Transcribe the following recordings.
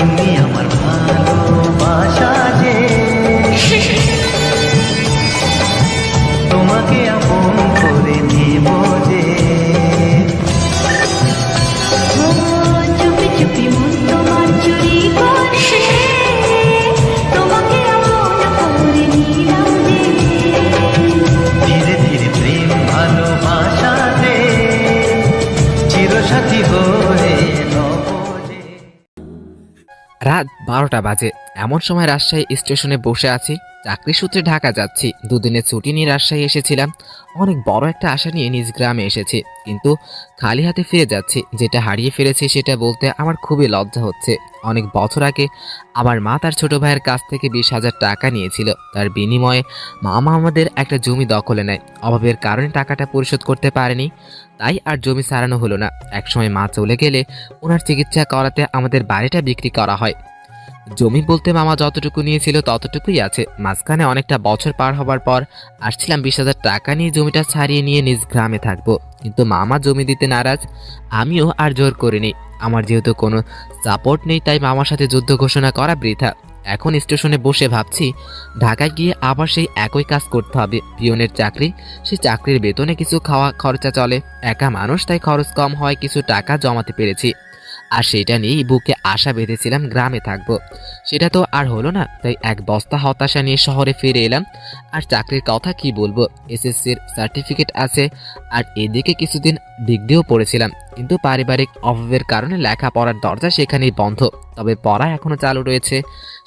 তুমি আমার ভালোবাসা যে, তোমাকে আপন করে নেব যে। ও চুপি চুপি মন তোমার চুরি করে, তোমাকে আপন করে নিলাম যে। ধীরে ধীরে প্রেম ভালোবাসাতে চিরসাথী হয়ে নব যে। রাত 12টা বাজে। এমন সময় রাজশাহী স্টেশনে বসে আছি। চাকরি সূত্রে ঢাকা যাচ্ছি। দুদিনের ছুটি নিয়ে রাজশাহী এসেছিলাম। অনেক বড় একটা আশা নিয়ে নিজ গ্রামে এসেছি, কিন্তু খালি হাতে ফিরে যাচ্ছি। যেটা হারিয়ে ফেলেছি সেটা বলতে আমার খুবই লজ্জা হচ্ছে। অনেক বছর আগে আমার মা তার ছোট ভাইয়ের কাছ থেকে 20,000 টাকা নিয়েছিল। তার বিনিময়ে মামা আমাদের একটা জমি দখলে নেয়। অভাবের কারণে টাকাটা পরিশোধ করতে পারেনি, তাই আর জমি ছাড়ানো হলো না। একসময় মা চলে গেলে ওনার চিকিৎসা করাতে আমাদের বাড়িটা বিক্রি করা হয়। জমি বলতে মামা যতটুকু নিয়েছিল ততটুকুই আছে। মাঝখানে অনেকটা বছর পার হবার পর আসছিলাম 20,000 টাকা নিয়ে জমিটা ছাড়িয়ে নিয়ে নিজ গ্রামে থাকবো, কিন্তু মামা জমি দিতে নারাজ। আমিও আর জোর করিনি। আমার যেহেতু কোনো সাপোর্ট নেই, তাই মামার সাথে যুদ্ধ ঘোষণা করা বৃথা। এখন স্টেশনে বসে ভাবছি ঢাকায় গিয়ে আবার সেই একই কাজ করতে হবে। পিয়নের চাকরি, সেই চাকরির বেতনে কিছু খাওয়া খরচা চলে। একা মানুষ, তাই খরচ কম হয়, কিছু টাকা জমাতে পেরেছি। আর সেটা নিয়েই বুকে আশা বেঁধেছিলাম গ্রামে থাকবো। সেটা তো আর হলো না, তাই এক বস্তা হতাশা নিয়ে শহরে ফিরে এলাম। আর চাকরির কথা কি বলবো, এসএসসির সার্টিফিকেট আছে, আর এদিকে কিছুদিন ডিগ্রিও পড়েছিলাম, কিন্তু পারিবারিক অভাবের কারণে লেখাপড়ার দরজা সেখানেই বন্ধ। তবে পড়া এখনো চালু রয়েছে।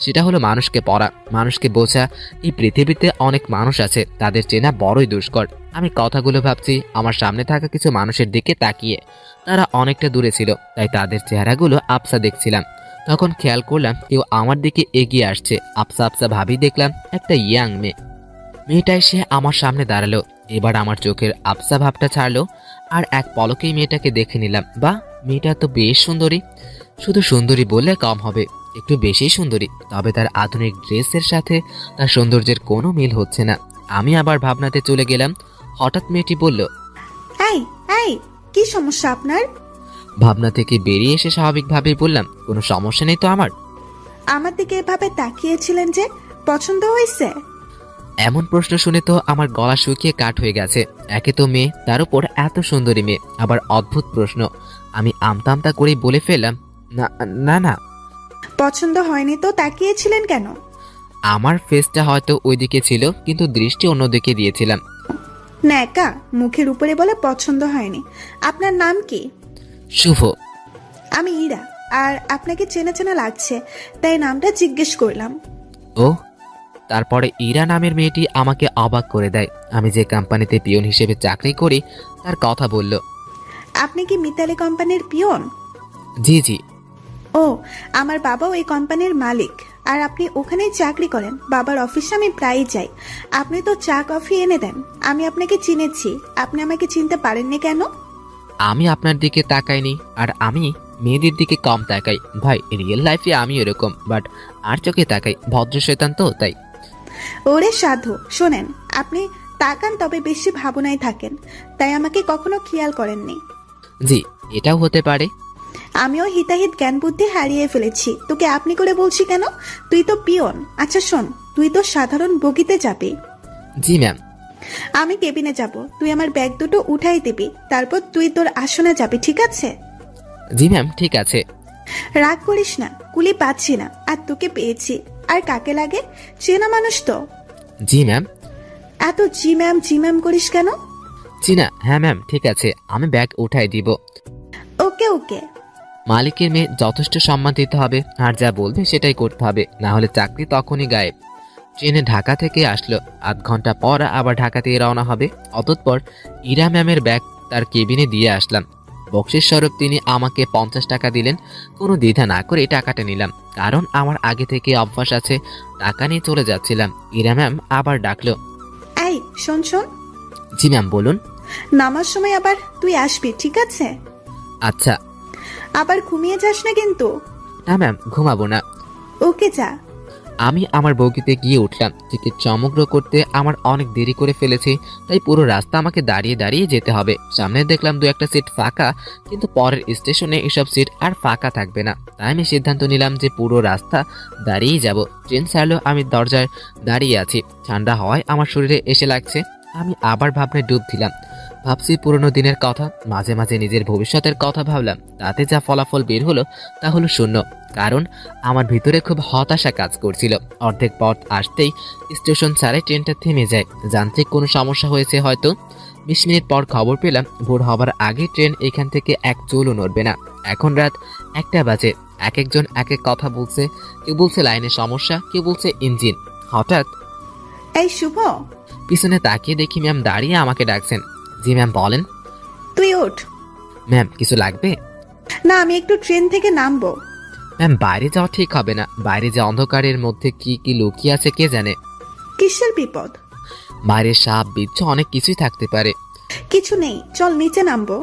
সেটা হলো মানুষকে পড়া, মানুষকে বোঝা। এই পৃথিবীতে অনেক মানুষ আছে, তাদের চেনা বড়ই দুষ্কর। আমি কথাগুলো ভাবছি আমার সামনে থাকা কিছু মানুষের দিকে তাকিয়ে। তারা অনেকটা দূরে ছিল, তাই তাদের চেহারাগুলো আবসা দেখছিলাম। তখন খেয়াল করলাম কেউ আমার দিকে এগিয়ে আসছে। আবসা আবসা ভাবি দেখলাম একটা ইয়াং মেয়ে। মেয়েটা এসে আমার সামনে দাঁড়ালো। এবার আমার চোখের আবসা ভাবটা ছাড়লো, আর এক পলকেই মেয়েটাকে দেখে নিলাম। বা, মেয়েটা তো বেশ সুন্দরী। শুধু সুন্দরী বললে কম হবে, একটু বেশি সুন্দরী। তবে তার আধুনিক ড্রেসের সাথে তার সৌন্দর্যের কোনো মিল হচ্ছে না। আমি আবার ভাবনাতে চলে গেলাম। হঠাৎ মেয়েটি বলল, এই এই কি সমস্যা আপনার? ভাবনা থেকে বেরিয়ে এসে স্বাভাবিকভাবেই বললাম, কোনো সমস্যা নেই তো আমার। আমার দিকে এভাবে তাকিয়েছিলেন যে, পছন্দ হয়েছে? এমন প্রশ্ন শুনে তো আমার গলা শুকিয়ে কাঠ হয়ে গেছে। একে তো মেয়ে, তার উপর এত সুন্দরী মেয়ে, আবার অদ্ভুত প্রশ্ন। আমি আমতা আমতা করেই বলে ফেললাম, না না না। পছন্দ হয়নি তো তাকিয়েছিলেন কেন? আমার ফেসটা হয়তো ওইদিকে ছিল, কিন্তু দৃষ্টি অন্যদিকে দিয়েছিলাম। ন্যাকা, মুখের উপরে বলে পছন্দ হয়নি। আপনার নাম কি? শুভ। আমি ইরা। আর আপনাকে চেনা চেনা লাগছে, তাই নামটা জিজ্ঞেস করলাম। ও, তারপরে ইরা নামের মেয়েটি আমাকে অবাক করে দেয়। আমি যে কোম্পানিতে পিয়ন হিসেবে চাকরি করি তার কথা বলল। আপনি কি মিতালি কোম্পানির পিয়ন? জি জি। ও, আমার বাবাও এই কোম্পানির মালিক। আর আপনি ওখানেই চাকরি করেন? বাবার অফিসে আমি প্রায়ই যাই। আপনি তো চা কফি এনে দেন। আমি আপনাকে চিনেছি, আপনি আমাকে চিনতে পারেননি কেন? আমি আপনার দিকে তাকাইনি, আর আমি মেয়েদের দিকে কম তাকাই ভাই। রিয়েল লাইফে আমি এরকম, বাট আর চোখে তাকাই। ভদ্র শয়তান তো, তাই। ওরে সাধু, শোনেন, আপনি তাকান তবে বেশি ভাবনায় থাকেন, তাই আমাকে কখনো খেয়াল করেননি। জি, এটাও হতে পারে। আমিও হিতাহিত জ্ঞান বুদ্ধি হারিয়ে ফেলেছি। তোকে আপনি করে বলছি কেন? তুই তো পিয়ন। আচ্ছা শোন, তুই তো সাধারণ বগিতে যাবি, জি ম্যাম। আমি কেবিনে যাব। তুই আমার ব্যাগ দুটো উঠাই দিবি, তারপর তুই তোর আসনে যাবি, ঠিক আছে? জি ম্যাম, ঠিক আছে। রাগ করিস না, কুলি পাচ্ছি না, আর তোকে পেয়েছি। আর কাকে লাগে? চেনা মানুষ তো। জি ম্যাম। এত জি ম্যাম করিস কেন? জি না, হ্যাঁ ম্যাম, ঠিক আছে, আমি ব্যাগ উঠাই দিব। ওকে ওকে। মালিকের মেয়ে, যথেষ্ট সম্মান দিতে হবে, আর যা বলবে সেটাই করতে হবে, না হলে চাকরি তখনই গায়েব। ট্রেনে ঢাকা থেকে আসলো। আধ ঘন্টা পর আবার ঢাকা থেকে রওনা হবে। অতঃপর ইরা ম্যামের ব্যাগ তার কেবিনে দিয়ে আসলাম। বকশিস স্বরূপ তিনি আমাকে 50 টাকা দিলেন। কোনো দ্বিধা না করে টাকাটা নিলাম, কারণ আমার আগে থেকে অভ্যাস আছে টাকা নিয়ে চলে যাচ্ছিলাম। ইরা ম্যাম আবার ডাকলো। এই শোন শোন। জি ম্যাম, বলুন। নামার সময় আবার তুই আসবি, ঠিক আছে? আচ্ছা। আবার ঘুমিয়ে যাস না কিন্তু। না ম্যাম, ঘুমাবো না। ওকে যা। আমি আমার বগিতে গিয়ে উঠলাম। টিকিট সমগ্র করতে আমার অনেক দেরি করে ফেলেছি, তাই পুরো রাস্তা আমাকে দাঁড়িয়ে দাঁড়িয়ে যেতে হবে। সামনে দেখলাম দু একটা সিট ফাঁকা, কিন্তু পরের স্টেশনে এসব সিট আর ফাঁকা থাকবে না। তাই আমি সিদ্ধান্ত নিলাম যে পুরো রাস্তা দাঁড়িয়েই যাব। ট্রেন ছাড়লেও আমি দরজায় দাঁড়িয়ে আছি। ঠান্ডা হওয়ায় আমার শরীরে এসে লাগছে। আমি আবার ভাবনায় ডুব দিলাম। ভাবছি পুরনো দিনের কথা, মাঝে মাঝে নিজের ভবিষ্যতের কথা ভাবলাম। তাতে যা ফলাফল বের হলো তা হলো শূন্য। কারণ আমার ভিতরে খুব হতাশা কাজ করছিল। অর্ধেক পথ আসতেই স্টেশন ছাড়ে ট্রেনটা থেমে যায়। যান্ত্রিক কোনো সমস্যা হয়েছে হয়তো। 20 মিনিট পর খবর পেলাম ভোর হবার আগে ট্রেন এখান থেকে এক চুলও নড়বে না। এখন রাত 1টা বাজে। এক একজন এক এক কথা বলছে। কেউ বলছে লাইনের সমস্যা, কেউ বলছে ইঞ্জিন। হঠাৎ এই শুভ, পিছনে তাকিয়ে দেখি ম্যাম দাঁড়িয়ে আমাকে ডাকছেন। জি ম্যাম বলেন। তুই ওঠ। ম্যাম কিছু লাগবে? না, আমি একটু ট্রেন থেকে নামবো। ম্যাম বাইরে যাওয়া ঠিক হবে না। বাইরে যে অন্ধকারের মধ্যে কি কি লুকিয়ে আছে কে জানে। কিসের বিপদ? বাইরে সাপ বিচ্ছু অনেক কিছুই থাকতে পারে। কিছু নেই, চল নিচে নামবো।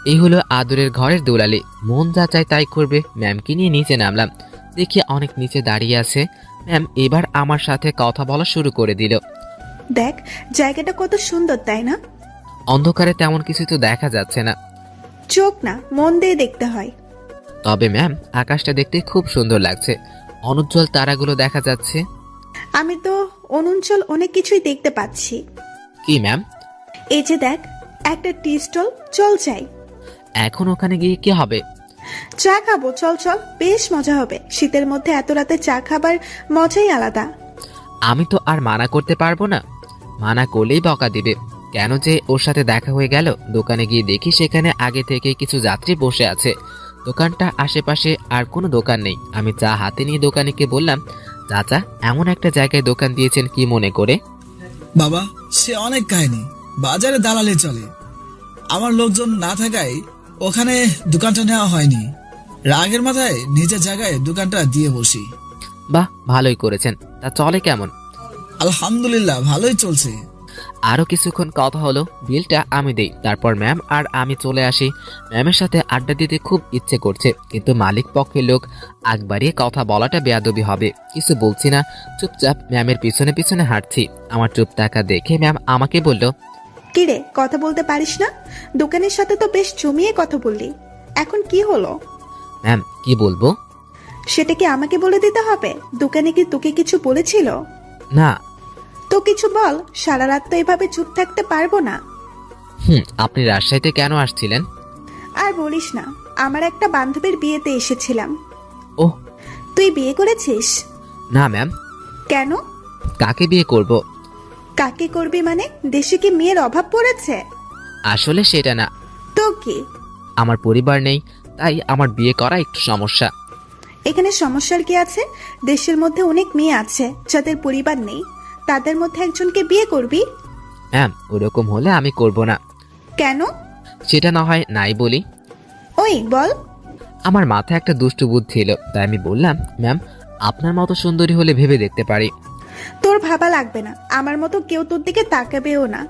এই হলো আদরের ঘরের দোলালি। মন যা চায় তাই করবে। ম্যামকে নিয়ে নিচে নামলাম। দেখি অনেক নিচে দাঁড়িয়ে আছে। ম্যাম এবার আমার সাথে কথা বলা শুরু করে দিল। দেখ জায়গাটা কত সুন্দর, তাই না? অন্ধকারে তেমন কিছু তো দেখা যাচ্ছে না। চোখ না, মন দিয়ে দেখতে হয়। তবে ম্যাম আকাশটা দেখতে খুব সুন্দর লাগছে। অনুজ্জ্বল তারাগুলো দেখা যাচ্ছে। আমি তো অনুঞ্চল অনেক কিছুই দেখতে পাচ্ছি। কি ম্যাম? এই যে দেখ, একটা টি স্টল, চল যাই। এখন ওখানে গিয়ে কি হবে? চা খাবো, চল চল, বেশ মজা হবে। শীতের মধ্যে এত রাতে চা খাবার মজাই আলাদা। আমি তো আর মানা করতে পারবো না। মানা করলেই বকা দিবে। কেন যে ওর সাথে দেখা হয়ে গেল। দোকানে গিয়ে দেখি সেখানে আগে থেকে কিছু যাত্রী বসে আছে। দোকানটা আশেপাশে আর কোনো দোকান নেই। আমি চা হাতে নিয়ে দোকানিকে বললাম, চাচা এমন একটা জায়গায় দোকান দিয়েছেন কি মনে করে? বাবা, সে অনেক কাহিনী। বাজারে দালালি চলে। আমার লোকজন না থাকায় ওখানে দোকানটা নেওয়া হয়নি। রাগের মাথায় নিজের জায়গায় দোকানটা দিয়ে বসি। বাহ ভালোই করেছেন। তা চলে কেমন? আলহামদুলিল্লাহ, ভালোই চলছে। আরও কিছুক্ষণ কথা হলো। বিলটা আমি দেই। তারপর ম্যাম আর আমি চলে আসি। ম্যামের সাথে আড্ডা দিতে খুব ইচ্ছে করছে, কিন্তু মালিক পক্ষের লোক আগ বাড়িয়ে কথা বলাটা বেয়াদবি হবে। কিছু বলছি না, চুপচাপ ম্যামের পিছনে পিছনে হাঁটছি। আমার চুপ থাকা দেখে ম্যাম আমাকে বলল, কিরে, কথা বলতে পারিস না? দোকানের সাথে তো বেশ জমিয়ে কথা বললি, এখন কি হলো? ম্যাম কি বলবো? সেটা কি আমাকে বলে দিতে হবে? দোকানে কি তোকে কিছু বলেছিল? না। তো কিছু বল, সারা রাত তো এভাবে চুপ থাকতে পারবো না। আপনি রাজশাহীতে কেন আসছিলেন? আর বলিস না, আমার একটা বান্ধবীর বিয়েতে এসেছিলাম। ওহ। তুই বিয়ে করেছিস? না ম্যাম। কেন? কাকে বিয়ে করব? কাকে করবি মানে? দেশে কি মেয়ের অভাব পড়েছে? আসলে সেটা না। তো কি? আমার পরিবার নেই, তাই আমার বিয়ে করা একটু সমস্যা। এখানে সমস্যার কি আছে? দেশের মধ্যে অনেক মেয়ে আছে যাদের পরিবার নেই, তাদের মধ্যে একজনকে বিয়ে করবি। ম্যাম ওরকম হলে আমি করব না। কেন? সেটা না হয় নাই বলি। ওই বল। আমার মাথায় একটা দুষ্টু বুদ্ধি এলো, তাই আমি বললাম, ম্যাম আপনার মতো সুন্দরী হলে ভেবে দেখতে পারি। তোর ভাবা লাগবে না, আমার মতো কেউ তোর দিকে তাকাবেও না।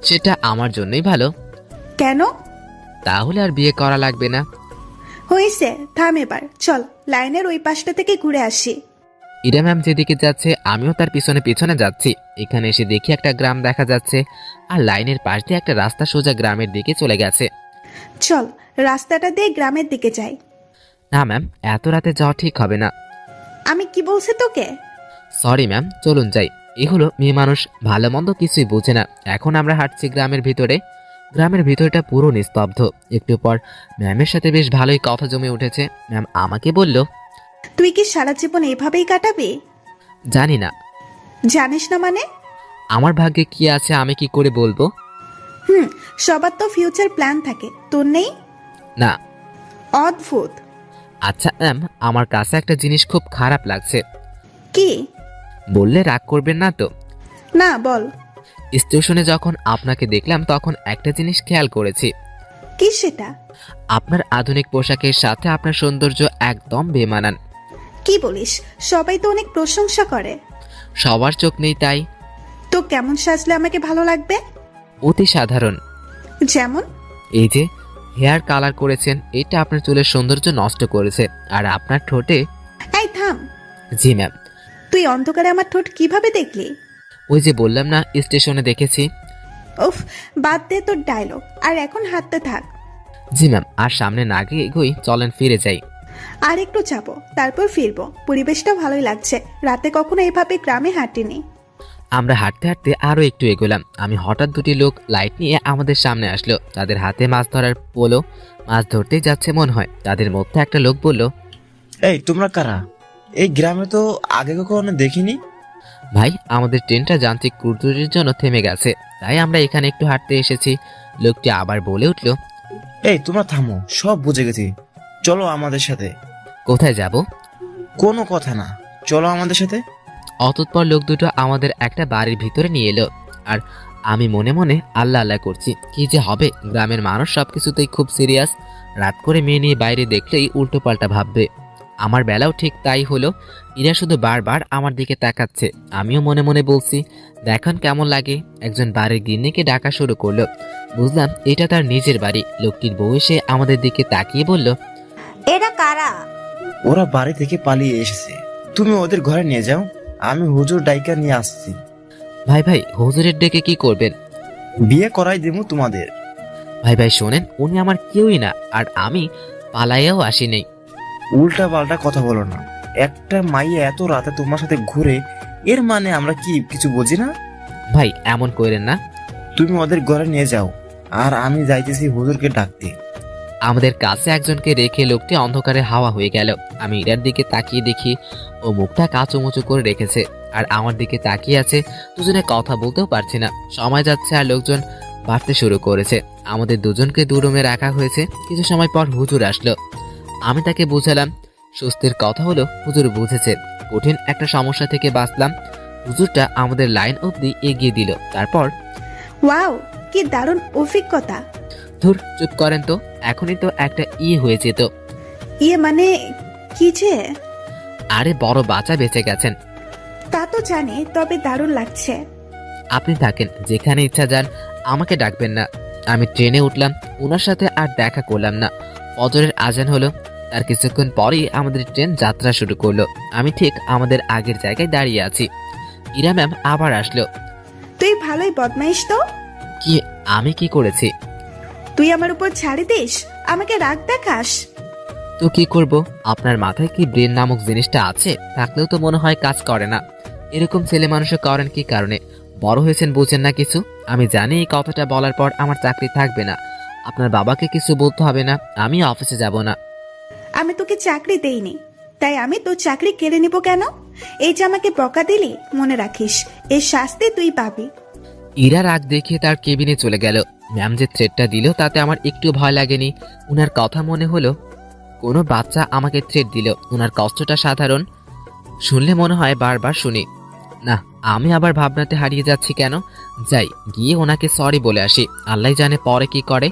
সেটা আমার জন্যই ভালো। কেন? তাহলে আর বিয়ে করা লাগবে না। হয়েছে, থাম এবার, চল লাইনের ওই পাশটা থেকে ঘুরে আসি। ইরা ম্যাম যেদিকে যাচ্ছে আমিও তার পিছনে পিছনে যাচ্ছি। এখানে এসে দেখি একটা গ্রাম দেখা যাচ্ছে, আর লাইনের পাশ দিয়ে একটা রাস্তা সোজা গ্রামের দিকে চলে গেছে। চল রাস্তাটা দিয়ে গ্রামের দিকে যাই। না ম্যাম, এত রাতে যাওয়া ঠিক হবে না। আমি কি বলছি তোকে? সরি ম্যাম, চলুন যাই। এ হলো মেয়ে মানুষ, ভালো মন্দ কিছুই বোঝে না। এখন আমরা হাঁটছি গ্রামের ভিতরে। গ্রামের ভিতরটা পুরো নিস্তব্ধ। একটু পর ম্যামের সাথে বেশ ভালোই কথা জমে উঠেছে। ম্যাম আমাকে বলল, তুই কি সারা জীবন এভাবেই কাটাবি? জানি না। জানিস না মানে? আমার ভাগ্যে কি আছে আমি কি করে বলবো? সবার তো ফিউচার প্ল্যান থাকে, তোর নেই? না। অদ্ভুত। আচ্ছা ম্যাম, আমার কাছে একটা জিনিস খুব খারাপ লাগছে। কি? বললে রাগ করবেন না তো? না, বল। স্টেশনে যখন আপনাকে দেখলাম তখন একটা জিনিস খেয়াল করেছি। কি সেটা? আপনার আধুনিক পোশাকের সাথে আপনার সৌন্দর্য একদম বেমানান। কি বলিস? সবাই তো অনেক প্রশংসা করে। সবার চোখ নেই তাই। তো কেমন সাজলে আমাকে ভালো লাগবে? অতি সাধারণ। যেমন? এই যে হেয়ার কালার করেছেন, এটা আপনার চুলের সৌন্দর্য নষ্ট করেছে। আর আপনার ঠোঁটে। এই থাম। জি ম্যাম। তুই অন্ধকারে আমার ঠোঁট কিভাবে দেখলি? ওই যে বললাম না, স্টেশনে দেখেছি। উফ, বাদ দে তোর ডায়লগ, আর এখন হাঁটতে থাক। জি ম্যাম, আর সামনে না গিয়ে এগোই, চলেন ফিরে যাই। আর একটু যাবো, তারপর ফিরবো। পরিবেশটা ভালোই লাগছে, রাতে কখনো এভাবে গ্রামে হাঁটিনি। আমরা হাঁটতে হাঁটতে আরো একটু এগোলাম। আমি হঠাৎ দুটি লোক লাইট নিয়ে আমাদের সামনে আসলো। তাদের হাতে মাছ ধরার পোলো, মাছ ধরতেই যাচ্ছে মনে হয়। তাদের মধ্যে একটা লোক বলল, এই তোমরা কারা? এই গ্রামে তো আগে কখনো দেখিনি। ভাই, আমাদের ট্রেনটা যান্ত্রিক ত্রুটির জন্য থেমে গেছে, তাই আমরা এখানে একটু হাঁটতে এসেছি। লোকটি আবার বলে উঠল, এই তোমরা থামো, সব বুঝে গেছি, চলো আমাদের সাথে। কোথায় যাব? কোনো কথা না, চলো আমাদের সাথে। অতঃপর লোক দুটো আমাদের একটা বাড়ির ভিতরে নিয়ে এলো। আর আমি মনে মনে আল্লাহ আল্লাহ করছি, কি যে হবে। গ্রামের মানুষ সবকিছুতেই খুব সিরিয়াস। রাত করে মেয়ে নিয়ে বাইরে দেখলেই উল্টো পাল্টা ভাববে। আমার বেলাও ঠিক তাই হলো। ইরা শুধু বারবার আমার দিকে তাকাচ্ছে। আমিও মনে মনে বলছি, দেখুন কেমন লাগে। একজন বাড়ির গিন্নিকে ডাকা শুরু করলো। বুঝলাম এটা তার নিজের বাড়ি। লোকটির বউ এসে আমাদের দিকে তাকিয়ে বলল, এরা কারা? ওরা বাড়ি থেকে পালিয়ে এসেছে, তুমি ওদের ঘরে নিয়ে যাও, আমি হুজুর ডাইকা নিয়ে আসছি। ভাই ভাই, হুজুরের ডেকে কি করবেন? বিয়ে করাই দেবো তোমাদের। ভাই ভাই শোনেন, উনি আমার কেউই না, আর আমি পালাইয়াও আসিনি। উল্টা পাল্টা কথা বলো না। একটা মাইয়া এত রাতে তোমার সাথে ঘুরে, এর মানে আমরা কি কিছু বুঝি না? ভাই এমন করেন না। তুমি ওদের ঘরে নিয়ে যাও, আর আমি যাইতেছি হুজুরকে ডাকতে। আমাদের কাছে একজনকে রেখে লোকটি অন্ধকারে হাওয়া হয়ে গেল। আমি ইরার দিকে তাকিয়ে দেখি ও মুখটা কাঁচুমুচু করে রেখেছে, আর আমার দিকে তাকিয়ে আছে। দুজনে কথা বলতেও পারছি না। সময় যাচ্ছে আর লোকজন বাড়তে শুরু করেছে। আমাদের দুজনকে দু রুমে রাখা হয়েছে। কিছু সময় পর হুজুর আসলো। আমি তাকে বুঝালাম। স্বস্তির কথা হলো, হুজুর বুঝেছে। কঠিন একটা সমস্যা থেকে বাঁচলাম। হুজুরটা আমাদের লাইন অবধি এগিয়ে দিল। তারপর, ওয়াও, কি দারুণ অভিজ্ঞতা। ধুর চুপ করেন তো, এখনই তো একটা হয়ে যেত। ইয়ে মানে কি যে? আরে বড় বাচ্চা বেঁচে গেছেন। তা তো জানি, তবে দারুণ লাগছে। আপনি থাকেন, যেখানে ইচ্ছা যান, আমাকে ডাকবেন না। আমি ট্রেনে উঠলাম। ওনার সাথে আর দেখা করলাম না। ফজরের আজান হলো। তার কিছুক্ষণ পরেই আমাদের ট্রেন যাত্রা শুরু করলো। আমি ঠিক আমাদের আগের জায়গায় দাঁড়িয়ে আছি। ইরা ম্যাম আবার আসলো। তুই ভালোই বদমাইশ তো। কি? আমি কি করেছি? তুই আমার উপর ছাড়ি দিস, আমাকে রাগ দেখাস। তো কি করব? আপনার মাথায় কি ব্রেন নামক জিনিসটা আছে? থাকলেও তো মনে হয় কাজ করে না। এরকম ছেলে মানুষও করেন কি কারণে? বড় হয়েছেন, বুঝেন না কিছু? আমি জানি এই কথাটা বলার পর আমার চাকরি থাকবে না। আপনার বাবাকে কিছু বলতে হবে না, আমি অফিসে যাব না। আমি তোকে চাকরি দেইনি, তাই আমি তোর চাকরি কেড়ে নিব কেন? এই যে আমাকে বকা দিলি, মনে রাখিস এর শাস্তি তুই পাবি। ইরা রাগ দেখিয়ে তার কেবিনে চলে গেল। ম্যাম যে থ্রেটটা দিল তাতে আমার একটু ভয় লাগেনি। উনার কথা মনে হলো কোনো বাচ্চা আমাকে থ্রেট দিল। উনার কষ্টটা সাধারণ, শুনলে মনে হয় বারবার শুনি। না, আমি আবার ভাবনাতে হারিয়ে যাচ্ছি কেন? যাই, গিয়ে ওনাকে সরি বলে আসি। আল্লাহ জানে পরে কি করে।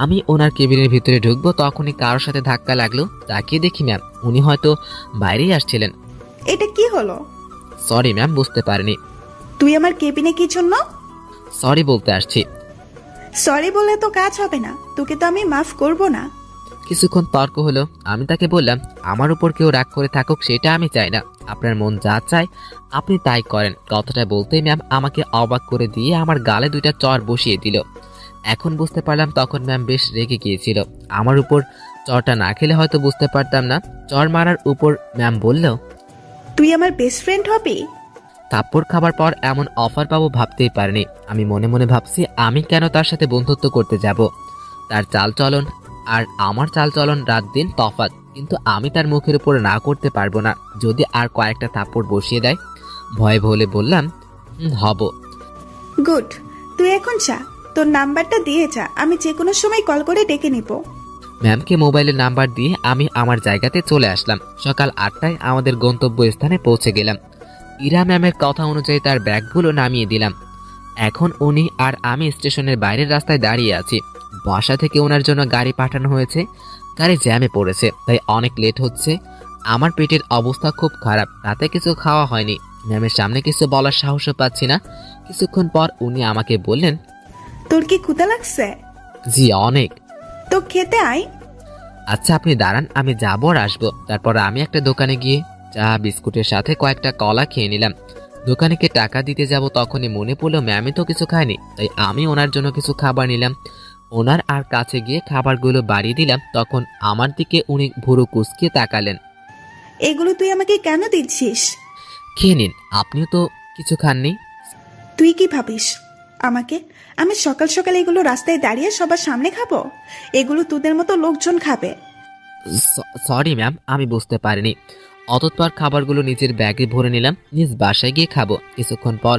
আমি ওনার কেবিনের ভিতরে ঢুকবো, তখনই কারোর সাথে ধাক্কা লাগলো। তাকিয়ে দেখি ম্যাম, উনি হয়তো বাইরেই আসছিলেন। এটা কি হলো? সরি ম্যাম, বুঝতে পারিনি। তুই আমার কেবিনে কি জন্য? সরি বলতে আসছি। সরি বলে তো কাজ হবে না, তোকে তো আমি মাফ করব না। কিছুক্ষণ তর্ক হলো। আমি তাকে বললাম, আমার উপর কেউ রাগ করে থাকুক সেটা আমি চাই না। আপনার মন যা চায় আপনি তাই করেন। কথাটা বলতেই ম্যাম আমাকে অবাক করে দিয়ে আমার গালে দুইটা চর বসিয়ে দিল। এখন বুঝতে পারলাম তখন ম্যাম বেশ রেগে গিয়েছিল। আমার উপর চরটা না খেলে হয়তো বুঝতে পারতাম না। চর মারার উপর ম্যাম বলল, তুই আমার বেস্ট ফ্রেন্ড হবি? থাপ্পড় খাবার পর এমন অফার পাবো ভাবতেই পারিনি। আমি মনে মনে ভাবছি, আমি কেন তার সাথে বন্ধুত্ব করতে যাব? তার চালচলন আর আমার চালচলন রাত দিন তফাৎ, কিন্তু আমি তার মুখের উপর না করতে পারবো না। যদি আর কয়েকটা থাপ্পড় বসিয়ে দেয়। ভয়ে ভলে বললাম, হব। গুড, তুই এখন যা, তোর নাম্বারটা দিয়ে যা, আমি যে কোনো সময় কল করে ডেকে নিব। ম্যামকে মোবাইলের নাম্বার দিয়ে আমি আমার জায়গাতে চলে আসলাম। সকাল 8টায় আমাদের গন্তব্যস্থানে পৌঁছে গেলাম। ইরা ম্যামের কথা অনুযায়ী তার ব্যাগগুলো নামিয়ে দিলাম। এখন উনি আর আমি স্টেশনের বাইরের রাস্তায় দাঁড়িয়ে আছি। বাসা থেকে ওনার জন্য গাড়ি পাঠানো হয়েছে। গাড়ি জ্যামে পড়েছে, তাই অনেক লেট হচ্ছে। আমার পেটের অবস্থা খুব খারাপ, রাতে কিছু খাওয়া হয়নি। ম্যামের সামনে কিছু বলার সাহসও পাচ্ছি না। কিছুক্ষণ পর উনি আমাকে বললেন, তোর কি ক্ষুধা লাগছে? জি অনেক। তো খেতে আয়। আচ্ছা আপনি দাঁড়ান, আমি যাবো আর আসবো। তারপর আমি একটা দোকানে গিয়ে চা বিস্কুটের সাথে কয়েকটা কলা খেয়ে নিলাম। দোকানেকে টাকা দিতে যাব তখনই মনে পড়লো ম্যামই তো কিছু খায়নি, তাই আমি ওনার জন্য কিছু খাবার নিলাম। ওনার আর কাছে গিয়ে খাবারগুলো বাড়িয়ে দিলাম, তখন আমার দিকে উনি ভুরু কুঁচকে তাকালেন। এগুলো তুই আমাকে কেন দিচ্ছিস? খেয়ে নিন, আপনিও তো কিছু খাননি। তুই কি ভাবিস আমাকে? আমি সকাল সকাল এগুলো রাস্তায় দাঁড়িয়ে সবার সামনে খাবো? এগুলো তোদের মতো লোকজন খাবে। সরি ম্যাম, আমি বুঝতে পারিনি। অতঃপর খাবারগুলো নিজের ব্যাগে ভরে নিলাম, নিজ বাসায় গিয়ে খাবো। কিছুক্ষণ পর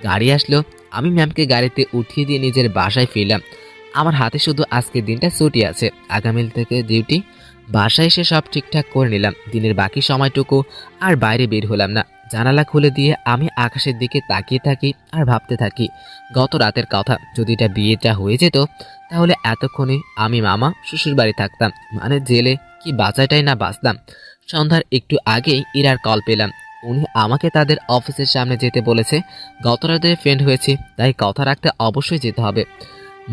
গাড়ি আসলো, আমি ম্যামকে গাড়িতে উঠিয়ে দিয়ে নিজের বাসায় ফিরলাম। আমার হাতে শুধু আজকের দিনটা ছুটি আছে, আগামী থেকে ডিউটি। বাসায় এসে সব ঠিকঠাক করে নিলাম। দিনের বাকি সময়টুকু আর বাইরে বের হলাম না। জানালা খুলে দিয়ে আমি আকাশের দিকে তাকিয়ে থাকি আর ভাবতে থাকি গত রাতের কথা। যদি এটা বিয়েটা হয়ে যেত তাহলে এতক্ষণে আমি মামা শ্বশুর বাড়ি থাকতাম, মানে জেলে কি বাঁচাটাই না বাঁচতাম। সন্ধ্যার একটু আগেই ইরার কল পেলাম। উনি আমাকে তাদের অফিসের সামনে যেতে বলেছে। গত রাতে ফ্রেন্ড হয়েছি, তাই কথা রাখতে অবশ্যই যেতে হবে।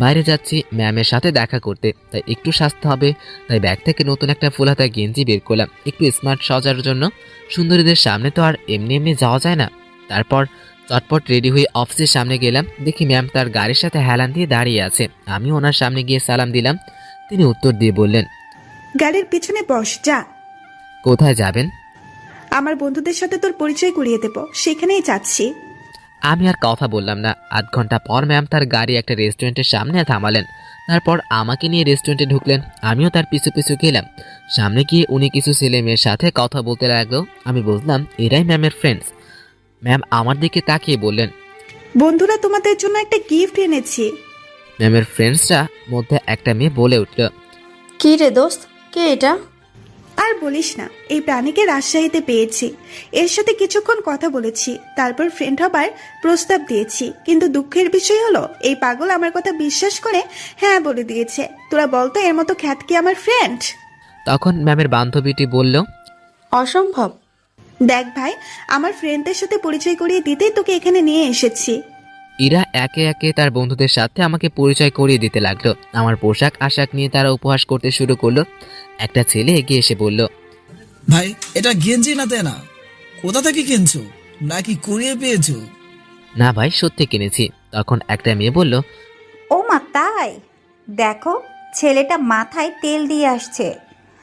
বাইরে যাচ্ছি ম্যামের সাথে দেখা করতে, তাই একটু সাজতে হবে। তাই ব্যাগ থেকে নতুন একটা ফুল হাতা গেঞ্জি বের করলাম, একটু স্মার্ট সাজার জন্য। সুন্দরীদের সামনে তো আর এমনি এমনি যাওয়া যায় না। তারপর চটপট রেডি হয়ে অফিসের সামনে গেলাম। দেখি ম্যাম তার গাড়ির সাথে হেলান দিয়ে দাঁড়িয়ে আছে। আমি ওনার সামনে গিয়ে সালাম দিলাম। তিনি উত্তর দিয়ে বললেন, গাড়ির পিছনে বস, যা। কোথায় যাবেন? আমার বন্ধুদের সাথে তোর পরিচয় করিয়ে দেব, সেখানেই যাচ্ছি। আমি আর কথা বললাম না। আধ ঘন্টা পর ম্যাম তার গাড়ি একটা রেস্টুরেন্টের সামনে থামালেন। তারপর আমাকে নিয়ে রেস্টুরেন্টে ঢুকলেন। আমিও তার পিছু পিছু গেলাম। সামনে গিয়ে উনি কিছু ছেলে মেয়ের সাথে কথা বলতে লাগলো। আমি বুঝলাম এরাই ম্যামের ফ্রেন্ডস। ম্যাম আমার দিকে তাকিয়ে বললেন, বন্ধুরা, তোমাদের জন্য একটা গিফট এনেছি। ম্যামের ফ্রেন্ডসরা মধ্যে একটা মেয়ে বলে উঠল, কি রে দোস্ত, কে এটা? আর বলিস না, এই প্রাণীকে রাজশাহীতে পেয়েছি। এর সাথে কিছুক্ষণ কথা বলেছি, তারপর ফ্রেন্ড হবার প্রস্তাব দিয়েছি। কিন্তু দুঃখের বিষয় হলো এই পাগল আমার কথা বিশ্বাস করে হ্যাঁ বলে দিয়েছে। তোরা বলতো এর মতো খ্যাত কি আমার ফ্রেন্ড? তখন ম্যামের বান্ধবীটি বলল, অসম্ভব। দেখ ভাই, আমার ফ্রেন্ডদের সাথে পরিচয় করিয়ে দিতেই তোকে এখানে নিয়ে এসেছি। ইরা একে একে তার বন্ধুদের সাথে আমাকে পরিচয় করিয়ে দিতে লাগলো। আমার পোশাক আশাক নিয়ে তারা উপহাস করতে শুরু করলো। একটা ছেলে এগিয়ে এসে বলল, ভাই, এটা গেঞ্জি না তাই না? কোথা থেকে কিনছো, নাকি কুড়িয়ে পেয়েছো? না ভাই, সত্যি কিনেছি। তখন একটা মেয়ে বলল, ও মা, তাই? দেখো, ছেলেটা মাথায় তেল দিয়ে আসছে।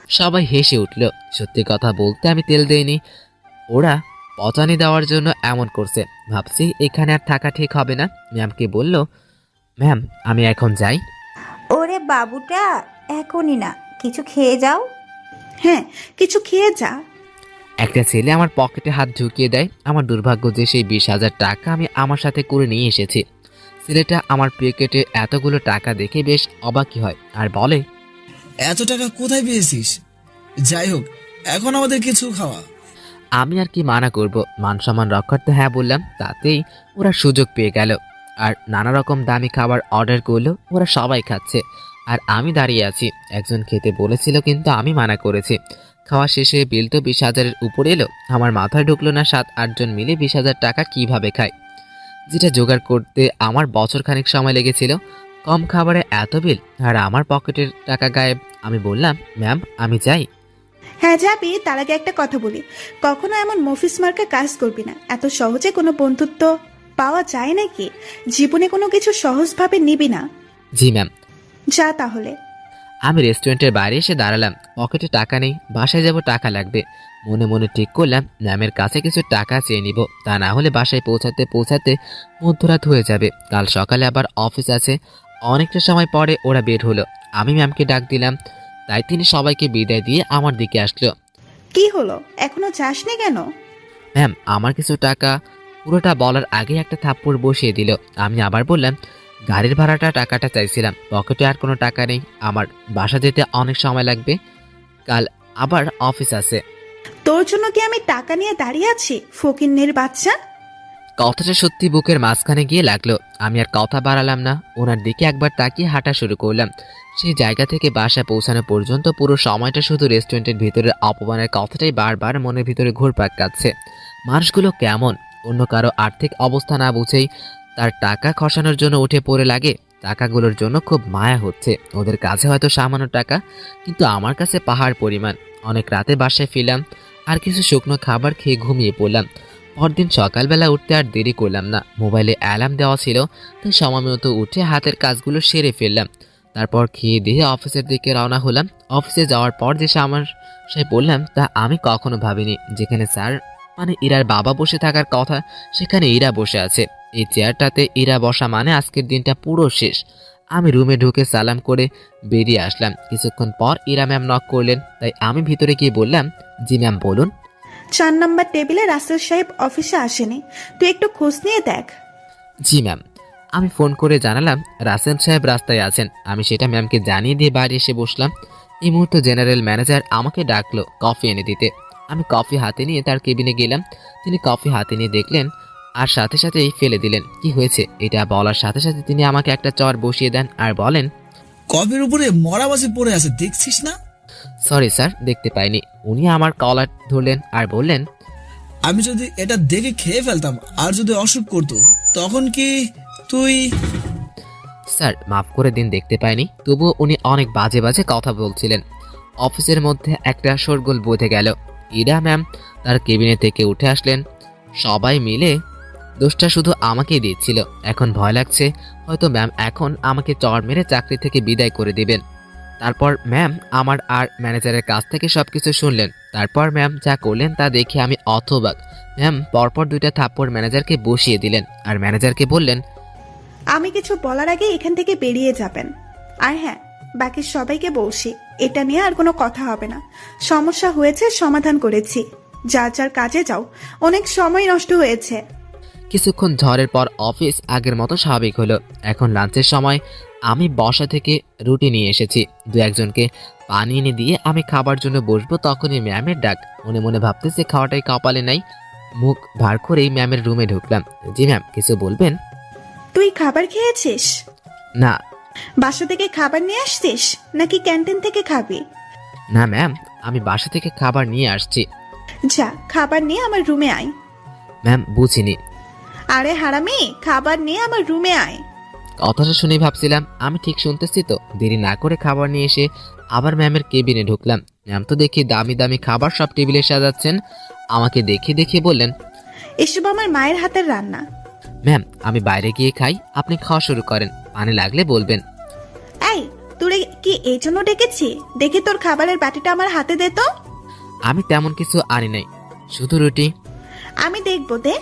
সবাই হেসে উঠল। সত্যি কথা বলতে আমি তেল দেইনি, ওরা পচানি দেওয়ার জন্য এমন করছে। ভাবছি এখানে আর থাকা ঠিক হবে না। ম্যামকে বলল, ম্যাম আমি এখন যাই? ওরে বাবুটা, এখনই না, কিছু খেয়ে যাও। হ্যাঁ, কিছু খেয়ে যা। একটা ছেলে আমার পকেটে হাত ঢুকিয়ে দেয়। আমার দুর্ভাগ্য যে সেই 20,000 টাকা আমি আমার সাথে করে নিয়ে এসেছি। ছেলেটা আমার পকেটে এতগুলো টাকা দেখে বেশ অবাকই হয় আর বলে, এত টাকা কোথায় পেয়েছিস? যাই হোক, এখন আমাদের কিছু খাওয়া। আমি আর কি মানা করব, মান সম্মান রক্ষার্থে হ্যাঁ বললাম। তাতেই ওরা সুযোগ পেয়ে গেল আর নানা রকম দামি খাবার অর্ডার করলো। ওরা সবাই খাচ্ছে আর আমি দাঁড়িয়ে আছি। একজন খেতে বলেছিল কিন্তু আমি মানা করেছি। খাওয়া শেষে বিল তো 20,000-এর উপরে এলো। আমার মাথায় ঢুকলো না 7-8 জন মিলে 20,000 টাকা কিভাবে খায়, যেটা জোগাড় করতে আমার বছর খানিক সময় লেগেছিল। কম খাবারে এত বিল আর আমার পকেটের টাকা গায়েব। আমি বললাম, ম্যাম আমি যাই? হ্যাঁ যাবি, তার আগে একটা কথা বলি, কখনো এমন মফিস মার্কা কাজ করবি না। এত সহজে কোনো বন্ধুত্ব পাওয়া যায় নাকি? জীবনে কোনো কিছু সহজভাবে নিবি না। জি ম্যাম। যা তাহলে। আমি রেস্টুরেন্টের বাইরে এসে দাঁড়ালাম। পকেটে টাকা নেই, বাসায় যাব, টাকা লাগবে। মনে মনে ঠিক করলাম ম্যামের কাছে কিছু টাকা চেয়ে নিব, তা না হলে বাসায় পৌঁছাতে পৌঁছাতে মধ্যরাত হয়ে যাবে। কাল সকালে আবার অফিস আছে। অনেকটা সময় পরে ওরা বের হলো। আমি ম্যামকে ডাক দিলাম, তাই তিনি সবাইকে বিদায় দিয়ে আমার দিকে আসলো। কি হলো, এখনো যাসনি কেন? ম্যাম আমার কিছু টাকা। পুরোটা বলার আগে একটা থাপ্পড় বসিয়ে দিল। আমি আবার বললাম, গাড়ির ভাড়াটা টাকাটা চাইছিলাম, পকেটে আর কোনো টাকা নেই। আমার বাসা যেতে অনেক সময় লাগবে, কাল আবার অফিস আছে। তোর জন্য কি আমি টাকা নিয়ে দাঁড়িয়ে আছি, ফকিন্নির বাচ্চা? কথাটা সত্যি বুকের মাঝখানে গিয়ে লাগলো। আমি আর কথা বাড়ালাম না, ওনার দিকে একবার তাকিয়ে হাঁটা শুরু করলাম। সেই জায়গা থেকে বাসা পৌঁছানো পর্যন্ত পুরো সময়টা শুধু রেস্টুরেন্টের ভিতরে অপমানের কথাটাই বারবার মনের ভিতরে ঘুরপাক কাটছে। মানুষগুলো কেমন, অন্য কারো আর্থিক অবস্থা না বুঝেই তার টাকা খসানোর জন্য উঠে পড়ে লাগে। টাকাগুলোর জন্য খুব মায়া হচ্ছে। ওদের কাছে হয়তো সামান্য টাকা, কিন্তু আমার কাছে পাহাড় পরিমাণ। অনেক রাতে বাসায় ফিরলাম। আর কিছু শুকনো খাবার খেয়ে ঘুমিয়ে পড়লাম। পরদিন সকালবেলা উঠতে আর দেরি করলাম না। মোবাইলে অ্যালার্ম দেওয়া ছিল, তাই সময় মতো উঠে হাতের কাজগুলো সেরে ফেললাম। তারপর খেয়ে দিয়ে অফিসের দিকে রওনা হলাম। অফিসে যাওয়ার পর যে সমস্যায় পড়লাম তা আমি কখনো ভাবিনি। যেখানে স্যার মানে ইরার বাবা বসে থাকার কথা, সেখানে ইরা বসে আছে। এই চেয়ারটাতে ইরা বসা মানে আজকের দিনটা পুরো শেষ। আমি রুমে ঢুকে সালাম করে বেরিয়ে আসলাম। কিছুক্ষণ পর ইরা ম্যাম নক করলেন, তাই আমি ভিতরে গিয়ে বললাম, জি ম্যাম বলুন। 4 নম্বর টেবিলে রাসেল সাহেব অফিসে আসেনি, তুই একটু খোঁজ নিয়ে দেখ। জি ম্যাম। আমি ফোন করে জানালাম রাসেল সাহেব রাস্তায় আছেন। আমি সেটা ম্যামকে জানিয়ে দিয়ে বাড়ি এসে বসলাম। এই মুহূর্তে জেনারেল ম্যানেজার আমাকে ডাকলো কফি এনে দিতে। আমি কফি হাতে নিয়ে তার কেবিনে গেলাম। তিনি কফি হাতে নিয়ে দেখলেন আর সাথে সাথেই ফেলে দিলেন। কি হয়েছে এটা বলার সাথে সাথে তিনি আমাকে একটা চর বসিয়ে দেন আর বলেন, কফির উপরে মরাবাজি পড়ে আছে, দেখছিস না? সরি স্যার, দেখতে পাইনি। উনি আমার কলার ধরলেন আর বললেন, আমি যদি এটা দেখে খেয়ে ফেলতাম আর যদি অসুখ করতো তখন কি তুই? স্যার মাফ করে দিন, দেখতে পাইনি। তবুও উনি অনেক বাজে বাজে কথা বলছিলেন। অফিসের মধ্যে একটা শোরগোল বেঁধে গেল। ইরা ম্যাম তার কেবিনে থেকে উঠে আসলেন। সবাই মিলে দোষটা শুধু আমাকেই দিচ্ছিল। এখন ভয় লাগছে হয়তো ম্যাম এখন আমাকে চড় মেরে চাকরি থেকে বিদায় করে দিবেন। তারপর ম্যাম আমার আর ম্যানেজারের কাছ থেকে সবকিছু শুনলেন। তারপর ম্যাম যা করলেন তা দেখে আমি অথবাক। ম্যাম পরপর 2টা থাপ্পড় ম্যানেজারকে বসিয়ে দিলেন আর ম্যানেজারকে বললেন, আমি কিছু বলার আগে এখান থেকে বেরিয়ে যাবেন। আর হ্যাঁ, বাকি সবাইকে বলছি এটা নিয়ে আর কোনো কথা হবে না। সমস্যা হয়েছে, সমাধান করেছি, যার যার কাজে যাও, অনেক সময় নষ্ট হয়েছে। কিছুক্ষণ ঝড়ের পর অফিস আগের মতো স্বাভাবিক হলো। এখন লাঞ্চের সময় আমি বসা থেকে রুটি নিয়ে এসেছি। 2-1জনকে পানি এনে দিয়ে আমি খাবার জন্য বসবো, তখনই ম্যামের ডাক। মনে মনে ভাবতেছে খাওয়াটাই কপালে নাই। মুখ ভার করেই ম্যামের রুমে ঢুকলাম। জি ম্যাম, কিছু বলবেন? তুই খাবার খেয়েছিস? না। বাসা থেকে খাবার নিয়ে আসছিস নাকি ক্যান্টিন থেকে খাবি? না ম্যাম, আমি বাসা থেকে খাবার নিয়ে আসছি। যা, খাবার নিয়ে আমার রুমে আয়। ম্যাম বুঝিনি। আরে হারামি, খাবার নিয়ে আমার রুমে আয়। কথাটা শুনে ভাবছিলাম আমি ঠিক শুনতেছি তো। দেরি না করে খাবার নিয়ে এসে আবার ম্যামের কেবিনে ঢুকলাম। ম্যাম তো দেখি দামি দামি খাবার সব টেবিলে সাজাচ্ছেন। আমাকে দেখে দেখে বললেন, এসব আমার মায়ের হাতের রান্না। ম্যাম আমি বাইরে গিয়ে খাই, আপনি খাওয়া শুরু করেন, পানি লাগলে বলবেন। এই, তোরে কি এই জন্য ডেকেছি? দেখি তোর খাবারের বাটিটা আমার হাতে দে তো। আমি তেমন কিছু আনি নাই, শুধু রুটি। আমি দেখবো, দে।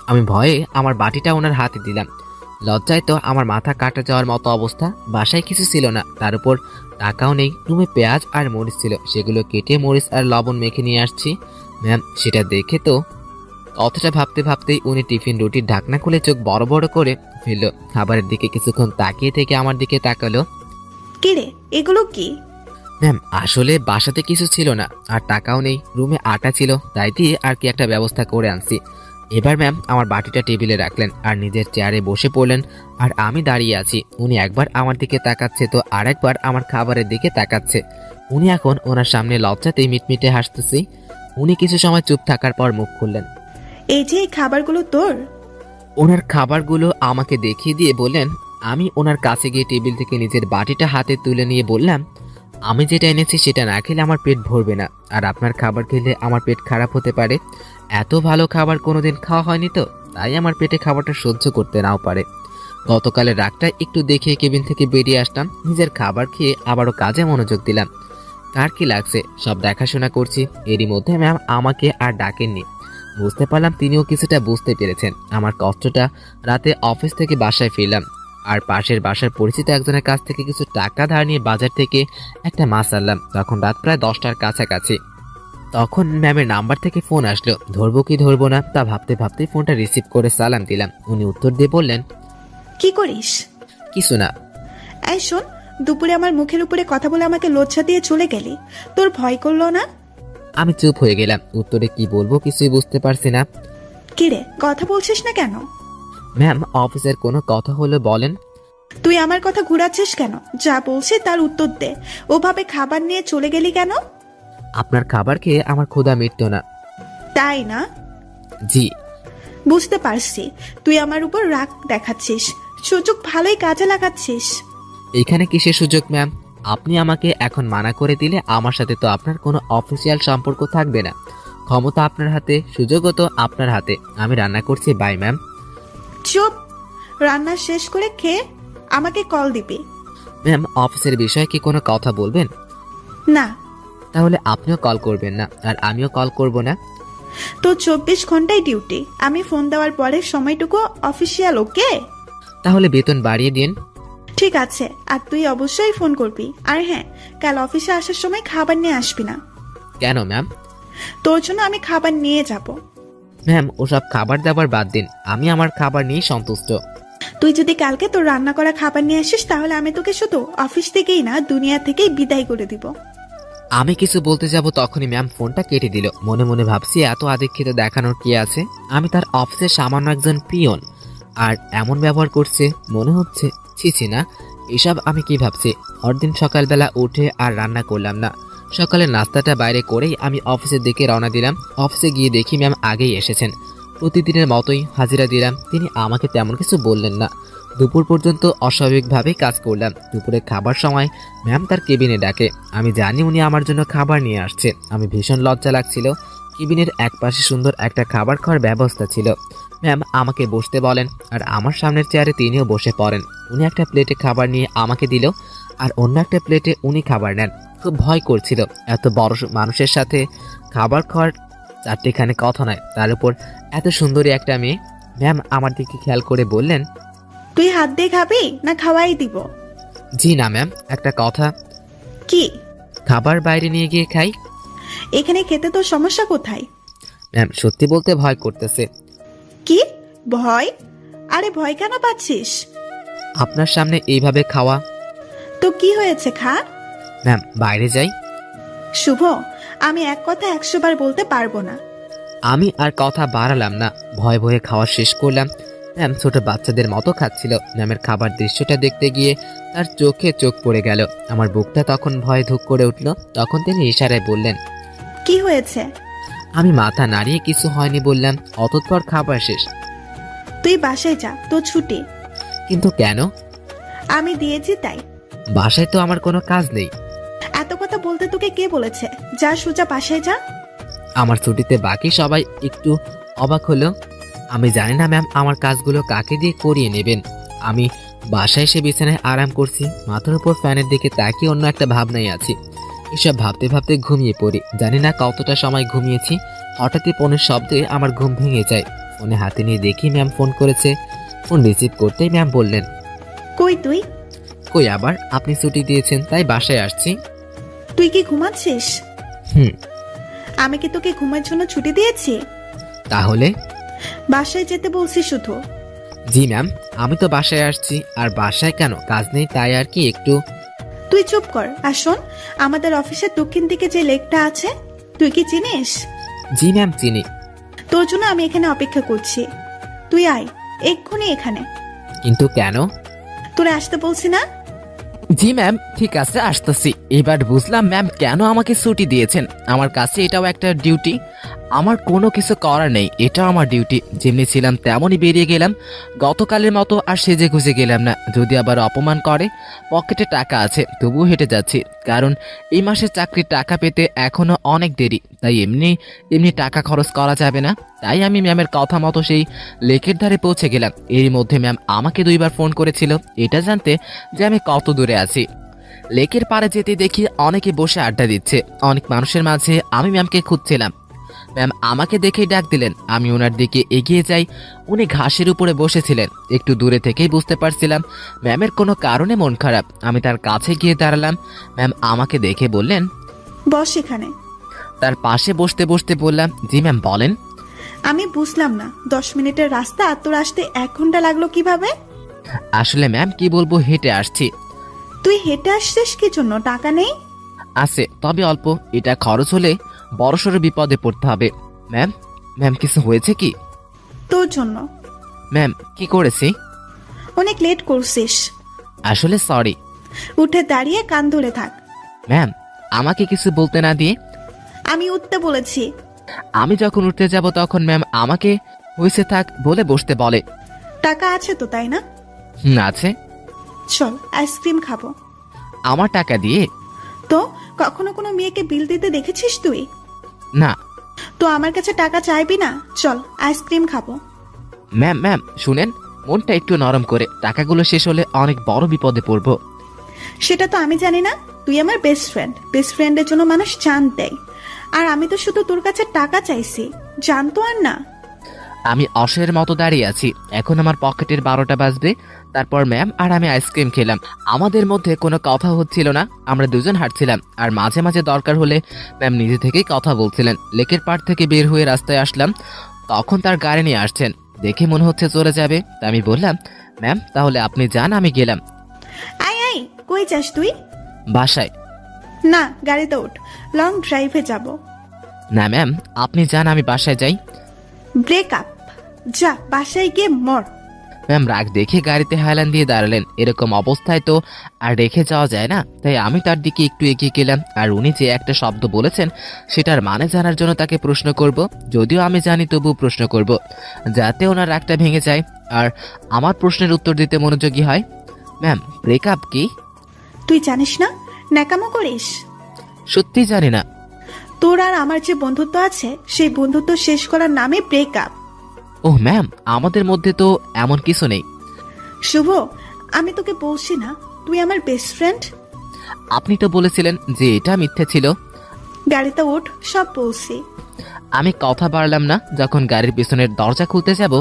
আমি ভয়ে আমার বাটিটা ওনার হাতে দিলাম। লজ্জায় তো আমার মাথা কাটা যাওয়ার মতো অবস্থা। বাসায় কিছু ছিল না, তার উপর টাকাও নেই। রুমে পেঁয়াজ আর মরিচ ছিল, সেগুলো কেটে মরিচ আর লবণ মেখে নিয়ে আসছি। ম্যাম সেটা দেখে তো কথাটা ভাবতে ভাবতেই উনি টিফিন রুটির ঢাকনা খুলে চোখ বড় বড় করে ফেললো। খাবারের দিকে কিছুক্ষণ তাকিয়ে থেকে আমার দিকে তাকালো। কি রে, এগুলো কি? ম্যাম আসলে বাসাতে কিছু ছিল না আর টাকাও নেই, রুমে আটা ছিল, তাই দিয়ে আর কি একটা ব্যবস্থা করে আনছি। এবার ম্যাম আমার বাটিটা টেবিলে রাখলেন আর নিজের চেয়ারে বসে পড়লেন। আর আমি দাঁড়িয়ে আছি। উনি একবার আমার দিকে তাকাচ্ছে তো আর একবার আমার খাবারের দিকে তাকাচ্ছে। উনি এখন ওনার সামনে লজ্জাতেই মিটমিটে হাসতেছি। উনি কিছু সময় চুপ থাকার পর মুখ খুললেন। এই যে এই খাবারগুলো তোর? ওনার খাবারগুলো আমাকে দেখিয়ে দিয়ে বললেন। আমি ওনার কাছে গিয়ে টেবিল থেকে নিজের বাটিটা হাতে তুলে নিয়ে বললাম, আমি যেটা এনেছি সেটা না খেলে আমার পেট ভরবে না, আর আপনার খাবার খেলে আমার পেট খারাপ হতে পারে। এত ভালো খাবার কোনোদিন খাওয়া হয়নি তো, তাই আমার পেটে খাবারটা সহ্য করতে নাও পারে। গতকালের রাগটা একটু দেখে কেবিন থেকে বেরিয়ে আসলাম। নিজের খাবার খেয়ে আবারও কাজে মনোযোগ দিলাম। কার কি লাগছে সব দেখাশোনা করছি। এরই মধ্যে ম্যাম আমাকে আর ডাকেননি। বুঝতে পারলাম তিনিও কিছুটা বুঝতে পেরেছেন আমার কষ্টটা। রাতে অফিস থেকে বাসায় ফিরলাম আর পাশের বাসার পরিচিত একজনের কাছ থেকে কিছু টাকা ধার নিয়ে বাজার থেকে একটা মাছ আনলাম। তখন রাত প্রায় 10টার কাছাকাছি। তখন ম্যামের নাম্বার থেকে ফোন আসলো। ধরবো কি ধরবো না তা ভাবতে ভাবতে ফোনটা রিসিভ করে সালাম দিলাম। উনি উত্তর দিয়ে বললেন, কি করিস? কিছু না। এই শোন, দুপুরে আমার মুখের উপরে কথা বলে আমাকে লজ্জা দিয়ে চলে গেলি, তোর ভয় করলো না? আমি চুপ হয়ে গেলাম। উত্তরে কি বলবো কিছুই বুঝতে পারছি না। কি রে, কথা বলছিস না কেন? ম্যাম অফিসের কোনো কথা হলে বলেন। তুই আমার কথা ঘুরাচ্ছিস কেন? যা বলছি তার উত্তর দে। ওভাবে খাবার নিয়ে চলে গেলি কেন? আপনার খাবার খেয়ে আমার ক্ষুধা মিটতো না। তাই না? জি। বুঝতে পারছি, তুই আমার উপর রাগ দেখাচ্ছিস, সুযোগ ভালোই কাজে লাগাচ্ছিস। এখানে কিসের সুযোগ ম্যাম? আপনি আমাকে এখন মানা করে দিলে আমার সাথে তো আপনার কোনো অফিসিয়াল সম্পর্ক থাকবে না। ক্ষমতা আপনার হাতে, সুযোগও তো আপনার হাতে। আমি রান্না করছি, বাই ম্যাম। চুপ। রান্না শেষ করে খেয়ে আমাকে কল দিবি। ম্যাম, অফিসের বিষয়ে কি কোনো কথা বলবেন? না। তাহলে আপনিও কল করবেন না, আর আমিও কল করব না। তো 24 ঘন্টাই ডিউটি, আমি ফোন দেওয়ার পরের সময়টুকু অফিসিয়াল, ওকে? তাহলে বেতন বাড়িয়ে দিন। ঠিক আছে, আর তুই অবশ্যই ফোন করবি। আর হ্যাঁ, কাল অফিসে আসার সময় খাবার নিয়ে আসবি না। কেন ম্যাম? তোর জন্য আমি খাবার নিয়ে যাব। ম্যাম, ওসব খাবার দাবার বাদ দিন, আমি আমার খাবার নিয়েই সন্তুষ্ট। তুই যদি কালকে তোর রান্না করা খাবার নিয়ে আসিস, তাহলে আমি তোকে শুধু অফিস থেকেই না, দুনিয়া থেকেই বিদায় করে দিব। আমি কিছু বলতে যাব তখনই ম্যাম ফোনটা কেটে দিল। মনে মনে ভাবছি এত আদিক্ষিত দেখানোর কি আছে? আমি তার অফিসের সামান্য একজন পিয়ন, আর এমন ব্যবহার করছে। মনে হচ্ছে ছিছি না, এসব আমি কি ভাবছি? পরদিন সকালবেলা উঠে আর রান্না করলাম না। সকালের নাস্তাটা বাইরে করেই আমি অফিসের দিকে রওনা দিলাম। অফিসে গিয়ে দেখি ম্যাম আগেই এসেছেন। প্রতিদিনের মতোই হাজিরা দিলাম। তিনি আমাকে তেমন কিছু বললেন না। দুপুর পর্যন্ত অস্বাভাবিকভাবেই কাজ করলাম। দুপুরে খাবার সময় ম্যাম তার কেবিনে ডাকে। আমি জানি উনি আমার জন্য খাবার নিয়ে আসছে। আমি ভীষণ লজ্জা লাগছিল। কেবিনের একপাশে সুন্দর একটা খাবার খাওয়ার ব্যবস্থা ছিল। ম্যাম আমাকে বসতে বলেন, আর আমার সামনের চেয়ারে তিনিও বসে পড়েন। উনি একটা প্লেটে খাবার নিয়ে আমাকে দিল, আর অন্য একটা প্লেটে উনি খাবার নেন। খুব ভয় করছিল, এত বড় মানুষের সাথে খাবার খাওয়ার চারটিখানে কথা নয়, তার উপর এত সুন্দরী একটা মেয়ে। ম্যাম আমার দিকে খেয়াল করে বললেন, তুই হাত দিয়ে খাবি না খাওয়াই দিব? জি না ম্যাম, একটা কথা। কি? খাবার বাইরে নিয়ে গিয়ে খাই। এখানে খেতে তোর সমস্যা কোথায়? ম্যাম সত্যি বলতে ভয় করতেছে। কি ভয়? আরে ভয় কেন পাচ্ছিস? আপনার সামনে এইভাবে খাওয়া। তো কি হয়েছে, খা। ম্যাম বাইরে যাই। শুভ, আমি এক কথা 100 বার বলতে পারবো না। আমি আর কথা বাড়ালাম না, ভয়ে ভয়ে খাওয়া শেষ করলাম। ম্যাম ছোট বাচ্চাদের মতো খাচ্ছিল। ম্যামের খাবার দৃশ্যটা দেখতে গিয়ে তার চোখে চোখ পড়ে গেল। আমার বুকটা তখন ভয়ে ধুক করে উঠল। তখন তিনি ইশারায় বললেন, কি হয়েছে? আমি মাথা নাড়িয়ে কিছু হয়নি বললাম। অতঃপর খাবার শেষ। তুই বাসায় যা, তোর ছুটি। কিন্তু কেন? আমি দিয়েছি তাই। বাসায় তো আমার কোনো কাজ নেই। এত কথা বলতে তোকে কে বলেছে? যা সোজা বাসায় যা। আমার ছুটিতে বাকি সবাই একটু অবাক হলো। আমি জানি না ম্যাম আমার কাজগুলো কাকে দিয়ে করিয়ে নেবেন। আমি বাসায় এসে বিছানায় আরাম করছি, মাথার উপর ফ্যানের দিকে তাকিয়ে অন্য একটা ভাবনায় আছি। এসব ভাবতে ভাবতে ঘুমিয়ে পড়ি। জানি না কতটা সময় ঘুমিয়েছি। হঠাৎই ফোনের শব্দে আমার ঘুম ভেঙে যায়। ফোনে হাতে নিয়ে দেখি ম্যাম ফোন করেছে। ফোন রিসিভ করতেই ম্যাম বললেন, কই তুই? কই আবার, আপনি ছুটি দিয়েছেন তাই বাসায় আসছি। তুই কি ঘুমাচ্ছিস? হুম। আমি কি তোকে ঘুমের জন্য ছুটি দিয়েছি? তাহলে? বাসায় যেতে বলছি শুধু। জি ম্যাম, আমি তো বাসায় আসছি। আর বাসায় কেন, কাজ নেই তাই আর কি একটু। তুই চুপ কর। আর শোন, আমাদের অফিসের দক্ষিণ দিকে যে লেকটা আছে, তুই কি চিনিস? জি ম্যাম চিনি। তোর জন্য আমি এখানে অপেক্ষা করছি। তুই আয় এক্ষুনি এখানে। কিন্তু কেন? তোরে আসতে বলছি না? জি ম্যাম, ঠিক আছে আসতেছি। এবার বুঝলাম ম্যাম কেন আমাকে ছুটি দিয়েছেন। আমার কাছে এটাও একটা ডিউটি। আমার কোনো কিছু করার নেই, এটাও আমার ডিউটি। যেমনি ছিলাম তেমনই বেরিয়ে গেলাম। গতকালের মতো আর সেজে গুজে গেলাম না। যদি আবার অপমান করে, পকেটে টাকা আছে তবুও হেঁটে যাচ্ছি, কারণ এই মাসের চাকরির টাকা পেতে এখনো অনেক দেরি। তাই এমনি এমনি টাকা খরচ করা যাবে না। তাই আমি ম্যামের কথা মতো সেই লেকের ধারে পৌঁছে গেলাম। এর মধ্যে ম্যাম আমাকে 2 বার ফোন করেছিল, এটা জানতে যে আমি কত দূরে আছি। লেকের পাড়ে যেতে দেখি অনেকে বসে আড্ডা দিচ্ছে। অনেক মানুষের মাঝে আমি ম্যামকে খুঁজছিলাম। ম্যাম আমাকে দেখেই ডাক দিলেন। আমি ওনার দিকে এগিয়ে যাই। উনি ঘাসের উপরে বসেছিলেন। একটু দূরে থেকেই বুঝতে পারছিলাম ম্যামের কোনো কারণে মন খারাপ। আমি তার কাছে গিয়ে দাঁড়ালাম। ম্যাম আমাকে দেখে বললেন, বস এখানে। তার পাশে বসতে বসতে বললাম, জি ম্যাম বলেন। আমি বুঝলাম না, 10 মিনিটের রাস্তা আর তোর আসতে 1 ঘন্টা লাগলো কিভাবে? আসলে ম্যাম কি বলবো, হেঁটে আসছি। তুই হেঁটে আসছিস কি জন্য? টাকা নেই? আছে, তবে অল্প। এটা খরচ হলে বড়সড় বিপদে পড়তে হবে। ম্যাম, ম্যাম কিছু হয়েছে কি? তোর জন্য। ম্যাম কি করেছি? অনেক লেট করছিস। আসলে সরি। উঠে দাঁড়িয়ে কান ধরে থাক। ম্যাম আমাকে কিছু বলতে না দিয়ে? আমি উঠতে বলেছি। আমি যখন উঠতে যাব তখন ম্যাম আমাকে হয়েছে থাক বলে বসতে বলে। টাকা আছে তো, তাই না? আছে। চল আইসক্রিম খাবো। আমার টাকা দিয়ে? তো কখনো কোনো মেয়েকে বিল দিতে দেখেছিস তুই? না। তো আমার কাছে টাকা চাইবি না? চল আইসক্রিম খাবো। ম্যাম ম্যাম শুনেন, মনটা একটু নরম করে, টাকাগুলো শেষ হলে অনেক বড় বিপদে পড়বো। সেটা তো আমি জানি না। তুই আমার বেস্ট ফ্রেন্ড, বেস্ট ফ্রেন্ডের জন্য মানুষ জান দেয়। আর আমি তো শুধু তোর কাছে টাকা চাইছি, জানতো আর না। আমি অসহায়ের মতো দাঁড়িয়ে আছি, এখন আমার পকেটের 12টা বাজবে। তারপর ম্যাম আর আমি আইসক্রিম খেলাম, আমাদের মধ্যে কোনো কথা হচ্ছিল না, আমরা দুজন হাঁটছিলাম। আর মাঝে মাঝে দরকার হলে ম্যাম নিজে থেকেই কথা বলছিলেন। লেকের পাড় থেকে বের হয়ে রাস্তায় আসলাম, তখন তার গাড়ি নিয়ে আসছেন, দেখে মনে হচ্ছে চলে যাবে। তা আমি বললাম, ম্যাম তাহলে আপনি যান, আমি গেলাম। আই আই, কই যাস তুই? বাসায়। না, গাড়িতে ওঠ, লং ড্রাইভে যাব। না ম্যাম, আপনি যান, আমি বাসায় যাই। ব্রেকআপ, যা বাসায় গিয়ে মর। ম্যাম রাগ দেখে গাড়িতে হেলান দিয়ে দাঁড়ালেন। এরকম অবস্থায় তো আর রেখে যাওয়া যায় না, তাই আমি তার দিকে একটু এগিয়ে গেলাম। আর উনি যে একটা শব্দ বলেছেন সেটার মানে জানার জন্য তাকে প্রশ্ন করব, যদিও আমি জানি তবু প্রশ্ন করব, যাতে ওনার রাগটা ভেঙে যায় আর আমার প্রশ্নের উত্তর দিতে মনোযোগী হয়। ম্যাম ব্রেকআপ কি? তুই জানিস না? ন্যাকামো করিস? সত্যি জানি না। তোর আর আমার যে বন্ধুত্ব আছে, সেই বন্ধুত্ব শেষ করার নামে ব্রেকআপ। ওহ ম্যাম, আমাদের মধ্যে তো এমন কিছু নেই। শুভ, আমি তোকে বলছি না তুই আমার বেস্ট ফ্রেন্ড? আপনি তো বলেছিলেন যে এটা মিথ্যে ছিল। গাড়িতে ওঠ, সব বলছি। আমি কথা বাড়লাম না, যখন গাড়ির পিছনের দরজা খুলতে যাব।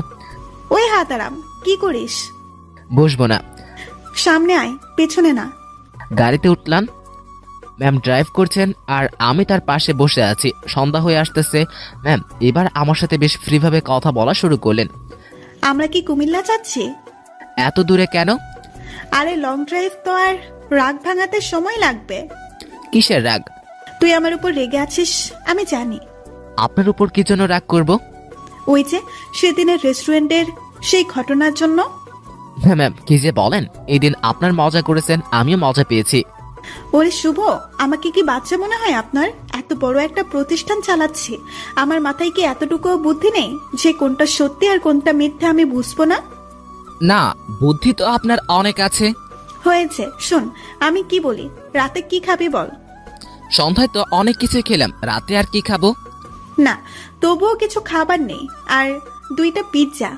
ওই হাতারাম, কি করিস? বসবো না। সামনে আয়, পেছনে না। গাড়িতে উঠলাম, ম্যাম ড্রাইভ করছেন আর আমি তার পাশে বসে আছি। সন্ধ্যা হয়ে আসতেছে, ম্যাম এবার আমার সাথে বেশ ফ্রিভাবে কথা বলা শুরু করলেন। আমরা কি কুমিল্লা যাচ্ছি? এত দূরে কেন? আরে লং ড্রাইভ তো, আর রাগ ভাঙাতে সময় লাগবে। কিসের রাগ? তুই আমার উপর রেগে আছিস, আমি জানি। আপনার উপর কি জন্য রাগ করব? ওই যে সেদিনের রেস্টুরেন্টের সেই ঘটনার জন্য। হ্যাঁ ম্যাম, কি যে বলেন, এই দিন আপনার মজা করেছেন, আমিও মজা পেয়েছি। ওরে শুভ, আমাকে কি বাচ্চা মনে হয় আপনার? এত বড় একটা প্রতিষ্ঠান চালাচ্ছি, আমার মাথায় কি এতটুকু বুদ্ধি নেই যে কোনটা সত্যি আর কোনটা মিথ্যা আমি বুঝবো না? না, বুদ্ধি তো আপনার অনেক আছে। হয়েছে, শোন আমি কি বলি। রাতে কি খাবি বল? সন্ধ্যায় তো অনেক কিছু খেলাম, রাতে আর কি খাবো? না, তবুও কিছু খাবার নেই, আর 2টা পিৎজা।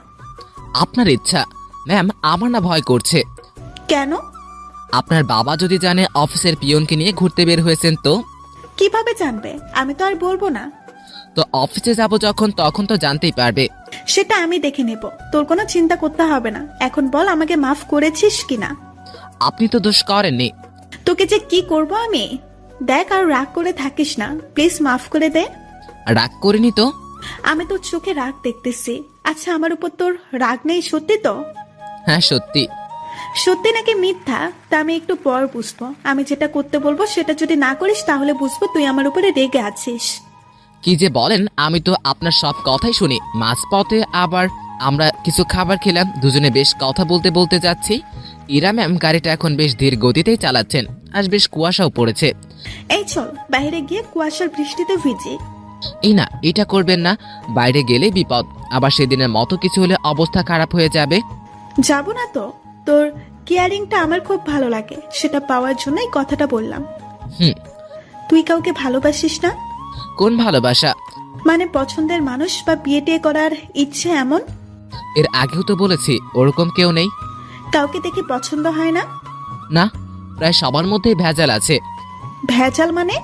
আপনার ইচ্ছা। ম্যাম আমার না ভয় করছে। কেন? আপনার বাবা যদি জানে অফিসের পিয়নকে নিয়ে ঘুরতে বের হয়েছেন তো? কিভাবে জানবে? আমি তো আর বলবো না। তো অফিসে যাব যখন, তখন তো জানতেই পারবে। সেটা আমি দেখে নেব, তোর কোনো চিন্তা করতে হবে না। এখন বল, আমাকে মাফ করেছিস কিনা? আপনি তো দোষ করেননি। তোকে যে কি করব আমি। দেখ, আর রাগ করে থাকিস না, প্লিজ মাফ করে দে। রাগ করিনি তো। আমি তোর চোখে রাগ দেখতেছি। আচ্ছা, আমার উপর তোর রাগ নেই সত্যি তো? হ্যাঁ সত্যি। সত্যি নাকি মিথ্যা তা আমি একটু পর বুঝবো। আমি যেটা করতে বলবো সেটা যদি না করিস তাহলে বুঝবো তুই আমার উপরে রেগে আছিস। কি যে বলেন, আমি তো আপনার সব কথাই শুনি। মাঝপথে আবার আমরা কিছু খাবার খেলাম, দুজনে বেশ কথা বলতে বলতে যাচ্ছি। ইরা ম্যাম গাড়িটা এখন বেশ ধীর গতিতেই চালাচ্ছেন, আজ বেশ কুয়াশাও পড়েছে। এই চল বাইরে গিয়ে কুয়াশার বৃষ্টিতে ভিজি। এই না, এটা করবেন না, বাইরে গেলে বিপদ। আবার সেদিনের মতো কিছু হলে অবস্থা খারাপ হয়ে যাবে। যাব না তো, তোর কেয়ারিংটা আমার খুব ভালো লাগে, সেটা পাওয়ার জন্যই কথাটা বললাম। হুম। তুই কাউকে ভালোবাসিস না? কোন ভালোবাসা? মানে পছন্দের মানুষ বা বিয়ে টিয়ে করার ইচ্ছে এমন? এর আগেও তো বলেছি ওরকম কেউ নেই। কাউকে দেখে পছন্দ হয় না? না, প্রায় সবার মধ্যেই ভেজাল আছে। ভেজাল মানে?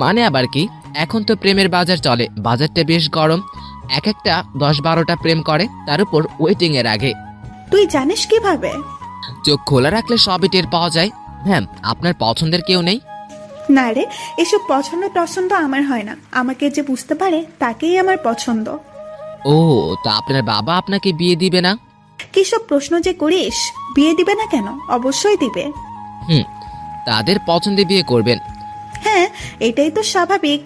মানে আবার কি, এখন তো প্রেমের বাজার চলে, বাজারটা বেশ গরম। এক একটা 10-12টা প্রেম করে, তার উপর ওয়েটিং এর আগে। তুই জানিস কিভাবে? চোখ খোলা রাখলে সবই টের পাওয়া যায়। ম্যাম আপনার পছন্দের কেউ নেই? না রে, এসব পছন্দ টছন্দ আমার হয় না। আমাকে যে বুঝতে পারে তাকেই আমার পছন্দ। ও, তা আপনার বাবা আপনাকে বিয়ে দিবে না? কিসব প্রশ্ন যে করিস? বিয়ে দিবে না কেন? অবশ্যই দিবে। হুম, তাদের পছন্দে বিয়ে করবেন। হ্যাঁ, এটাই তো স্বাভাবিক।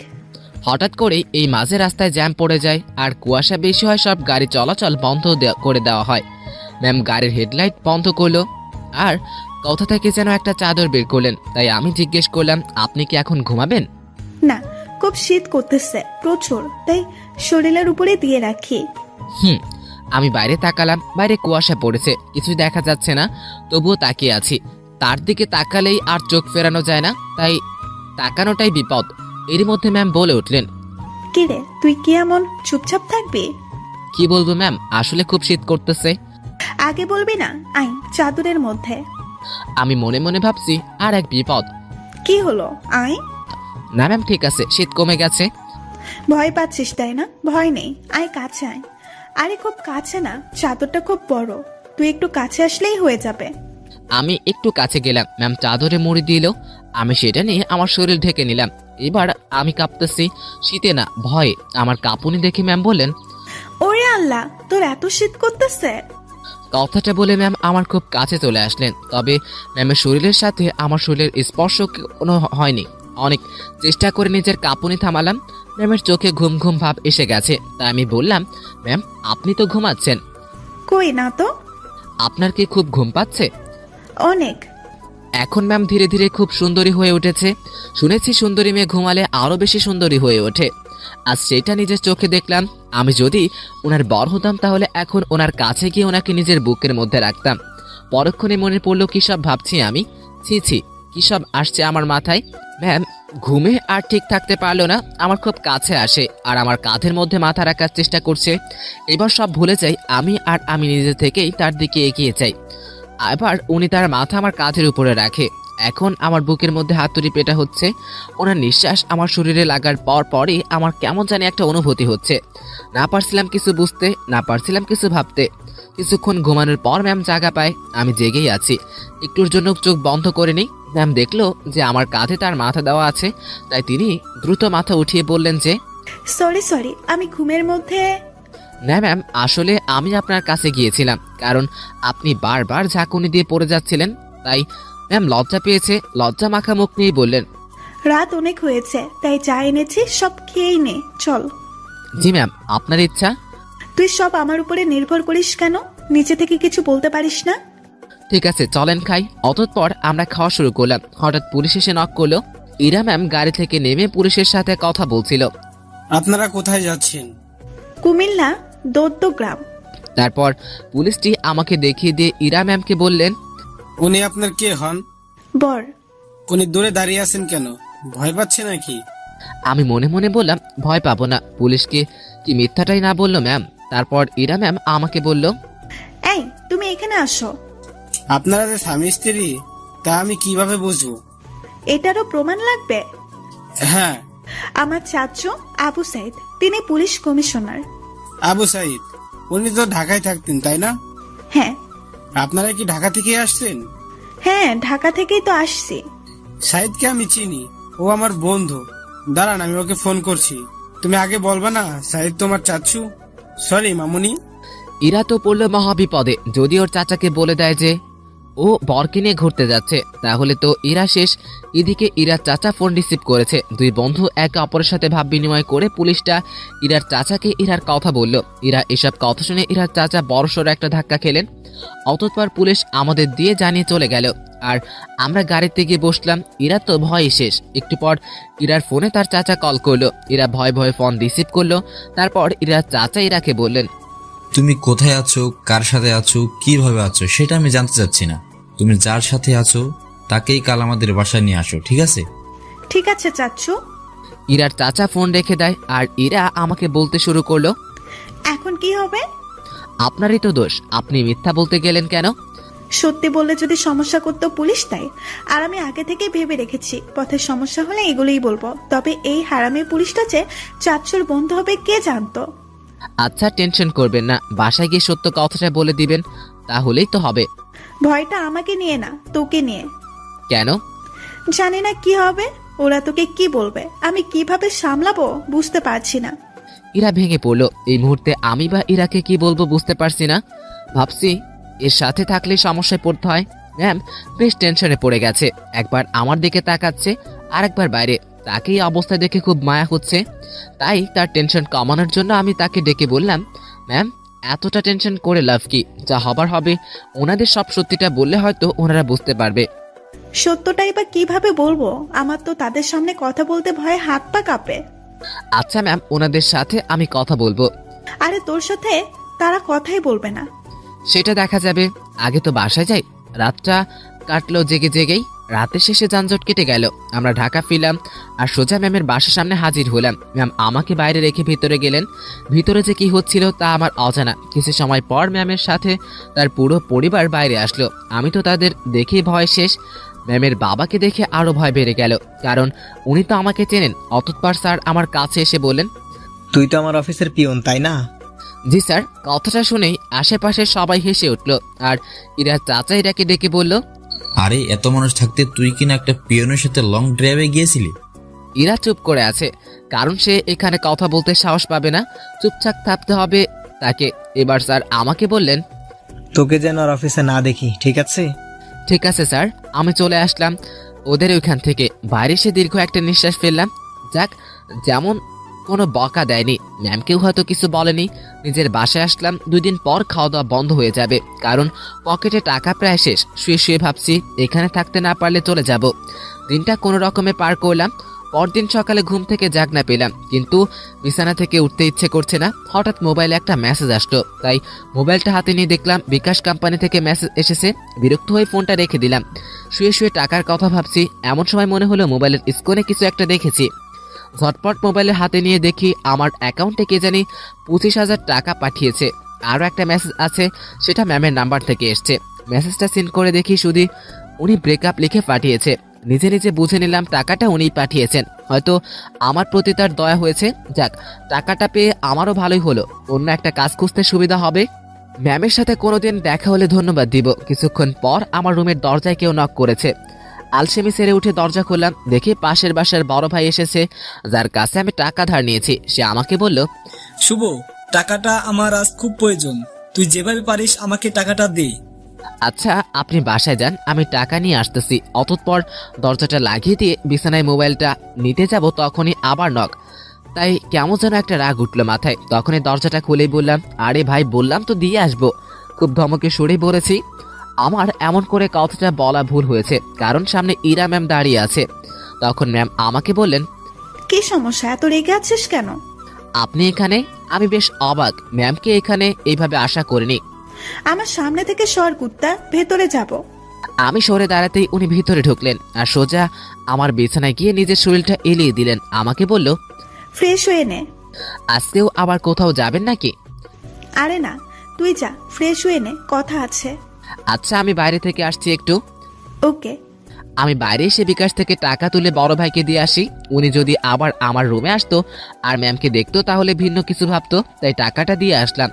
হঠাৎ করেই এই মাঝে রাস্তায় জ্যাম পড়ে যায় আর কুয়াশা বেশি হয়, সব গাড়ি চলাচল বন্ধ করে দেওয়া হয়। ম্যাম গাড়ির হেডলাইট বন্ধ করলো আর কোথা থেকে যেন একটা চাদর বের করলেন। তাই আমি জিজ্ঞেস করলাম, আপনি কি এখন ঘুমাবেন? না, খুব শীত করতেছে প্রচুর, তাই শরীরের উপরে দিয়ে রাখি। আমি বাইরে তাকালাম, বাইরে কুয়াশা পড়েছে, কিছু দেখা যাচ্ছে না, তবুও তাকিয়ে আছি। তার দিকে তাকালেই আর চোখ ফেরানো যায় না, তাই তাকানোটাই বিপদ। এরই মধ্যে ম্যাম বলে উঠলেন, কি রে, তুই কি এমন চুপচাপ থাকবি? কি বলবো ম্যাম, আসলে খুব শীত করতেছে। আগে বলবি না? আয় চাদরের মধ্যে। আমি মনে মনে ভাবছি আর এক বিপদ। কি হলো? আয়। না ম্যাম, ঠিক আছে, শীত কমে গেছে। ভয় পাচ্ছিস তাই না? ভয় নেই, আয় কাছে আয়। আরে খুব কাছে না, চাদরটা খুব বড়, তুই একটু কাছে আসলেই হয়ে যাবে। আমি একটু কাছে গেলাম, ম্যাম চাদরে মুড়ি দিল। আমি সেটা নিয়ে আমার শরীর ঢেকে নিলাম। এবার আমি কাঁপতেছি, শীতে না, ভয়ে। আমার কাঁপুনি দেখে ম্যাম বললেন, ওরে আল্লাহ, তোর এত শীত করতেছে? কথাটা বলে ম্যাম আমার খুব কাছে চলে আসলেন। তবে ম্যামের শরীরের সাথে আমার শরীরের স্পর্শ কোনো হয়নি। অনেক চেষ্টা করে নিজের কাঁপুনি থামালাম। ম্যামের চোখে ঘুম ঘুম ভাব এসে গেছে, তাই আমি বললাম, ম্যাম আপনি তো ঘুমাচ্ছেন। কই না তো। আপনার কি খুব ঘুম পাচ্ছে? অনেক। এখন ম্যাম ধীরে ধীরে খুব সুন্দরী হয়ে উঠেছে। শুনেছি সুন্দরী মেয়ে ঘুমালে আরো বেশি সুন্দরী হয়ে ওঠে। আজ সেটা নিজের চোখে দেখলাম। আমি যদি ওনার বর হতাম তাহলে এখন ওনার কাছে গিয়ে ওনাকে নিজের বুকের মধ্যে রাখতাম। পরক্ষণে মনে পড়লো কি সব ভাবছি আমি। ছি ছি, কি সব আসছে আমার মাথায়। ম্যাম ঘুমে আর ঠিক থাকতে পারলো না, আমার খুব কাছে আসে আর আমার কাঁধের মধ্যে মাথা রাখার চেষ্টা করছে। এবার সব ভুলে যাই আমি, আর আমি নিজে থেকেই তার দিকে এগিয়ে যাই। এবার উনি তার মাথা আমার কাঁধের উপরে রাখে। এখন আমার বুকের মধ্যে হাতুড়ি পেটা হচ্ছে। ওনার নিঃশ্বাস আমার শরীরে লাগার পর পরই আমার কেমন জানি একটা অনুভূতি হচ্ছে। না পারছিলাম কিছু বুঝতে, না পারছিলাম কিছু ভাবতে। কিছুক্ষণ ঘুমানোর পর ম্যাম জাগা পায়। আমি জেগেই আছি। একটুর জন্য চোখ বন্ধ করে নিই। ম্যাম দেখলো যে আমার কাঁধে তার মাথা দেওয়া আছে, তাই তিনি দ্রুত মাথা উঠিয়ে বললেন যে, সরি, আমি ঘুমের মধ্যে। না ম্যাম, আসলে আমি আপনার কাছে গিয়েছিলাম কারণ আপনি বারবার ঝাঁকুনি দিয়ে পড়ে যাচ্ছিলেন। তাই ম্যাম লজ্জা পেয়েছে, লজ্জা মাখা মুখ নিয়ে বললেন, রাত অনেক হয়েছে, তাই চা এনেছি, সব খেয়েই নে, চল। জি ম্যাম, আপনার ইচ্ছা। তুই সব আমার উপরে নির্ভর করিস কেন? নিচে থেকে কিছু বলতে পারিস না? ঠিক আছে চলেন খাই। অতঃপর আমরা খাওয়া শুরু করলাম। হঠাৎ পুলিশ এসে নক করলো। ইরা ম্যাম গাড়ি থেকে নেমে পুলিশের সাথে কথা বলছিল। আপনারা কোথায় যাচ্ছেন? কুমিল্লা দৌদ্যগ্রাম। তারপর পুলিশটি আমাকে দেখিয়ে দিয়ে ইরা ম্যামকে বললেন, উনি আপনার কে হন? বর। উনি দূরে দাঁড়িয়ে আছেন কেন? ভয় পাচ্ছে নাকি? আমি মনে মনে বললাম, ভয় পাবো না। পুলিশকে কি মিথ্যাটাই না বললো ম্যাম। তারপর ইরা ম্যাম আমাকে বলল, এই তুমি এখানে আসো। আপনারা যে স্বামী স্ত্রী তা আমি কিভাবে বুঝবো? এটারও প্রমাণ লাগবে? হ্যাঁ। আমার চাচু আবু সাইদ, তিনি পুলিশ কমিশনার। আবু সাইদ, উনি তো ঢাকায় থাকতেন তাই না? হ্যাঁ। আপনারা কি ঢাকা থেকে আসছেন? হ্যাঁ, ঢাকা থেকেই তো আসছি। সাইদকে আমি চিনি, ও আমার বন্ধু। দাঁড়ান, আমি ওকে ফোন করছি। তুমি আগে বলবা না সাইদ তোমার চাচু? সরি মামুনি। ইরা তো পড়লো মহাবিপদে। যদি ওর চাচাকে বলে দেয় যে ও বরকে নিয়ে ঘুরতে যাচ্ছে, তাহলে তো ইরা শেষ। এদিকে ইরার চাচা ফোন রিসিভ করেছে। দুই বন্ধু একে অপরের সাথে ভাব বিনিময় করে পুলিশটা ইরার চাচাকে ইরার কথা বলল। ইরা এসব কথা শুনে ইরার চাচা বড়সড় একটা ধাক্কা খেলেন। অতঃপর পুলিশ আমাদের দিয়ে জানিয়ে চলে গেল আর আমরা গাড়িতে গিয়ে বসলাম। ইরা তো ভয়ে শেষ। একটু পর ইরার ফোনে তার চাচা কল করলো। ইরা ভয়ে ভয়ে ফোন রিসিভ করলো। তারপর ইরার চাচা ইরাকে বললেন, তুমি কোথায় আছো, কার সাথে আছো, কিভাবে আছো সেটা আমি জানতে চাচ্ছি না। তুমি যার সাথে আছো তাকেই কাল আমাদের বাসায় নিয়ে আসো, ঠিক আছে? ঠিক আছে চাচু। ইরার চাচা ফোন রেখে দেয় আর ইরা আমাকে বলতে শুরু করলো, এখন কি হবে? আপনারই তো দোষ, আপনি মিথ্যা বলতে গেলেন কেন? সত্যি বললে যদি সমস্যা করতো পুলিশ, তাই। আর আমি আগে থেকে ভেবে রেখেছি পথের সমস্যা হলে এগুলোই বলবো। তবে এই হারামি পুলিশটা যে চাচুর বন্ধু হবে কে জানতো? আচ্ছা টেনশন করবেন না, বাসায় গিয়ে সত্য কথাটা বলে দিবেন, তাহলেই তো হবে। ভয়টা আমাকে নিয়ে না, তোকে নিয়ে। কেন? জানি না কি হবে। ওরা তোকে কি বলবে, আমি কিভাবে সামলাবো বুঝতে পারছি না। ইরা ভেঙে পড়লো। এই মুহূর্তে আমি বা ইরাকে কি বলবো বুঝতে পারছি না। ভাবছি এর সাথে থাকলে সমস্যায় পড়তে হয়। ম্যাম বেশ টেনশনে পড়ে গেছে। একবার আমার দিকে তাকাচ্ছে আর একবার বাইরে। তাকে এই অবস্থা দেখে খুব মায়া হচ্ছে। তাই তার টেনশন কমানোর জন্য আমি তাকে ডেকে বললাম, ম্যাম এতটা টেনশন করে লাভ কি? যা হবার হবে। ওনাদের সব সত্যিটা বললে হয়তো ওনারা বুঝতে পারবে। সত্যটাই বা কিভাবে বলবো? আমার তো তাদের সামনে কথা বলতে ভয়ে হাত পা কাঁপে। আচ্ছা ম্যাম, ওনাদের সাথে আমি কথা বলবো। আরে তোর সাথে তারা কথাই বলবে না। সেটা দেখা যাবে। আগে তো বাসায় যাই। রাতটা কাটলো জেগে জেগেই। রাতের শেষে যানজট কেটে গেল। আমরা ঢাকা ফিরলাম আর সোজা ম্যামের বাসার সামনে হাজির হলাম। ম্যাম আমাকে বাইরে রেখে ভিতরে গেলেন। ভিতরে যে কি হচ্ছিল তা আমার অজানা। কিছু সময় পর ম্যামের সাথে তার পুরো পরিবার বাইরে আসলো। আমি তো তাদের দেখেই ভয় শেষ। ম্যামের বাবাকে দেখে আরো ভয় বেড়ে গেল, কারণ উনি তো আমাকে চেনেন। অতঃপর স্যার আমার কাছে এসে বললেন, তুই তো আমার অফিসের পিয়ন তাই না? জি স্যার। কথাটা শুনেই আশেপাশে সবাই হেসে উঠল আর ইরা চাচা ইরাকে ডেকে বলল, আরে এত মানুষ থাকতে তুই কিনা একটা পিয়নের সাথে লং ড্রাইভে গিয়েছিলি? ইরা চুপ করে আছে, কারণ সে এখানে কথা বলতে সাহস পাবে না। চুপচাপ থাকতে হবে তাকে। এবার স্যার আমাকে বললেন, তোকে যেন আর অফিসে না দেখি, ঠিক আছে? ঠিক আছে স্যার। আমি চলে আসলাম ওদের ওইখান থেকে। বাইরে এসে দীর্ঘ একটা নিঃশ্বাস ফেললাম। যাক, যেমন কোনো বকা দেয়নি, ম্যামকেও হয়তো কিছু বলেনি। নিজের বাসায় আসলাম। 2 দিন পর খাওয়া দাওয়া বন্ধ হয়ে যাবে, কারণ পকেটে টাকা প্রায় শেষ। শুয়ে শুয়ে ভাবছি এখানে থাকতে না পারলে চলে যাব। দিনটা কোনো রকমে পার করলাম। পরদিন সকালে ঘুম থেকে জাগনা পেলাম, কিন্তু বিছানা থেকে উঠতে ইচ্ছে করছে না। হঠাৎ মোবাইলে একটা মেসেজ আসলো, তাই মোবাইলটা হাতে নিয়ে দেখলাম বিকাশ কোম্পানি থেকে মেসেজ এসেছে। বিরক্ত হয়ে ফোনটা রেখে দিলাম। শুয়ে শুয়ে টাকার কথা ভাবছি, এমন সময় মনে হলো মোবাইলের স্ক্রিনে কিছু একটা দেখেছি। ঝটপট মোবাইলে হাতে নিয়ে দেখি আমার অ্যাকাউন্টে কে জানি 25,000 টাকা পাঠিয়েছে। আরও একটা মেসেজ আছে, সেটা ম্যামের নাম্বার থেকে এসছে। মেসেজটা সিন করে দেখি শুধু উনি ব্রেকআপ লিখে পাঠিয়েছে। নিজে নিজে বুঝে নিলাম টাকাটা উনিই পাঠিয়েছেন। হয়তো আমার প্রতি তার দয়া হয়েছে। যাক, টাকাটা পেয়ে আমারও ভালোই হলো। অন্য একটা কাজ খুঁজতে সুবিধা হবে। ম্যামের সাথে কোনোদিন দেখা হলে ধন্যবাদ দিব। কিছুক্ষণ পর আমার রুমের দরজায় কেউ নক করেছে। আলসেমি সেরে উঠে দরজা খুললাম। দেখি পাশের বাসার বড় ভাই এসেছে, যার কাছে আমি টাকা ধার নিয়েছি। সে আমাকে বলল, শুভ, টাকাটা আমার আজ খুব প্রয়োজন, তুই যেভাবে পারিস আমাকে টাকাটা দে। আচ্ছা আপনি বাসায় যান, আমি টাকা নিয়ে আসতেছি। অতঃপর দরজাটা লাগিয়ে দিয়ে বিছানায় মোবাইলটা নিতে যাব, তখনই আবার নক। তাই কেমন যেন একটা রাগ উঠলো মাথায়। তখনই দরজাটা খুলেই বললাম, আরে ভাই বললাম তো দিয়ে আসবো। খুব ধমকে সরে বলেছি। আমার এমন করে কথাটা বলা ভুল হয়েছে, কারণ সামনে ইরা ম্যাম দাঁড়িয়ে আছে। তখন ম্যাম আমাকে বললেন, কি সমস্যা, এত রেগে আছিস কেন? আপনি এখানে? আমি বেশ অবাক, ম্যামকে এখানে এইভাবে আশা করিনি। আমার সামনে থেকে সর কুত্তা, ভেতরে যাব। আমি সরে দাঁড়াতেই উনি ভিতরে ঢুকলেন আর সোজা আমার বিছানায় গিয়ে নিজের শরীরটা এলিয়ে দিলেন। আমাকে বলল, ফ্রেশ হয়ে নে। আজকেও আবার কোথাও যাবেন নাকি? আরে না, তুই যা, ফ্রেশ হয়ে নে, কথা আছে। আচ্ছা আমি বাইরে থেকে আসছি একটু। ওকে। আমি বাইরে এসে বিকাশ থেকে টাকা তুলে বড় ভাইকে দিয়ে আসি। উনি যদি আবার আমার রুমে আসতো আর ম্যামকে দেখতো তাহলে ভিন্ন কিছু ভাবতো, তাই টাকাটা দিয়ে আসলাম।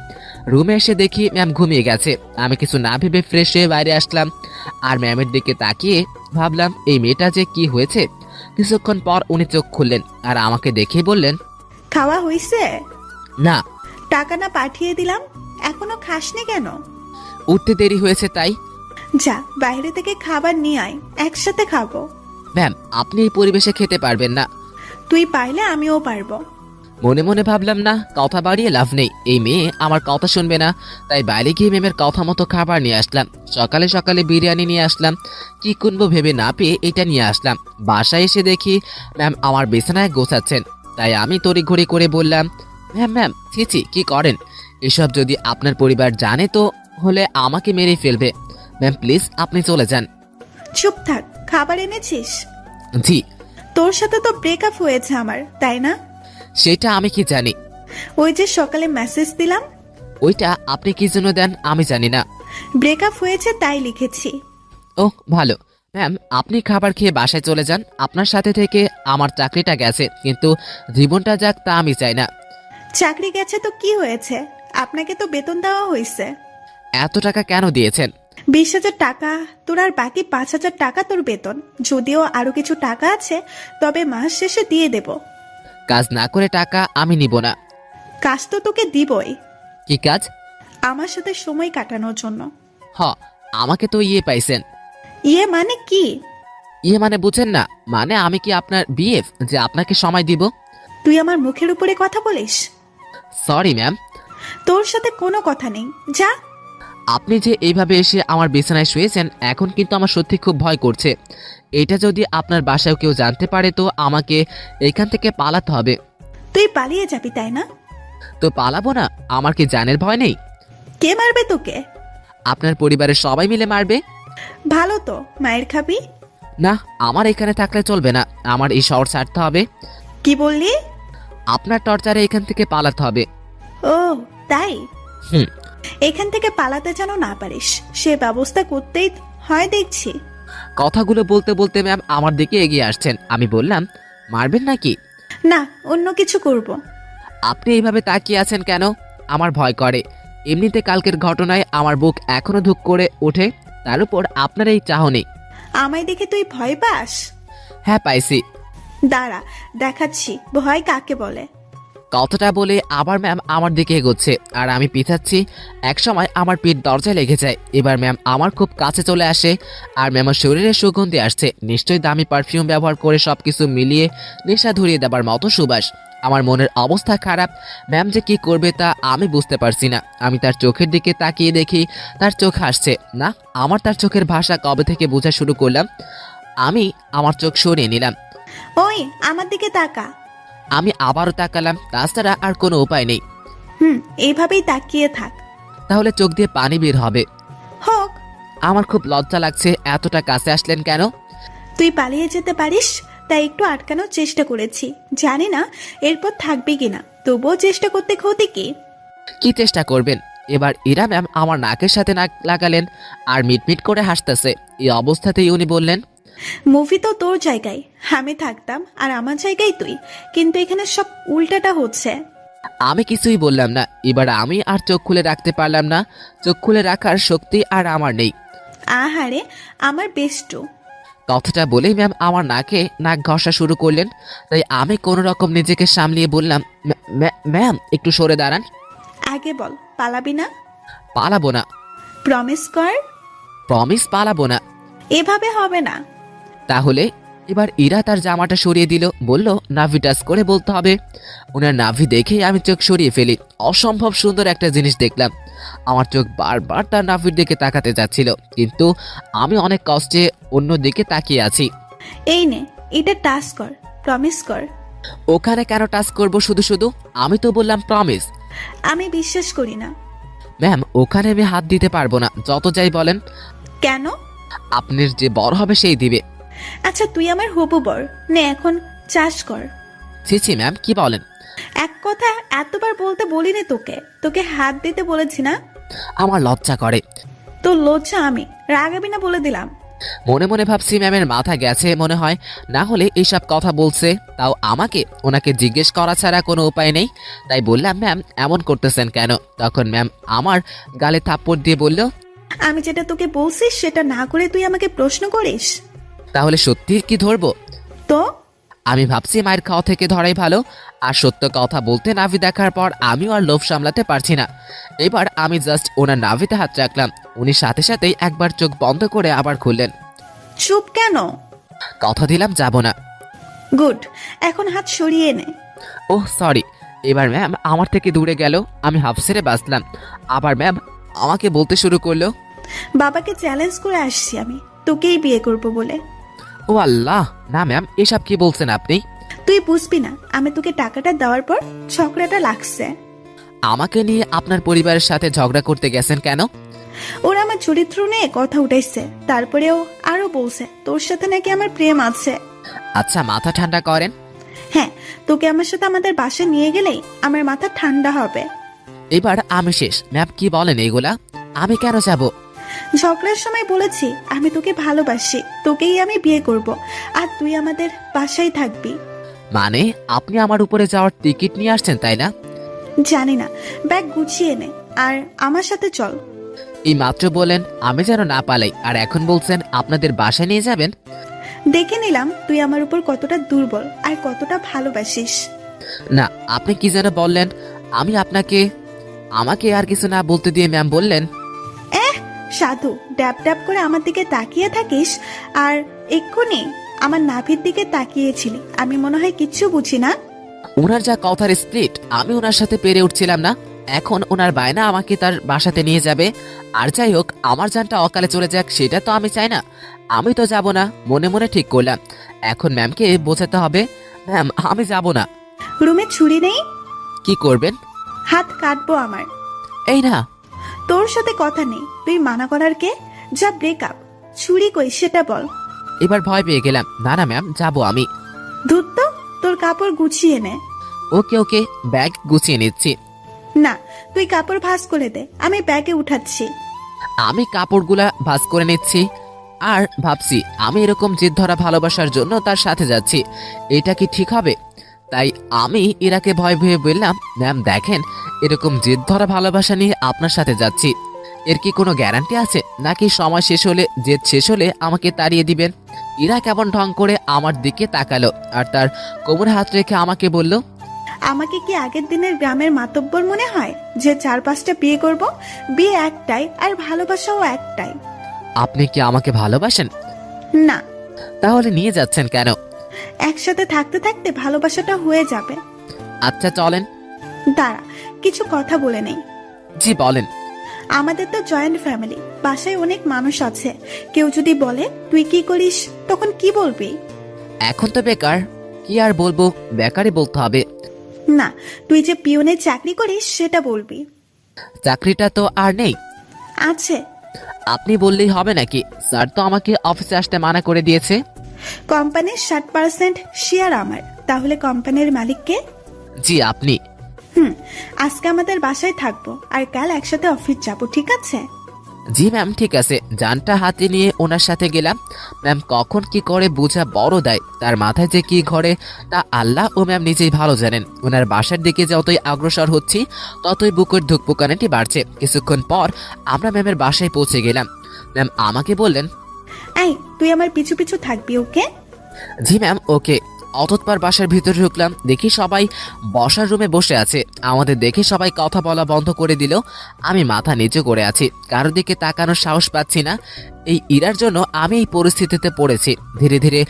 রুমে এসে দেখি ম্যাম ঘুমিয়ে গেছে। আমি কিছু না ভেবে ফ্রেশ হয়ে বাইরে আসলাম আর ম্যামের দিকে তাকিয়ে ভাবলাম এই মেয়েটা যে কি হয়েছে। কিছুক্ষণ পর উনি চোখ খুললেন আর আমাকে দেখে বললেন, খাওয়া হইছে? না। টাকা না পাঠিয়ে দিলাম, এখনো খাসনি কেন? উঠতে দেরি হয়েছে তাই। যা, বাইরে থেকে খাবার নিয়ে আয়, একসাথে খাবো। ম্যাম আপনি এই পরিবেশে খেতে পারবেন না। তুই পাইলে আমিও পারবো। মনে মনে ভাবলাম না, কথা বাড়িয়ে লাভ নেই, এই মেয়ে আমার কথা শুনবে না। তাই বাইরে গিয়ে ম্যামের কথা মতো খাবার নিয়ে আসলাম। সকালে সকালে বিরিয়ানি নিয়ে আসলাম। কি কিনবো ভেবে না পেয়ে এটা নিয়ে আসলাম। বাসায় এসে দেখি ম্যাম আমার বিছানায় গোছাচ্ছেন। তাই আমি তড়িঘড়ি করে বললাম, ম্যাম ছি ছি, কি করেন এসব? যদি আপনার পরিবার জানে তো হলে আমাকে মেরে ফেলবে। ম্যাম প্লিজ আপনি চলে যান। চুপ থাক, খাবার এনেছিস? জি। তোর সাথে তো ব্রেকআপ হয়েছে আমার, তাই না? সেটা আমি কি জানি? ওই যে সকালে মেসেজ দিলাম। ওইটা আপনি কি জন্য দেন আমি জানি না। ব্রেকআপ হয়েছে তাই লিখেছি। ও ভালো। ম্যাম আপনি খাবার খেয়ে বাসায় চলে যান। আপনার সাথে থেকে আমার চাকরিটা গেছে, কিন্তু জীবনটা যাক তা আমি চাই না। চাকরি গেছে তো কি হয়েছে, আপনাকে তো বেতন দেওয়া হয়েছে। এত টাকা কেন দিয়েছেন? 20,000 টাকা তোর, আর বাকি 5,000 টাকা তোর বেতন। যদিও আরো কিছু টাকা আছে, তবে মাস শেষে দিয়ে দেব। কাজ না করে টাকা আমি নিব না। কাজ তো তোকে দিবই। কি কাজ? আমার সাথে সময় কাটানোর জন্য। হ, আমাকে তো পাইছেন। ইয়ে মানে কি? মানে বুঝেন না? মানে আমি কি আপনার বিএফ যে আপনাকে সময় দিব? তুই আমার মুখের উপরে কথা বলিস। Sorry ma'am. তোর সাথে কোনো কথা নেই, যা। আপনি যে এইভাবে এসে আমার বিছানায় শুয়েছেন, এখন কিন্তু আমার সত্যি খুব ভয় করছে। এটা যদি আপনার বাসায় কেউ জানতে পারে তো আমাকে এখান থেকে পালাতে হবে। তুই পালিয়ে যাবি তাই না? তো পালাবো না? আমার কি জানের ভয় নেই? কে মারবে তোকে? আপনার পরিবারের সবাই মিলে মারবে। ভালো তো, মায়ের খাবি। না, আমার এখানে থাকলে চলবে না, আমার এই শহর ছাড়তে হবে। কি বললি? আপনার টর্চারে এখান থেকে পালাতে হবে। ও তাই? হুম। এখান থেকে পালাতে যেন না পারিস সে ব্যবস্থা করতেই হয় দেখছি। কথাগুলো বলতে বলতে ম্যাম আমার দিকে এগিয়ে আসছেন। আমি বললাম, মারবেন নাকি? না, অন্য কিছু করব। আপনি এইভাবে তাকিয়ে আছেন কেন? আমার ভয় করে। এমনিতে কালকের ঘটনায় আমার বুক এখনো ধুক করে ওঠে, তার উপর আপনার এই চাহনি। আমায় দেখে তুই ভয় পাস? হ্যাঁ, পাইছি। দাঁড়া, দেখাচ্ছি ভয় কাকে বলে। কথাটা বলে আবার ম্যাম আমার দিকে এগোচ্ছে, আর আমি পিছাচ্ছি। একসময় আমার পিঠ দরজায় লেগে যায়। এবার ম্যাম আমার খুব কাছে চলে আসে, আর ম্যামের শরীরে সুগন্ধি আসছে। নিশ্চয়ই দামি পারফিউম ব্যবহার করে সবকিছু মিলিয়ে নেশা ধরিয়ে দেবার মতো সুবাস। আমার মনের অবস্থা খারাপ। ম্যাম যে কি করবে তা আমি বুঝতে পারছি না। আমি তার চোখের দিকে তাকিয়ে দেখি তার চোখ হাসছে না। আমার তার চোখের ভাষা কবে থেকে বোঝা শুরু করলাম। আমি আমার চোখ সরিয়ে নিলাম। ওই আমার দিকে তাকা। আমি আবারও তাকালাম, তাছাড়া আর কোনো উপায় নেই। এইভাবেই তাকিয়ে থাক। তাহলে চোখ দিয়ে পানি বের হবে। হোক। আমার খুব লজ্জা লাগছে। এতটা কাছে আসলেন কেন? তুই পালিয়ে যেতে পারিস তাই একটু আটকানোর চেষ্টা করেছি। জানি না এরপর থাকবি কিনা, তবুও চেষ্টা করতে ক্ষতি কি? কি চেষ্টা করবেন? এবার ইরা ম্যাম আমার নাকের সাথে নাক লাগালেন আর মিটমিট করে হাসতেছে। এই অবস্থাতেই উনি বললেন, মুভি তো তোর জায়গায় আমি থাকতাম আর আমার জায়গায় তুই, কিন্তু এখানে সব উল্টাটা হচ্ছে। আমি কিছুই বললাম না। এবার আমি আর চোখ খুলে রাখতে পারলাম না। চোখ খুলে রাখার শক্তি আর আমার নেই। আহারে আমার বেস্টু। কথাটা বলেই ম্যাম আমার নাকে নাক ঘষা শুরু করলেন। তাই আমি কোনো রকম নিজেকে সামলিয়ে বললাম, ম্যাম একটু সরে দাঁড়ান। আগে বল, পালাবি না? পালাবো না। প্রমিস কর। প্রমিস, পালাবো না। এভাবে হবে না। তাহলে? এবার ইরা তার জামাটা সরিয়ে দিল, বলল নাভি টাচ করে বলতে হবে। ওনার নাভি দেখেই আমি চোখ সরিয়ে ফেলি। অসম্ভব সুন্দর একটা জিনিস দেখলাম। আমার চোখ বারবার তার নাভির দিকে তাকাতে যাচ্ছিল, কিন্তু আমি অনেক কষ্টে অন্য দিকে তাকিয়ে আছি। এই নে, এটা টাচ কর, প্রমিস কর। ওখানে কেন টাচ করব শুধু শুধু? আমি তো বললাম প্রমিস। আমি বিশ্বাস করি না। ম্যাম, ওখানে আমি হাত দিতে পারবো না, যত যাই বলেন। কেন? আপনার যে বড় হবে সেই দিবে। আচ্ছা তুই আমার হবু বর, নে এখন চাষ কর। ছি ম্যাম, কি বলেন? এক কথা এতবার বলতে বলিনি তোকে, তোকে হাত দিতে বলেছি না? আমার লজ্জা করে। তো লজ্জা আমি, রাগাবি না বলে দিলাম। মনে মনে ভাবছি ম্যামের মাথা গেছে মনে হয়, না হলে এইসব কথা বলছে, তাও আমাকে ওনাকে জিজ্ঞেস করা ছাড়া কোনো উপায় নেই। তাই বললাম, ম্যাম এমন করতেছেন কেন? তখন ম্যাম আমার গালে থাপ্পড় দিয়ে বলল, আমি যেটা তোকে বলছিস সেটা না করে তুই আমাকে প্রশ্ন করিস? তাহলে সত্যি কি ধরবো? তো আমি ভাবছি মায়ের খাওয়া থেকে ধরাই ভালো। আর সত্য কথা বলতে নাভি দেখার পর আমিও আর লোভ সামলাতে পারছি না। এবার আমি জাস্ট ওনার নাভিতে হাত রাখলাম। উনি সাথে সাথেই একবার চোখ বন্ধ করে আবার খুললেন। চুপ কেন? কথা দিলাম যাব না। গুড, এখন হাত সরিয়ে নে। Oh sorry. এবার ম্যাম আমার থেকে দূরে গেল। আমি হাফ ছেড়ে বাঁচলাম। আবার ম্যাম আমাকে বলতে শুরু করলো, বাবাকে চ্যালেঞ্জ করে আসছি আমি, তোকেই বিয়ে করব বলে। ও আল্লাহ, না ম্যাম এসব কি বলছেন আপনি? তুই বুঝবি না, আমি তোকে টাকাটা দেওয়ার পর ঝগড়াটা লাগছে। আমাকে নিয়ে আপনার পরিবারের সাথে ঝগড়া করতে গেছেন কেন? ওরা আমার চরিত্র নিয়ে কথা উঠাইছে, তারপরেও আরো বলছে তোর সাথে নাকি আমার প্রেম আছে। আচ্ছা মাথা ঠান্ডা করেন। হ্যাঁ, তোকে আমার সাথে আমাদের বাসায় নিয়ে গেলেই আমার মাথা ঠান্ডা হবে। এবার আমি শেষ। ম্যাম কি বলেন এগুলা? আমি কেন যাব? ঝগড়ার সময় বলেছি আমি তোকে ভালোবাসি, তোকেই আমি বিয়ে করব, আর তুই আমাদের বাসায় থাকবি। মানে আপনি আমার উপরে যাওয়ার টিকিট নিয়ে আসছেন তাই না? জানি না, ব্যাগ গুছিয়ে নে আর আমার সাথে চল। এই মাত্র বলেন আমি যেন না পালাই, আর এখন বলছেন আপনাদের বাসায় নিয়ে যাবেন। দেখে নিলাম তুই আমার উপর কতটা দুর্বল আর কতটা ভালোবাসিস। না, আপনি কি যেন বললেন? আমি আমাকে আর কিছু না বলতে দিয়ে ম্যাম বললেন, সাধু ড্যাব ড্যাব করে আমার দিকে তাকিয়ে থাকিস, আর এক্ষুনি আমার নাভির দিকে তাকিয়েছিলি। আমি মনে হয় কিচ্ছু বুঝি না। ওনার যা কথার স্পিড, আমি ওনার সাথে পেরে উঠছিলাম না। এখন ওনার বায়না আমাকে তার বাসাতে নিয়ে যাবে। আর যাই হোক, আমার জানটা অকালে চলে যাক সেটা তো আমি চাই না। আমি তো যাব না, মনে মনে ঠিক করলাম। এখন ম্যামকে বোঝাতে হবে, ম্যাম আমি যাব না। রুমে ছুরি নেই? কি করবেন? হাত কাটবো আমার। এই না, তোর সাথে কথা নেই, তুই মানা করার কে? যা ব্রেকআপ। ছুরি কই সেটা বল। এবার ভয় পেয়ে গেলাম। না না ম্যাম, যাবো আমি। ধুর তো, তোর কাপড় গুছিয়ে নে। ওকে ওকে, ব্যাগ গুছিয়ে নিচ্ছি। না, তুই কাপড় ভাঁজ করে দে, আমি ব্যাগে উঠাচ্ছি। আমি কাপড়গুলা ভাঁজ করে নিচ্ছি আর ভাবছি আমি এরকম জেদ ধরা ভালোবাসার জন্য তার সাথে যাচ্ছি, এটা কি ঠিক হবে? তাই আমি ইরাকে ভয় ভয়ে বললাম, ম্যাম দেখেন, এরকম জেদ ধরা ভালোবাসা নিয়ে আপনার সাথে যাচ্ছি, এর কি কোনো গ্যারান্টি আছে নাকি সময় শেষ হলে, জেদ শেষ হলে আমাকে তাড়িয়ে দিবেন? ইরা কেমন ঢং করে আমার দিকে তাকালো আর তার কোমরে হাত রেখে আমাকে বলল, আমাকে কি আগের দিনের গ্রামের মাতব্বর মনে হয় যে 4-5টা বিয়ে করব? বিয়ে একটাই, আর ভালোবাসাও একটাই। আপনি কি আমাকে ভালোবাসেন? না। তাহলে নিয়ে যাচ্ছেন কেন? একসাথে থাকতে থাকতে ভালোবাসাটা হয়ে যাবে। আচ্ছা চলেন। দাঁড়া, কিছু কথা বলে নেই। জি বলেন। আমাদের তো জয়েন্ট ফ্যামিলি, বাসায় অনেক মানুষ আছে। কেউ যদি বলে তুই কি করিস, তখন কি বলবি? এখন তো বেকার, কি আর বলবো, বেকারই বলতে হবে। না, তুই যে পিওনের চাকরি করিস সেটা বলবি। চাকরিটা তো আর নেই। আছে। আপনি বললেই হবে নাকি? স্যার তো আমাকে অফিসে আসতে মানা করে দিয়েছে। কোম্পানির 60% শেয়ার আমার, তাহলে কোম্পানির মালিক কে? জি আপনি। আজকে আমাদের বাসায় থাকবো আর কাল একসাথে অফিস যাব, ঠিক আছে? জি ম্যাম ঠিক আছে। যানটা হাতে নিয়ে ওনার সাথে গেলাম। ম্যাম কখন কি করে বোঝা বড় দেয়, তার মাথায় যে কি ঘরে তা আল্লাহ ও ম্যাম নিজেই ভালো জানেন। ওনার বাসার দিকে যতই অগ্রসর হচ্ছি ততই বুকের ধুকপুকানিটি বাড়ছে। কিছুক্ষণ পর আমরা ম্যামের বাসায় পৌঁছে গেলাম। ম্যাম আমাকে বললেন, এই তুই আমার পিছু পিছু থাকবি, ওকে? জি ম্যাম ওকে। অতঃপর বাসার ভিতরে ঢুকলাম, দেখি সবাই বসার রুমে বসে আছে। আমাদের দেখে সবাই কথা বলা বন্ধ করে দিল। আমি মাথা নিচু করে আছি, কারোর দিকে তাকানোর সাহস পাচ্ছি না। এই ইরার জন্য আমি এই পরিস্থিতিতে পড়েছি। ধীরে ধীরে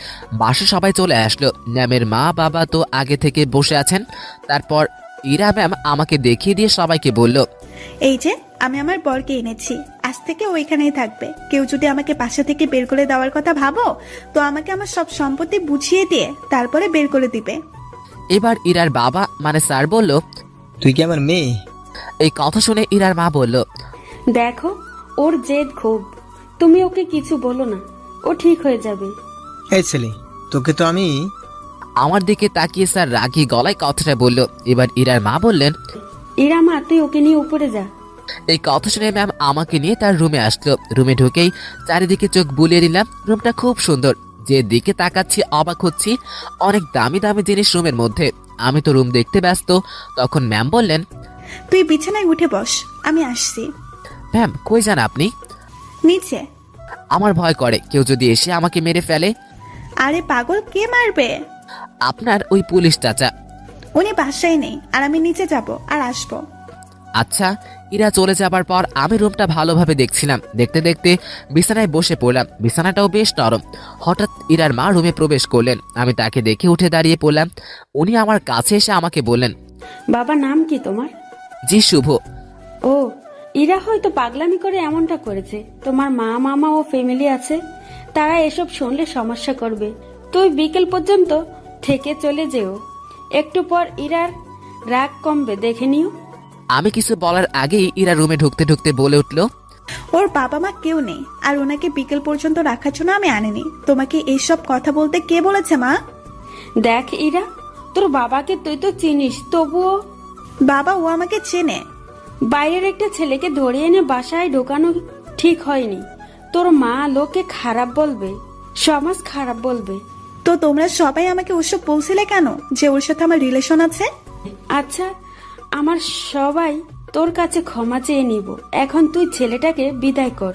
বাসা সবাই চলে আসলো। ম্যামের মা বাবা তো আগে থেকে বসে আছেন। তারপর ইরা ম্যাম আমাকে দেখিয়ে দিয়ে সবাইকে বলল, এই যে আমি আমার বরকে এনেছি, আজ থেকে ওইখানেই থাকবে। কেউ যদি আমাকে বাসা থেকে বের করে দেওয়ার কথা ভাবো, তো আমাকে আমার সব সম্পত্তি বুঝিয়ে দিয়ে তারপরে বের করে দিবে। এবার ইরার বাবা মানে স্যার বলল, তুই কি আমার মেয়ে? এই কথা শুনে ইরার মা বলল, দেখো, ওর জেদ খুব, তুমি ওকে কিছু বলো না, ও ঠিক হয়ে যাবে। এই ছেলে, তোকে তো আমি... আমার দিকে তাকিয়ে স্যার রাগী গলায় কথাটা বলল। এবার ইরার মা বললেন, ইরা মা, তুই ওকে নিয়ে উপরে যা। এই কথা শুনে ম্যাম আমাকে নিয়ে তার রুমে আসলো। রুমে ঢুকেই চারিদিকে চোখ বুলিয়ে নিলাম। রুমটা খুব সুন্দর, যে দিকে তাকাচ্ছি অবাক হচ্ছি। অনেক দামি দামি জিনিস রুমের মধ্যে। আমি তো রুম দেখতে ব্যস্ত, তখন ম্যাম বললেন, তুই বিছানায় উঠে বস, আমি আসছি। ম্যাম কই যান আপনি? নিচে। আমার ভয় করে কেউ যদি এসে আমাকে মেরে ফেলে। আরে পাগল, কে মারবে? আপনার ওই পুলিশ চাচা। উনি বাসায় নেই, আর আমি নিচে যাব আর আসবো। আচ্ছা। ইরা চলে যাবার পর আমি রুমটা ভালোভাবে দেখছিলাম। দেখতে দেখতে বিছানায় বসে পড়লাম। বিছানাটাও বেশ নরম। হঠাৎ ইরার মা রুমে প্রবেশ করলেন। আমি তাকে দেখে উঠে দাঁড়িয়ে পড়লাম। উনি আমার কাছে এসে আমাকে বললেন, বাবা নাম কি তোমার? জি শুভ। ও, ইরা হয়তো পাগলামি করে এমনটা করেছে। তোমার মা মামা ও ফ্যামিলি আছে, তারা এসব শুনলে সমস্যা করবে। তুই বিকেল পর্যন্ত থেকে চলে যেও, একটু পর ইরার রাগ কমবে, দেখে নিও। আমি কিছু বলার আগেই ইরা রুমে ঢুকতে ঢুকতে বলে উঠল, ওর বাবা মা কেউ নেই, আর ওনাকে বিকেল পর্যন্ত রাখার জন্য আমি আনিনি। তোমাকে এইসব কথা বলতে কে বলেছে মা? দেখ ইরা, তোর বাবাকে তুই তো চিনিস, তবুও বাবা, ও আমাকে চেনে। বাইরের একটা ছেলেকে ধরে এনে বাসায় ঢোকানো ঠিক হয়নি। তোর মা লোকে খারাপ বলবে, সমাজ খারাপ বলবে। তো তোমরা সবাই আমাকে ওসব বলছিলে কেন, যে ওর সাথে আমার রিলেশন আছে? আচ্ছা, আমার সবাই তোর কাছে ক্ষমা চেয়ে নিব। এখন তুই ছেলেটাকে বিদায় কর।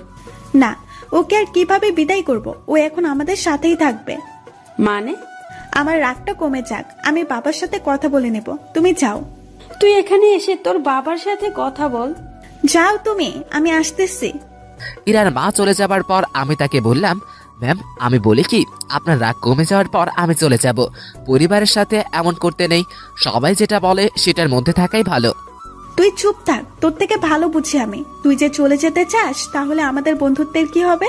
না, ওকে আর কিভাবে বিদায় করব? ও এখন আমাদের সাথেই থাকবে। মানে? আমার রাগটা কমে যাক, আমি বাবার সাথে কথা বলে নেব। তুমি যাও। তুই এখানে এসে তোর বাবার সাথে কথা বল। যাও তুমি, আমি আসতেছি। ইরার মা চলে যাবার পর আমি তাকে বললাম, ম্যাম আমি বলি কি, আপনার রাগ কমে যাওয়ার পর আমি চলে যাব। পরিবারের সাথে এমন করতে নেই। সবাই যেটা বলে সেটার মধ্যে থাকাই ভালো। তুই চুপ থাক, তোর থেকে ভালো বুঝি আমি। তুই যে চলে যেতে চাস, তাহলে আমাদের বন্ধুত্বের কি হবে?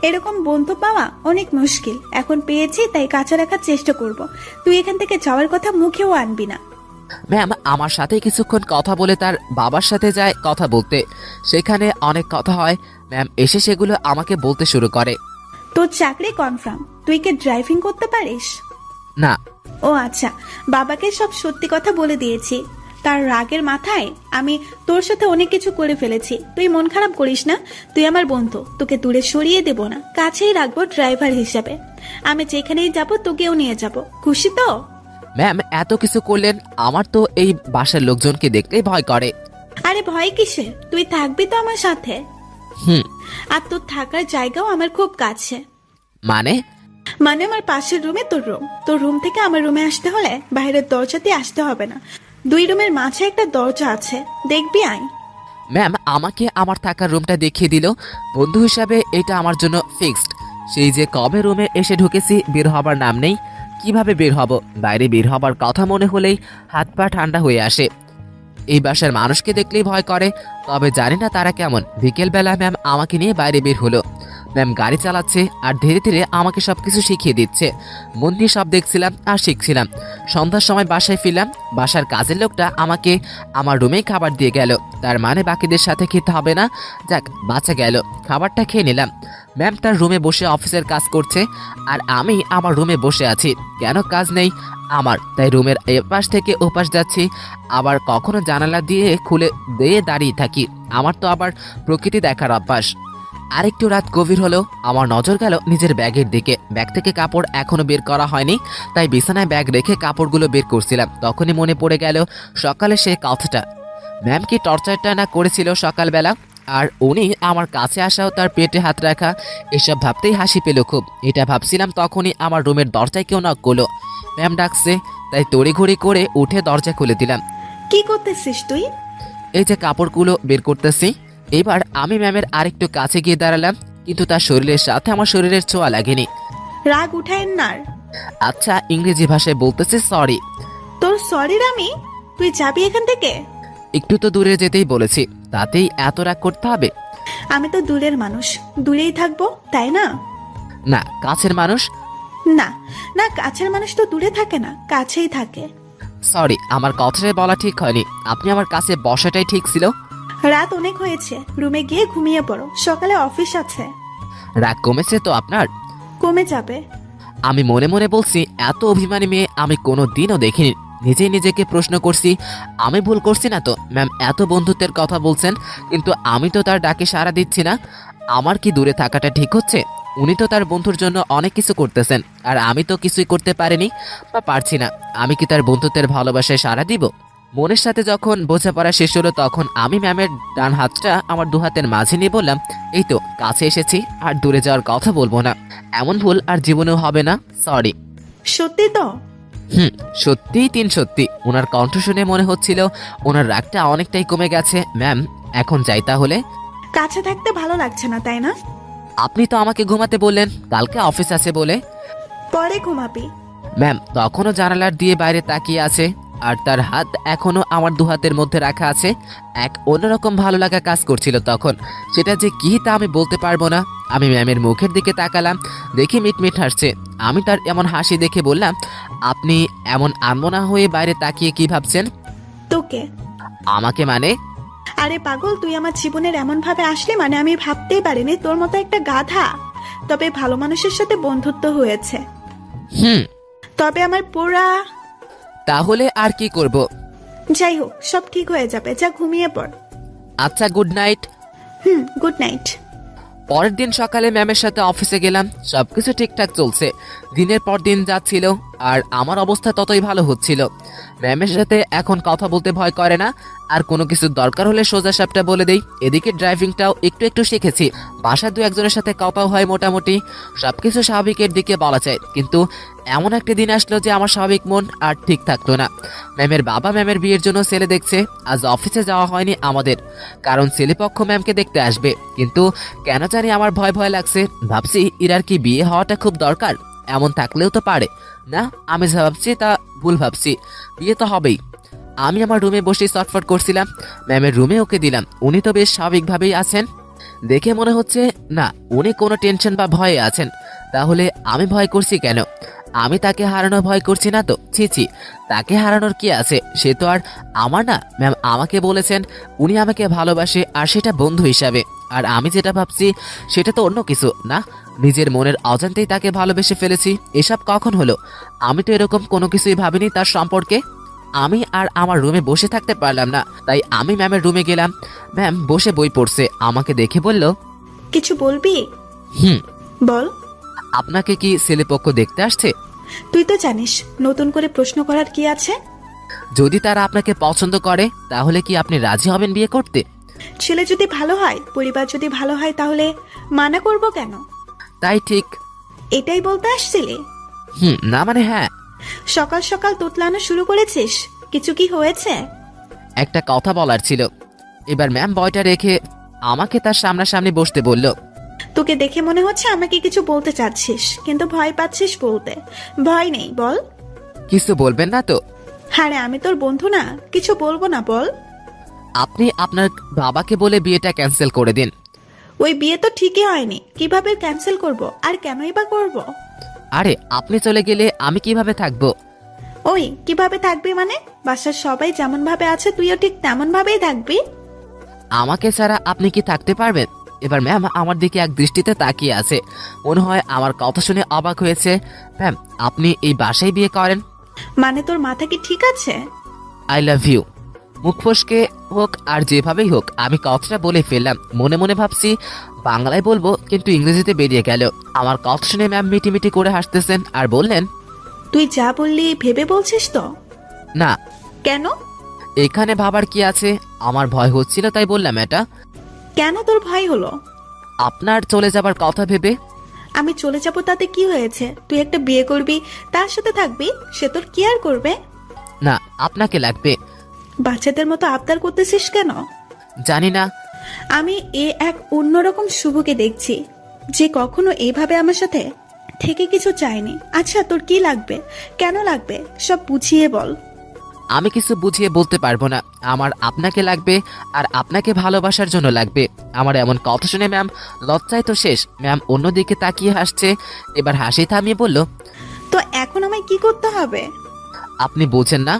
এরকম বন্ধু পাওয়া অনেক মুশকিল। এখন পেয়েছি, তাই কাছে রাখার চেষ্টা করব। তুই এখান থেকে যাওয়ার কথা মুখেও আনবি না। ম্যাম আমার সাথে কিছুক্ষণ কথা বলে তার বাবার সাথে যায় কথা বলতে। সেখানে অনেক কথা হয়। ম্যাম এসে সেগুলো আমাকে বলতে শুরু করে। তোর চাকরি কনফার্ম। তুই কি ড্রাইভিং করতে পারিস? না। ও আচ্ছা, বাবাকে সব সত্যি কথা বলে দিয়েছি। তার রাগের মাথায় আমি তোর সাথে অনেক কিছু করে ফেলেছি। তুই মন খারাপ করিস না, তুই আমার বন্ধু, তোকে দূরে সরিয়ে দেব না, কাছেই রাখবো ড্রাইভার হিসাবে। আমি যেখানেই যাব তোকেও নিয়ে যাব। খুশি তো? ম্যাম এত কিছু করলেন, আমার তো এই বাসার লোকজনকে দেখলেই ভয় করে। আরে ভয় কিসে, তুই থাকবি তো আমার সাথে। হুম। আর তোর থাকার জায়গাও আমার খুব কাছে। মানে? মানে আমার পাশের রুমে তোর রুম। তোর রুম থেকে আমার রুমে আসতে হলে বাইরের দরজা দিয়ে আসতে হবে না। 2 রুমের মাঝে একটা দরজা আছে, দেখবি আয়। ম্যাম আমাকে আমার থাকার রুমটা দেখিয়ে দিল। বন্ধু হিসাবে এটা আমার জন্য ফিক্সড। সেই যে কবে রুমে এসে ঢুকেছি, বের হবার নাম নেই। কিভাবে বের হব? বাইরে বের হবার কথা মনে হলেই হাত পা ঠান্ডা হয়ে আসে। এই বাসার মানুষকে দেখলেই ভয় করে, তবে জানি না তারা কেমন। বিকেলবেলা ম্যাম আমাকে নিয়ে বাইরে বের হলো। ম্যাম গাড়ি চালাচ্ছে আর ধীরে ধীরে আমাকে সবকিছু শিখিয়ে দিচ্ছে। মন দিয়ে সব দেখছিলাম আর শিখছিলাম। সন্ধ্যার সময় বাসায় ফিরলাম। বাসার কাজের লোকটা আমাকে আমার রুমেই খাবার দিয়ে গেল। তার মানে বাকিদের সাথে খেতে হবে না। যাক, বাঁচা গেল। খাবারটা খেয়ে নিলাম। ম্যাম তার রুমে বসে অফিসের কাজ করছে আর আমি আমার রুমে বসে আছি। কেন কাজ নেই আমার, তাই রুমের এপাশ থেকে ওপাশ যাচ্ছি। আবার কখনো জানালা দিয়ে খুলে দিয়ে দাঁড়িয়ে থাকি। আমার তো আবার প্রকৃতি দেখার অভ্যাস। আরেকটু রাত গভীর হলো, আমার নজর গেল নিজের ব্যাগের দিকে। ব্যাগ থেকে কাপড় এখনো বের করা হয়নি, তাই বিছানায় ব্যাগ রেখে কাপড়গুলো বের করছিলাম। তখনই মনে পড়ে গেল সকালে সে কথাটা। ম্যাম কি টর্চারটা না করেছিল সকালবেলা, আর উনি আমার কাছে আসাও তার পেটে হাত রাখা, এসব ভাবতেই হাসি পেল খুব। এটা ভাবছিলাম তখনই আমার রুমের দরজায় কেউ নক করলো। ম্যাম ডাকছে, তাই তড়িঘড়ি করে উঠে দরজা খুলে দিলাম। কি করতেছিস তুই? এই যে কাপড়গুলো বের করতেছি। এবার আমি ম্যামের আরেকটু কাছে গিয়ে দাঁড়ালাম, কিন্তু তার শরীরের সাথে আমার শরীরের ছোঁয়া লাগেনি। রাগ উঠায়েন না। আচ্ছা, ইংরেজি ভাষায় বলতেছে সরি। তোর সরি রামি, তুই যাবি এখান থেকে? একটু তো দূরে যেতেই বলেছি, তাতেই এত রাগ করতে হবে? আমি তো দূরের মানুষ, দূরেই থাকবো, তাই না? না, কাছের মানুষ। না না, কাছের মানুষ তো দূরে থাকে না, কাছেই থাকে। সরি, আমার কথাটাই বলা ঠিক হয়নি। আপনি আমার কাছে বসাটাই ঠিক ছিল। রাত অনেক হয়েছে, রুমে গিয়ে ঘুমিয়ে পড়ো, সকালে অফিস আছে। রাগ কমেছে তো আপনার? কমে যাবে। আমি মনে মনে বলছি, এত অভিমানী মেয়ে আমি কোনো দিনও দেখিনি। নিজেই নিজেকে প্রশ্ন করছি, আমি ভুল করছি না তো? ম্যাম এত বন্ধুত্বের কথা বলছেন, কিন্তু আমি তো তার ডাকে সাড়া দিচ্ছি না। আমার কি দূরে থাকাটা ঠিক হচ্ছে? উনি তো তার বন্ধুর জন্য অনেক কিছু করতেছেন, আর আমি তো কিছুই করতে পারিনি বা পারছি না। আমি কি তার বন্ধুত্বের ভালোবাসায় সাড়া দিব? মনের সাথে যখন বোঝাপড়া শেষ হলো, তখন আমি ম্যামের ডান হাতটা আমার 2 হাতের মাঝে নিয়ে বললাম, এই তো কাছে এসেছি, আর দূরে যাওয়ার কথা বলবো না। এমন ভুল আর জীবনেও হবে না, সরি। সত্যি তো? সত্যিই 3 সত্যি। ওনার কণ্ঠ শুনে মনে হচ্ছিল ওনার রাগটা অনেকটাই কমে গেছে। ম্যাম এখন যাই তাহলে? কাছে থাকতে ভালো লাগছে না, তাই না? আপনি তো আমাকে ঘুমাতে বললেন, কালকে অফিস আছে বলে। পরে ঘুমাবি। ম্যাম তখনও জানালার দিয়ে বাইরে তাকিয়ে আছে, আর তার হাত এখনো আমার 2 হাতের মধ্যে রাখা আছে। এক অন্যরকম ভালো লাগা কাজ করছিল তখন, সেটা যে কি তা আমি বলতে পারবো না। আমি ম্যামের মুখের দিকে তাকালাম, দেখি মিটমিট হাসছে। আমি তার এমন হাসি দেখে বললাম, আপনি এমন আনমনা হয়ে বাইরে তাকিয়ে কি ভাবছেন? তোকে। আমাকে মানে? আরে পাগল, তুই আমার জীবনের এমন ভাবে আসলি, মানে আমি ভাবতেই পারিনি তোর মতো একটা গাধা। তবে ভালো মানুষের সাথে বন্ধুত্ব হয়েছে। তবে আমার পোড়া। তাহলে আর কি করব? যাই হোক, সব ঠিক হয়ে যাবে, যা ঘুমিয়ে পড়। আচ্ছা, গুড নাইট। Good night. পরের দিন সকালে ম্যামের সাথে অফিসে গেলাম। সবকিছু ঠিকঠাক চলছে, দিনের পর দিন যাচ্ছিল, আর আমার অবস্থা ততই ভালো হচ্ছিল। ম্যামের সাথে এখন কথা বলতে ভয় করে না, আর কোনো কিছু দরকার হলে সোজা সাপটা বলে দেই। এদিকে ড্রাইভিংটাও একটু একটু শিখেছি। বাসা 2-1 সাথে কথাও হয় মোটামুটি। সবকিছু স্বাভাবিকের দিকে বলা যায়, কিন্তু এমন একটা দিন আসলো যে আমার স্বাভাবিক মন আর ঠিক থাকলো না। ম্যামের বাবা ম্যামের বিয়ের জন্য ছেলে দেখছে। আজ অফিসে যাওয়া হয়নি আমাদের, কারণ ছেলেপক্ষ ম্যামকে দেখতে আসবে। কিন্তু কেন জানি আমার ভয় ভয় লাগছে। ভাবছি ইরার কি বিয়ে হওয়াটা খুব দরকার? এমন থাকলেও তো পারে না, আমি যা ভাবছি তা ভুল ভাবছি। বিয়ে তো হবেই। আমি আমার রুমে বসে চটফট করছিলাম। ম্যামের রুমে ওকে দিলাম, উনি তো বেশ স্বাভাবিকভাবেই আছেন। দেখে মনে হচ্ছে না উনি কোনো টেনশন বা ভয়ে আছেন। তাহলে আমি ভয় করছি কেন? আমি তাকে হারানোর ভয় করছি না তো, ছি ছি, তাকে হারানোর কি আছে? সে তো আর আমার না। ম্যাম আমাকে বলেছেন উনি আমাকে ভালোবাসে, আর সেটা বন্ধু হিসাবে। আর আমি যেটা ভাবছি সেটা তো অন্য কিছু না। নিজের মনের অজান্তেই তাকে ভালোবেসে ফেলেছি। এসব কখন হলো? আমি তো এরকম কোনো কিছুই ভাবিনি তার সম্পর্কে। আমি আর আমার রুমে বসে থাকতে পারলাম না, তাই আমি ম্যামের রুমে গেলাম। ম্যাম বসে বই পড়ছে, আমাকে দেখে বলল, কিছু বলবি? হুম, বল। আপনাকে কি ছেলেপক্ষ দেখতে আসছে? তুই তো জানিস নতুন করে প্রশ্ন করার কি আছে। যদি তারা আপনাকে পছন্দ করে তাহলে কি আপনি রাজি হবেন বিয়ে করতে? ছেলে যদি ভালো হয়, পরিবার যদি ভালো হয়, তাহলে মানা করব কেন? তাই ঠিক। এটাই বলতে আসছিলি? না মানে হ্যাঁ। সকাল সকাল তোতলানো শুরু করেছিস, কিছু কি হয়েছে? একটা কথা বলার ছিল। এবার ম্যাম বয়টা রেখে আমাকে তার সামনাসামনি বসতে বলল। তোকে দেখে মনে হচ্ছে আমাকে কিছু বলতে চাচ্ছিস, কিন্তু ভয় পাচ্ছিস বলতে। ভয় নেই, বল। কিছু বলবেন না তো? হ্যাঁ, আমি তোর বন্ধু না, কিছু বলবো না, বল। আপনি আপনার বাবাকে বলে বিয়েটা ক্যান্সেল করে দিন। ওই বিয়ে তো ঠিকই হয়নি, কিভাবে ক্যান্সেল করব? আর কেনই বা করব? আরে আপনি চলে গেলে আমি কিভাবে থাকবো? ওই কিভাবে থাকবি মানে? বাসার সবাই যেমন ভাবে আছে তুইও ঠিক তেমন ভাবেই থাকবি। আমাকে ছাড়া আপনি কি থাকতে পারবেন? এবার ম্যাম আমার দিকে এক দৃষ্টিতে তাকিয়ে আছে, মনে হয় আমার কথা শুনে অবাক হয়েছে। ম্যাম আপনি এই বাসায় বিয়ে করেন? মানে তোর মাথা কি ঠিক আছে? I love you. মুখ ফসকে হোক আর যেভাবেই হোক আমি কথাটা বলে ফেললাম। মনে মনে ভাবছি বাংলায় বলবো, কিন্তু ইংরেজিতে বেরিয়ে গেল। আমার কথা শুনে ম্যাম মিটিমিটি করে হাসতেছেন আর বললেন, তুই যা বললি ভেবে বলছিস তো? না। কেন? এখানে ভাবার কি আছে? আমার ভয় হচ্ছিল তাই বললাম এটা। কেন তোর ভয় হলো? আপনার চলে যাবার কথা ভেবে। আমি চলে যাব তাতে কি হয়েছে? তুই একটা বিয়ে করবি, তার সাথে থাকবি, সে তোর কি আর করবে? না আপনাকে লাগবে। বাচ্চাদের মতো আবদার করতেছিস কেন? জানি না। আমি এক অন্যরকম শুভকে দেখছি, যে কখনো এইভাবে আমার সাথে থেকে কিছু চায়নি। আচ্ছা তোর কি লাগবে, কেন লাগবে, সব বুঝিয়ে বল। আমি কিছু বুঝিয়ে বলতে পারবো না। আমার আপনাকে লাগবে, আর আপনাকে ভালোবাসার জন্য লাগবে। আমার এমন কথা শুনে ম্যাম লজ্জায় তো শেষ। ম্যাম অন্যদিকে তাকিয়ে হাসছে। এবার হাসি থামিয়ে বলল, তো এখন আমায় কি করতে হবে? আপনি বোঝেন না?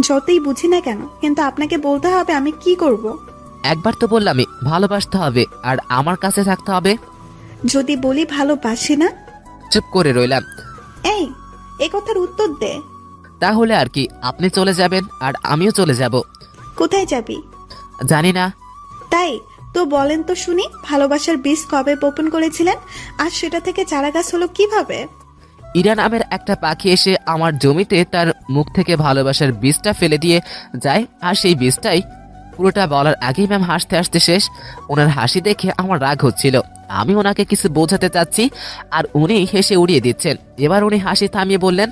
যতই বুঝি না কেন, কিন্তু আপনাকে বলতে হবে আমি কি করব। একবার তো বললামই ভালোবাসতে হবে আর আমার কাছে থাকতে হবে। যদি বলি ভালোবাসি না? চুপ করে রইলাম। এই কথার উত্তর দে। তাহলে আর কি, আপনি চলে যাবেন আর আমিও চলে যাব। কোথায় যাবি? জানি না। তাই তো বলেন তো শুনি, ভালোবাসার বীজ কবে বপন করেছিলেন, আর সেটা থেকে চারা গাছ হলো কিভাবে? ইরা নামের একটা পাখি এসে আমার জমিতে তার মুখ থেকে ভালোবাসার বীজটা ফেলে দিয়ে যায়, আর সেই বীজটাই। পুরোটা বলার আগেই ম্যাম হাসতে হাসতে শেষ। ওনার হাসি দেখে আমার রাগ হচ্ছিল। আমি ওনাকে কিছু বোঝাতে চাচ্ছি আর উনি হেসে উড়িয়ে দিচ্ছেন। এবার উনি হাসি থামিয়ে বললেন,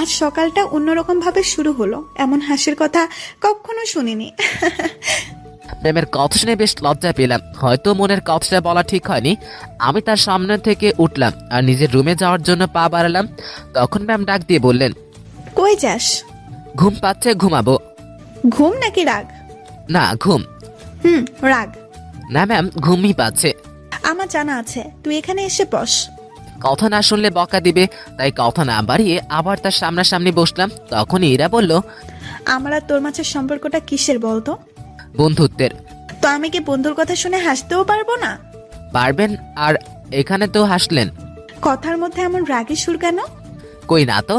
আজ সকালটা অন্যরকম ভাবে শুরু হলো, এমন হাসির কথা কখনো শুনিনি। ম্যামের কথা শুনে বেশ লজ্জা পেলাম। হয়তো মনের কথাটা বলা ঠিক হয়নি। আমি তার সামনে থেকে উঠলাম আর নিজের রুমে যাওয়ার জন্য পা বাড়ালাম। তখন ম্যাম ডাক দিয়ে বললেন, কই যাস? ঘুম পাচ্ছে, ঘুমাবো। ঘুম নাকি রাগ? না ঘুম। রাগ না ম্যাম, ঘুমই পাচ্ছে। আমার জানা আছে, তুই এখানে এসে বস। কথা না শুনলে বকা দিবে, তাই কথা না বাড়িয়ে আবার তার সামনাসামনি বসলাম। তখনই ইরা বলল, আমার আর তোর মাঝের সম্পর্কটা কিসের বলতো? বন্ধুত্বের। তো আমি কি বন্ধুর কথা শুনে হাসতেও পারবো না? পারবেন। আর এখানে তো হাসলেন। কথার মধ্যে এমন রাগী সুর কেন? কই না তো।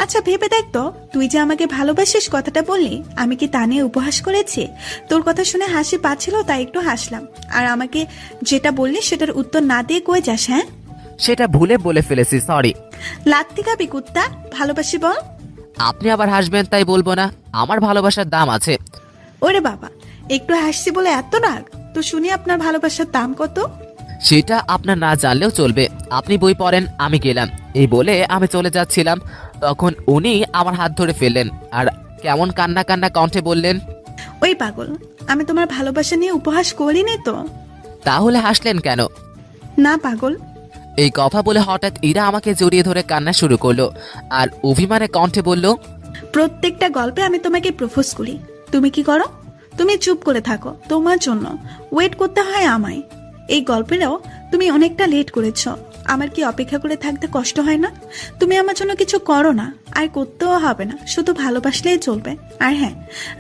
আচ্ছা ভেবে দেখ তো, তুই যে আমাকে ভালোবাসিস কথাটা বললি, আমি কি তা নিয়ে উপহাস করেছি? তোর কথা শুনে হাসি পাচ্ছিল তাই একটু হাসলাম। আর আমাকে যেটা বললি সেটার উত্তর না দিয়ে কই যাস? হ্যাঁ সেটা ভুলে বলে ফেলেছি, সরি। লাত্তি খাবি কুত্তা? ভালোবাসি বল। আপনি আবার হাসবেন তাই বলবো না, আমার ভালোবাসার দাম আছে। ওরে বাবা, একটু হাসছি বলে এত রাগ? তো শুনি আপনার ভালোবাসার দাম কত? সেটা আপনার না জানলেও চলবে। আপনি বই পড়েন, আমি গেলাম। এই বলে আমি চলে যাচ্ছিলাম, তখন উনি আমার হাত ধরে ফেললেন আর কেমন কান্না কান্না কণ্ঠে বললেন, ওই পাগল, আমি তোমার ভালোবাসা নিয়ে উপহাস করিনি তো। তাহলে হাসলেন কেন? না পাগল। এই কথা বলে হঠাৎ ইরা আমাকে জড়িয়ে ধরে কান্না শুরু করলো আর অভিমানে কণ্ঠে বলল, প্রত্যেকটা গল্পে আমি তোমাকে প্রপোজ করি, তুমি কি করো? তুমি চুপ করে থাকো, তোমার জন্য ওয়েট করতে হয় আমায়। এই গল্পেরও তুমি অনেকটা লেট করেছো। আমার কি অপেক্ষা করে থাকতে কষ্ট হয় না? তুমি আমার জন্য কিছু করো না, আর করতেও হবে না, শুধু ভালোবাসলেই চলবে। আর হ্যাঁ,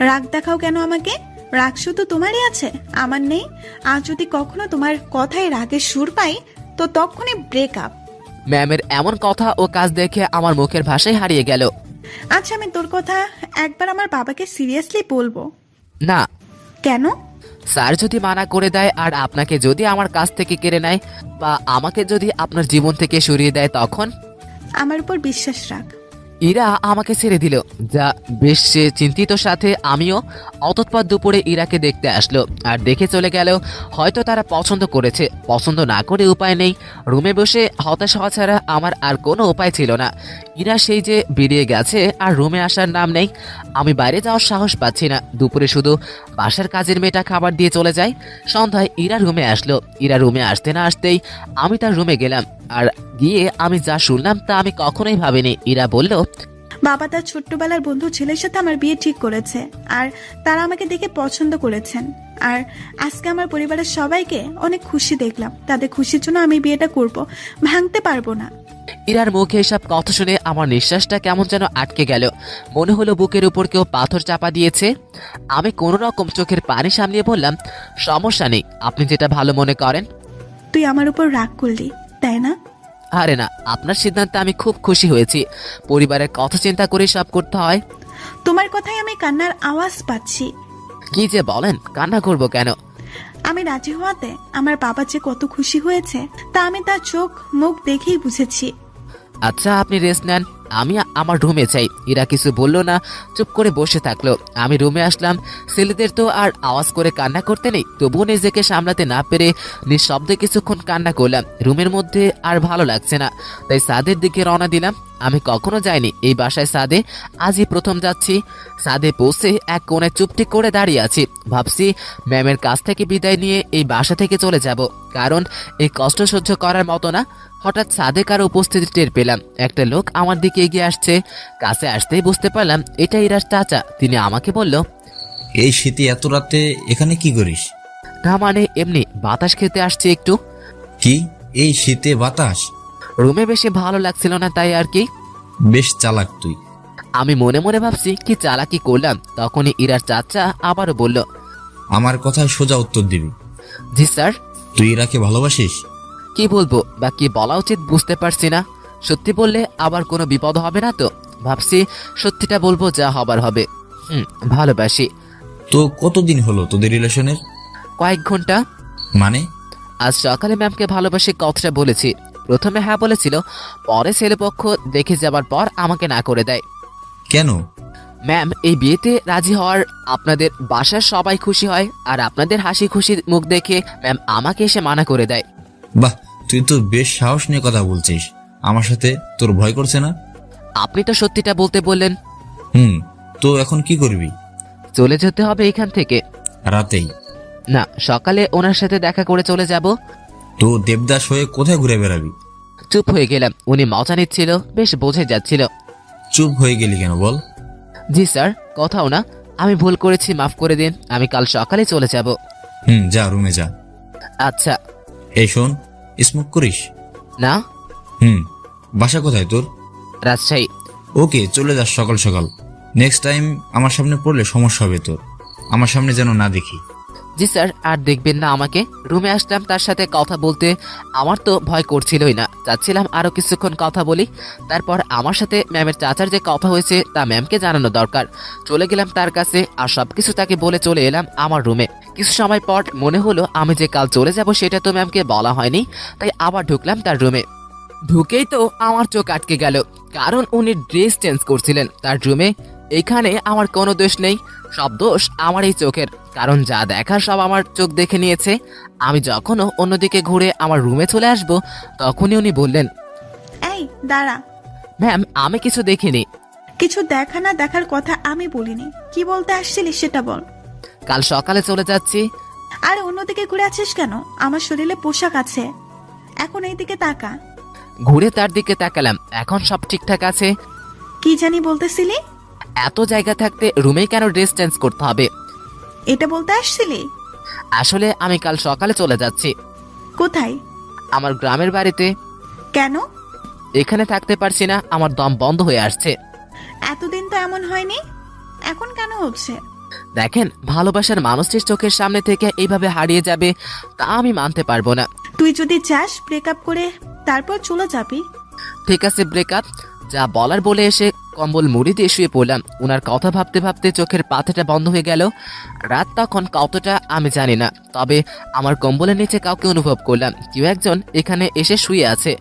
রাগ দেখাও কেন আমাকে? রাগ শুধু তোমারই আছে, আমার নেই। আর যদি কখনো তোমার কথায় রাগের সুর পাই তো তখনই ব্রেকআপ। ম্যামের এমন কথা ও কাজ দেখে আমার মুখের ভাষাই হারিয়ে গেল। আচ্ছা, আমি তোর কথা একবার আমার বাবাকে সিরিয়াসলি বলবো। না, কেন? স্যার যদি মানা করে দেয় আর আপনাকে যদি আমার কাছ থেকে কেড়ে নেয় বা আমাকে যদি আপনার জীবন থেকে সরিয়ে দেয় তখন? আমার উপর বিশ্বাস রাখ। ইরা আমাকে ছেড়ে দিল, যা বেশ চিন্তিত সাথে আমিও। অতঃপর দুপুরে ইরাকে দেখতে আসলো আর দেখে চলে গেল। হয়তো তারা পছন্দ করেছে, পছন্দ না করে উপায় নেই। রুমে বসে হতাশ হওয়া ছাড়া আমার আর কোনো উপায় ছিল না। ইরা সেই যে বেরিয়ে গেছে আর রুমে আসার নাম নেই। আমি বাইরে যাওয়ার সাহস পাচ্ছি না। দুপুরে শুধু বাসার কাজের মেয়েটা খাবার দিয়ে চলে যায়। সন্ধ্যায় ইরা রুমে আসলো। ইরা রুমে আসতে না আসতেই আমি তার রুমে গেলাম। আর গিয়ে আমি যা শুনলাম তা আমি কখনোই ভাবিনি। ইরা বলল, বাবা তার ছোট্টবেলার বন্ধু ছেলের সাথে আমার বিয়ে ঠিক করেছে, আর তারা আমাকে দেখে পছন্দ করেছেন। আর আজকে আমার পরিবারের সবাইকে অনেক খুশি দেখলাম। তাদের খুশির জন্য আমি বিয়েটা করব, ভাঙতে পারবো না। ইরার মুখে এসব কথা শুনে আমার নিঃশ্বাসটা কেমন যেন আটকে গেল। মনে হলো বুকের উপর কেউ পাথর চাপা দিয়েছে। আমি কোনো রকম চোখের পানি সামলিয়ে বললাম, সমস্যা নেই, আপনি যেটা ভালো মনে করেন। তুই আমার উপর রাগ করলি, তাই না? আরে না, আপনার সিদ্ধান্তে আমি খুব খুশি হয়েছি। পরিবারের কথা চিন্তা করে সব করতে হয়। তোমার কথাই আমি কান্নার আওয়াজ পাচ্ছি। কি যে বলেন, কান্না করবো কেন? আমি রাজি হওয়াতে আমার বাবা যে কত খুশি হয়েছে তা আমি তার চোখ মুখ দেখেই বুঝেছি। আচ্ছা, আপনি রেস্ট নেন, আমি আমার রুমে চাই। ইরা কিছু বলল না, চুপ করে বসে থাকলো। আমি রুমে আসলাম। ছেলেদের তো আর আওয়াজ করে কান্না করতে নেই, তবুও নিজেকে সামলাতে না পেরে নিঃশব্দে কিছুক্ষণ কান্না করলাম। রুমের মধ্যে আর ভালো লাগছে না, তাই ছাদের দিকে রওনা দিলাম। আমি কখনো যাইনি এই বাসায় ছাদে, আজই প্রথম যাচ্ছি। ছাদে পৌঁছে এক কোণে চুপটি করে দাঁড়িয়ে আছি। ভাবছি ম্যামের কাছ থেকে বিদায় নিয়ে এই বাসা থেকে চলে যাব, কারণ এই কষ্ট সহ্য করার মতো না। হঠাৎ ছাদে কারো উপস্থিতি টের পেলাম। একটা লোক আমার দিকে এগিয়ে আসছে। কাছে আসতেই বুঝতে পারলাম এটা ইরার চাচা। তিনি আমাকে বলল, এই শীতে এত রাতে এখানে কি করিস? না মানে এমনি বাতাস খেতে আসছে একটু। কি এই শীতে বাতাস? রুমে বেশি ভালো লাগছিল না, তাই আর কি। বেশ চালাক তুই। আমি মনে মনে ভাবছি কি চালাকি করলাম। তখনই ইরার চাচা আবারও বলল, আমার কথায় সোজা উত্তর দিবি। জি স্যার। তুই ইরাকে ভালোবাসিস? কি বলবো বা কি বলা উচিত বুঝতে পারছি না। সত্যি বললে আবার কোনো বিপদ হবে না তো। ভাবছি সত্যিটা বলবো, যা হবার হবে। ভালোবাসি। তো কতদিন হলো তোদের রিলেশনের? কয়েক ঘন্টা। মানে? আজ সকালে ম্যামকে ভালোবাসি কথাটা বলেছি। প্রথমে হ্যাঁ বলেছিল, পরে ছেলেপক্ষ দেখে যাবার পর আমাকে না করে দেয়। কেন? ম্যাম, এই বিয়েতে রাজি হওয়ার আপনাদের বাসার সবাই খুশি হয়, আর আপনাদের হাসি খুশি মুখ দেখে ম্যাম আমাকে এসে মানা করে দেয়। বাহ, তুই তো বেশ সাহস নিয়ে কথা বলছিস। আমার সাথে তোর ভয় করছে না? আপনি তো সত্যিটা বলতে বললেন। তো এখন কি করবি? চলে যেতে হবে এখান থেকে। রাতেই? না, সকালে ওনার সাথে দেখা করে চলে যাব। তো দেবদাস হয়ে কোথায় ঘুরে বেড়াবি? চুপ হয়ে গেলাম। উনি মজা নিচ্ছিল, বেশ বোঝে যাচ্ছিল। চুপ হয়ে গেলি কেন বল? জি স্যার, কথাও না, আমি ভুল করেছি, মাফ করে দিন। আমি কাল সকালে চলে যাব। যা রুমে যা। আচ্ছা। এই শোন, স্মোক করিস? না। বাসা কোথায় তোর? রাজশাহী। ওকে, চলে যাস সকাল সকাল। নেক্সট টাইম আমার সামনে পড়লে সমস্যা হবে তোর। আমার সামনে যেন না দেখি। জি স্যার, আর দেখবেন না আমাকে। রুমে আসলাম তার সাথে কথা বলতে। আমার তো ভয় করছিলই না, চাচ্ছিলাম আরো কিছুক্ষণ কথা বলি। তারপর আমার সাথে ম্যামের চাচার যে কথা হয়েছে তা ম্যামকে জানানো দরকার। চলে গেলাম তার কাছে আর সবকিছু তাকে বলে চলে এলাম আমার রুমে। কিছু সময় পর মনে হলো আমি যে কাল চলে যাব সেটা তো ম্যামকে বলা হয়নি, তাই আবার ঢুকলাম তার রুমে। ঢুকেই তো আমার চোখ আটকে গেল, কারণ উনি ড্রেস চেঞ্জ করছিলেন তার রুমে। এখানে আমার কোনো দোষ নেই, সব দোষ আমার এই চোখের, কারণ যা দেখার সব আমার চোখ দেখে নিয়েছে। আমি যখনও অন্যদিকে ঘুরে আমার রুমে চলে আসব তখনই উনি বললেন, এই দাঁড়া। ম্যাম, আমি কিছু দেখিনি। কিছু দেখা না দেখার কথা আমি বলিনি। কি বলতে আসছিলি সেটা বল। কাল সকালে চলে যাচ্ছি। আরে অন্যদিকে ঘুরে আছিস কেন? আমার শরীরে পোশাক আছে, এখন এই দিকে তাকা। ঘুরে তার দিকে তাকালাম, এখন সব ঠিকঠাক আছে। কি জানি বলতেছিলি? এত জায়গা থাকতে রুমেই কেন ড্রেস চেঞ্জ করতে হবে? এটা বলতে আসছিলি? আসলে আমি কাল সকালে চলে যাচ্ছি কোথায়? আমার গ্রামের বাড়িতে। কেন? এখানে থাকতে পারছি না, আমার দম বন্ধ হয়ে আসছে। এতদিন তো এমন হয়নি, এখন কেন হচ্ছে? দেখেন, ভালোবাসার মানুষটির চোখের সামনে থেকে এইভাবে হারিয়ে যাবে তা আমি মানতে পারবো না। তুই যদি চাস ব্রেকআপ করে তারপর চলে যাবি। ঠিক আছে, ব্রেকআপ যা বলার বলে এসে কম্বল মুড়ি দিয়ে শুয়ে পড়লাম। ওনার কথা ভাবতে ভাবতে চোখের পাতাটা বন্ধ হয়ে গেল। রাত তখন কতটা আমি জানি না, তবে আমার কম্বলের নিচে কাউকে অনুভব করলাম কেউ একজন এখানে এসে শুয়ে আছে।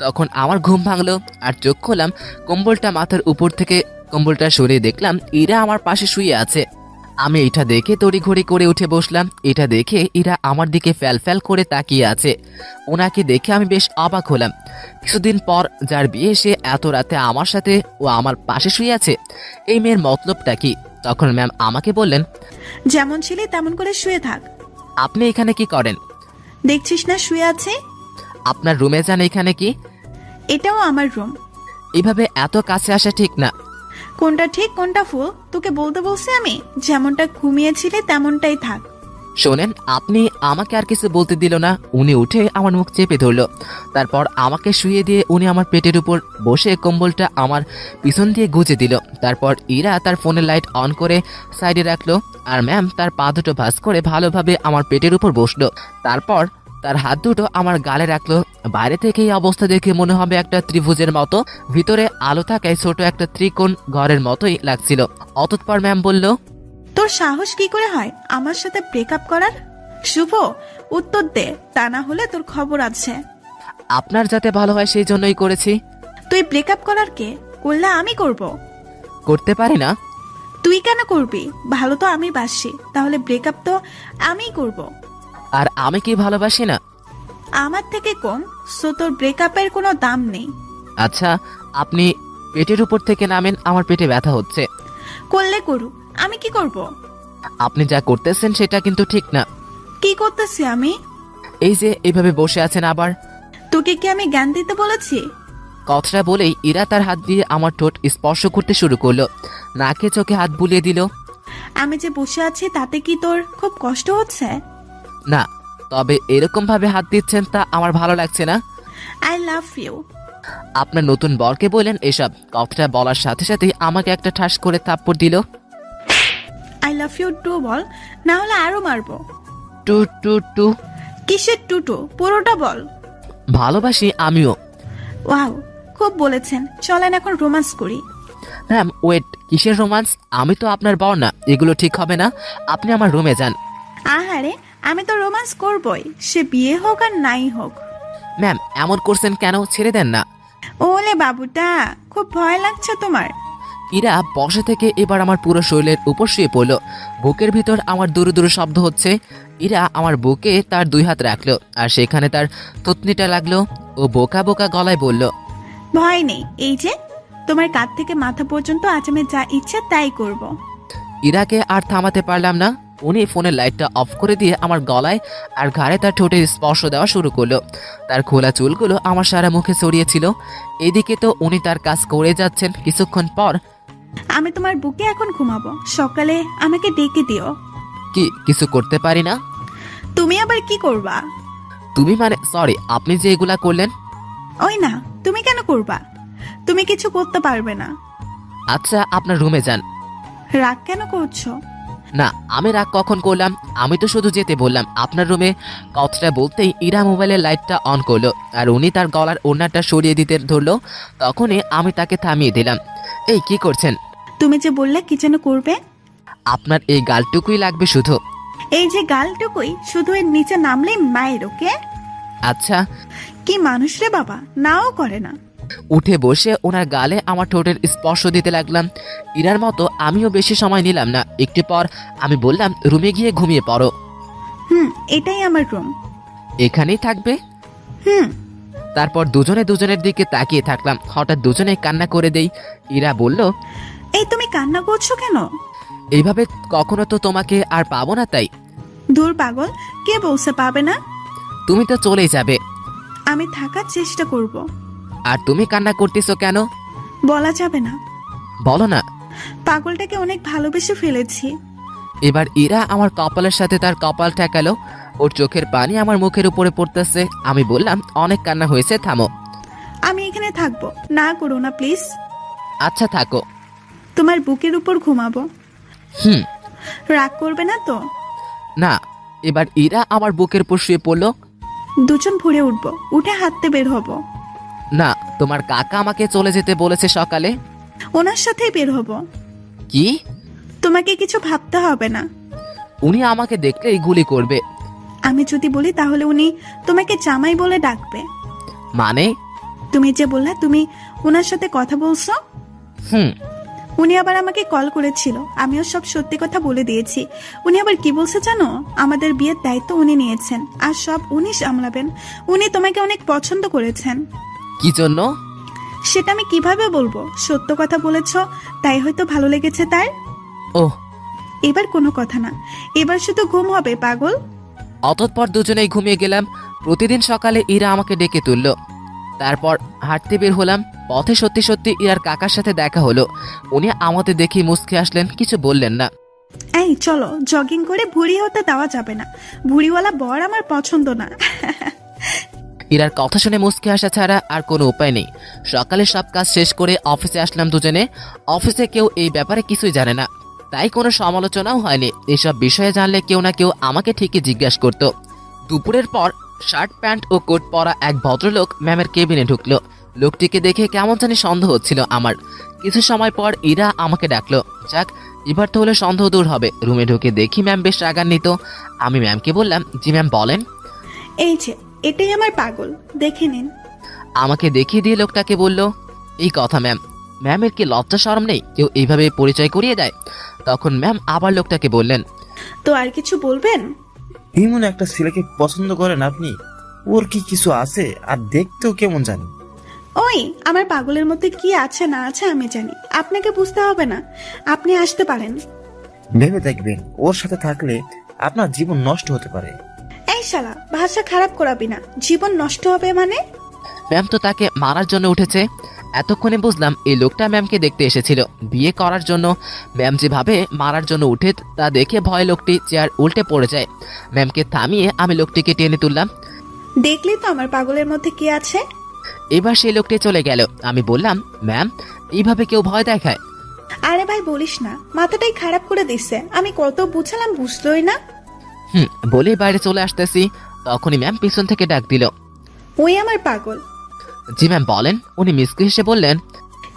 তখন আমার ঘুম ভাঙলো আর চোখ খোলাম, কম্বলটা মাথার উপর থেকে কম্বলটা সরিয়ে দেখলাম ইরা আমার পাশে শুয়ে আছে। আমি এটা দেখে তড়িঘড়ি করে উঠে বসলাম। এটা দেখে ইরা আমার দিকে ফ্যাল ফ্যাল করে তাকিয়ে আছে। ওনাকে দেখে আমি বেশ অবাক হলাম। কিছুদিন পর যার বিয়ে, সে এত রাতে আমার সাথে ও আমার পাশে শুয়ে আছে, এই মেয়ের মতলবটা কি? তখন ম্যাম আমাকে বললেন, যেমন ছিলি তেমন করে শুয়ে থাক। আপনি এখানে কি করেন? দেখছিস না শুয়ে আছে? আপনার রুমে যান, এখানে কি? এটাও আমার রুম। এইভাবে এত কাছে আসা ঠিক না। কোনটা ঠিক কোনটা ভুল তোকে বলতে বলছি আমি? যেমনটা ঘুমিয়েছিলে তেমনটাই থাক। শোনেন, আপনি আমাকে আর কিছু বলতে দিল না। উনি উঠে আমার মুখ চেপে ধরলো, তারপর আমাকে শুয়ে দিয়ে উনি আমার পেটের উপর বসে কম্বলটা আমার পিছন দিয়ে গুজে দিল। তারপর ইরা তার ফোনের লাইট অন করে সাইডে রাখলো আর ম্যাম তার পা দুটো ভাঁজ করে ভালোভাবে আমার পেটের উপর বসলো। তারপর তার হাত দুটো আমার গালে রাখলো। বাইরে থেকে এই অবস্থা দেখে মনে হবে একটা ত্রিভুজের মতো, ভিতরে আলো থাকায় ছোট একটা ত্রিকোণ ঘরের মতোই লাগছিল। অতঃপর ম্যাম বলল, তোর সাহস কি করে হয় আমার সাথে ব্রেকআপ করার? শুভ, উত্তর দে, তা না হলে তোর খবর আছে। আপনার যাতে ভালো হয় সেই জন্যই করেছি। তুই ব্রেকআপ করার কে? করলে আমি করব। করতে পারি না। তুই কেন করবি? ভালো তো আমি বাসি, তাহলে ব্রেকআপ তো আমিই করব। আর আমি কি ভালোবাসি না? আমার থেকে কম, সো তোর ব্রেকআপের কোনো দাম নেই। আচ্ছা, আপনি পেটের উপর থেকে নামেন, আমার পেটে ব্যথা হচ্ছে। করলে করুক, আমি কি করব? আপনি যা করতেছেন সেটা কিন্তু ঠিক না। কি করতেছি আমি? এই যে এইভাবে বসে আছেন আবার। তোকে কি আমি জ্ঞান দিতে বলেছি? কথাটা বলেই ইরা তার হাত দিয়ে আমার ঠোঁট স্পর্শ করতে শুরু করলো, নাকে চোখে হাত বুলিয়ে দিল। আমি যে বসে আছি তাতে কি তোর খুব কষ্ট হচ্ছে? না, তবে এরকম ভাবে হাত দিচ্ছেন তা আমার ভালো লাগছে না। I love you. আপনার নতুন বরকে বললেন এসব? কথাটা বলার সাথে সাথেই আমাকে একটা ঠাস করে থাপ্পড় দিল। আই লাভ ইউ টু বল, না হলে আরো মারবো। Too too too? কিসের টুটু? পুরোটা বল। ভালোবাসি আমিও। ওয়াও, খুব বলেছেন। চলেন এখন রোমান্স করি। ম্যাম ওয়েট, কিসের রোমান্স? আমি তো আপনার বর না, এগুলো ঠিক হবে না। আপনি আমার রুমে যান। আহারে, আমি তো রোমান্স করবই, সে বিয়ে হোক আর নাই হোক। ম্যাম এমন করছেন কেন? ছেড়ে দেন না। ওলে বাবুটা, খুব ভয় লাগছে তোমার? ইরা বসে থেকে এবার আমার পুরো শরীরের উপর শুয়ে পড়ল। বুকের ভিতর আমার দুরু দুরু শব্দ হচ্ছে। ইরা আমার বুকে তার দুই হাত রাখলো আর সেখানে তার থুতনিটা লাগলো। ও বোকা বোকা গলায় বলল, ভয় নেই, এই যে তোমার কাঁধ থেকে মাথা পর্যন্ত আজ আমি যা ইচ্ছে তাই করব। ইরাকে আর থামাতে পারলাম না। উনি ফোনের লাইটটা অফ করে দিয়ে আমার গলায় আর ঘাড়ে তার ঠোঁটে স্পর্শ দেওয়া শুরু করলো। তার খোলা চুলগুলো আমার সারা মুখে ছড়িয়েছিল। এদিকে তো উনি তার কাজ করে যাচ্ছেন। কিছুক্ষণ পর, আমি তোমার বুকে এখন ঘুমাবো, সকালে আমাকে ডেকে দিও। কি কিছু করতে পারি না? তুমি আবার কি করবা? তুমি মানে? সরি, আপনি যে এগুলা করলেন। ওই না, তুমি কেন করবা? তুমি কিছু করতে পারবে না। আচ্ছা, আপনার রুমে যান। রাগ কেন করছো? না, আমি রাগ কখন করলাম? আমি তো শুধু যেতে বললাম আপনার রুমে। কথাটা বলতেই ইরা মোবাইলের লাইটটা অন করলো আর উনি তার গলার ওড়নাটা সরিয়ে দিতে ধরলো। তখনই আমি তাকে থামিয়ে দিলাম। এই কি করছেন? তুমি যে বললে কি যেন করবে? আপনার এই গালটুকুই লাগবে শুধু। এই যে গালটুকুই, শুধু এর নিচে নামলেই মায়ের। ওকে? আচ্ছা। কি মানুষ রে বাবা, নাও করে না। উঠে বসে ওনার গালে আমার ঠোঁটের স্পর্শ দিতে লাগলাম। ইরার মতো আমিও বেশি সময় নিলাম না। একটু পর আমি বললাম, রুমে গিয়ে ঘুমিয়ে পড়ো। এটাই আমার রুম। এখানেই থাকবে? হুম। তারপর দুজনে দুজনের দিকে তাকিয়ে থাকলাম। হঠাৎ দুজনে কান্না করে দেই। ইরা বলল, এই তুমি কান্না করছো কেন? এইভাবে কখনো তো তোমাকে আর পাবো না তাই। দূর পাগল, কে বলছে পাবে না? তুমি তো চলেই যাবে। আমি থাকার চেষ্টা করব। আর তুমি কান্না করতেছো কেন? বলা যাবে না। বলো না। পাগলটাকে অনেক ভালোবেসে ফেলেছি। এবার ইরা আমার কপালের সাথে তার কপাল ঠেকালো। ওর চোখের পানি আমার মুখের উপরে পড়তেছে। আমি বললাম, অনেক কান্না হয়েছে, থামো। আমি এখানে থাকবো, না করো না প্লিজ। আচ্ছা থাকো। তোমার বুকের উপর ঘুমাবো। হুম। রাগ করবে না তো? না। এবার ইরা আমার বুকের উপর শুয়ে পড়লো। দুজন ভরে উঠবো, উঠে হাঁটতে বের হব। না, তোমার কাকা আমাকে চলে যেতে বলেছে সকালে। ওনার সাথেই বের হব। কি? তোমাকে কিছু ভাবতে হবে না। উনি আমাকে দেখলেই গুলি করবে। আমি যদি বলি তাহলে উনি তোমাকে জামাই বলে ডাকবে। মানে? তুমি যে বললা তুমি ওনার সাথে কথা বলছো। হুম। উনি আবার আমাকে কল করেছিল, আমিও সব সত্যি কথা বলে দিয়েছি। উনি আবার কি বলছে জানো? আমাদের বিয়ের দায়িত্ব উনি নিয়েছেন, আর সব উনি সামলাবেন। উনি তোমাকে অনেক পছন্দ করেছেন। কি জন্য? সেটা আমি কিভাবে বলবো? সত্য কথা বলেছো, তাই হয়তো ভালো লেগেছে তার। ওহ। এবার কোনো কথা না, এবার শুধু ঘুম হবে পাগল। অতঃপর দুজনেই ঘুমিয়ে গেলাম। প্রতিদিন সকালে ইরা আমাকে ডেকে তুলল। তারপর হাঁটতে বের হলাম। পথে সত্যি সত্যি ইরার কাকার সাথে দেখা হলো। উনি আমাদের দেখে মুচকে আসলেন, কিছু বললেন না। এই চলো, জগিং করে ভুঁড়ি হতে দেওয়া যাবে না। ভুঁড়িওয়ালা বর আমার পছন্দ না। ইরার কথা শুনে মুচকে আসা ছাড়া আর কোনো উপায় নেই। সকালে সব কাজ শেষ করে অফিসে আসলাম দুজনে। অফিসে কেউ এই ব্যাপারে কিছুই জানে না, তাই কোনো সমালোচনাও হয়নি। এসব বিষয়ে জানলে কেউ না কেউ আমাকে ঠিকই জিজ্ঞাসা করত। দুপুরের পর শার্ট প্যান্ট ও কোট পরা এক ভদ্রলোক ম্যামের কেবিনে ঢুকলো। লোকটিকে দেখে কেমন জানি সন্দেহ হচ্ছিল আমার। কিছু সময় পর ইরা আমাকে ডাকলো। যাক, এবার তো হলে সন্দেহ দূর হবে। রুমে ঢুকে দেখি ম্যাম বেশ রাগান্বিত। আমি ম্যামকে বললাম, জি ম্যাম বলেন। এই যে এটাই আমার পাগল, দেখে নিন। আমাকে দেখিয়ে দিয়ে লোকটাকে বলল, এই কথা ম্যাম। ম্যামের কি লজ্জা শরম নেই? কেউ এইভাবে পরিচয় করিয়ে দেয়? তখন ম্যাম আবার লোকটাকে বললেন, তো আর কিছু বলবেন? এমন একটা ছেলেকে পছন্দ করেন আপনি? ওর কি কিছু আছে? আর দেখতেও কেমন জানি। ওই আমার পাগলের মধ্যে কি আছে না আছে আমি জানি, আপনাকে বুঝতে হবে না। আপনি আসতে পারেন। ভেবে দেখবেন, ওর সাথে থাকলে আপনার জীবন নষ্ট হতে পারে। এই শালা, ভাষা খারাপ করাবি না। জীবন নষ্ট হবে মানে? ম্যাম তো তাকে মারার জন্য উঠেছে। এতক্ষণে বুঝলাম এই লোকটা ম্যামকে দেখতে এসেছিল বিয়ে করার জন্য। ম্যাম যেভাবে মারার জন্য উঠে তা দেখে ভয় লোকটি চেয়ার উল্টে পড়ে যায়। ম্যামকে থামিয়ে আমি লোকটিকে টেনে তুললাম। দেখলি তো আমার পাগলের মধ্যে কি আছে। এবার সেই লোকটি চলে গেল। আমি বললাম, ম্যাম এইভাবে কেউ ভয় দেখায়? আরে ভাই বলিস না, মাথাটাই খারাপ করে দিচ্ছে। আমি কত বুঝালাম, বুঝলোই না। বলে বাইরে চলে আসতেছি, তখনই ম্যাম পিছন থেকে ডাক দিল। ওই আমার পাগল। জি ম্যাম বলেন। উনি মিসকে হেসে বললেন,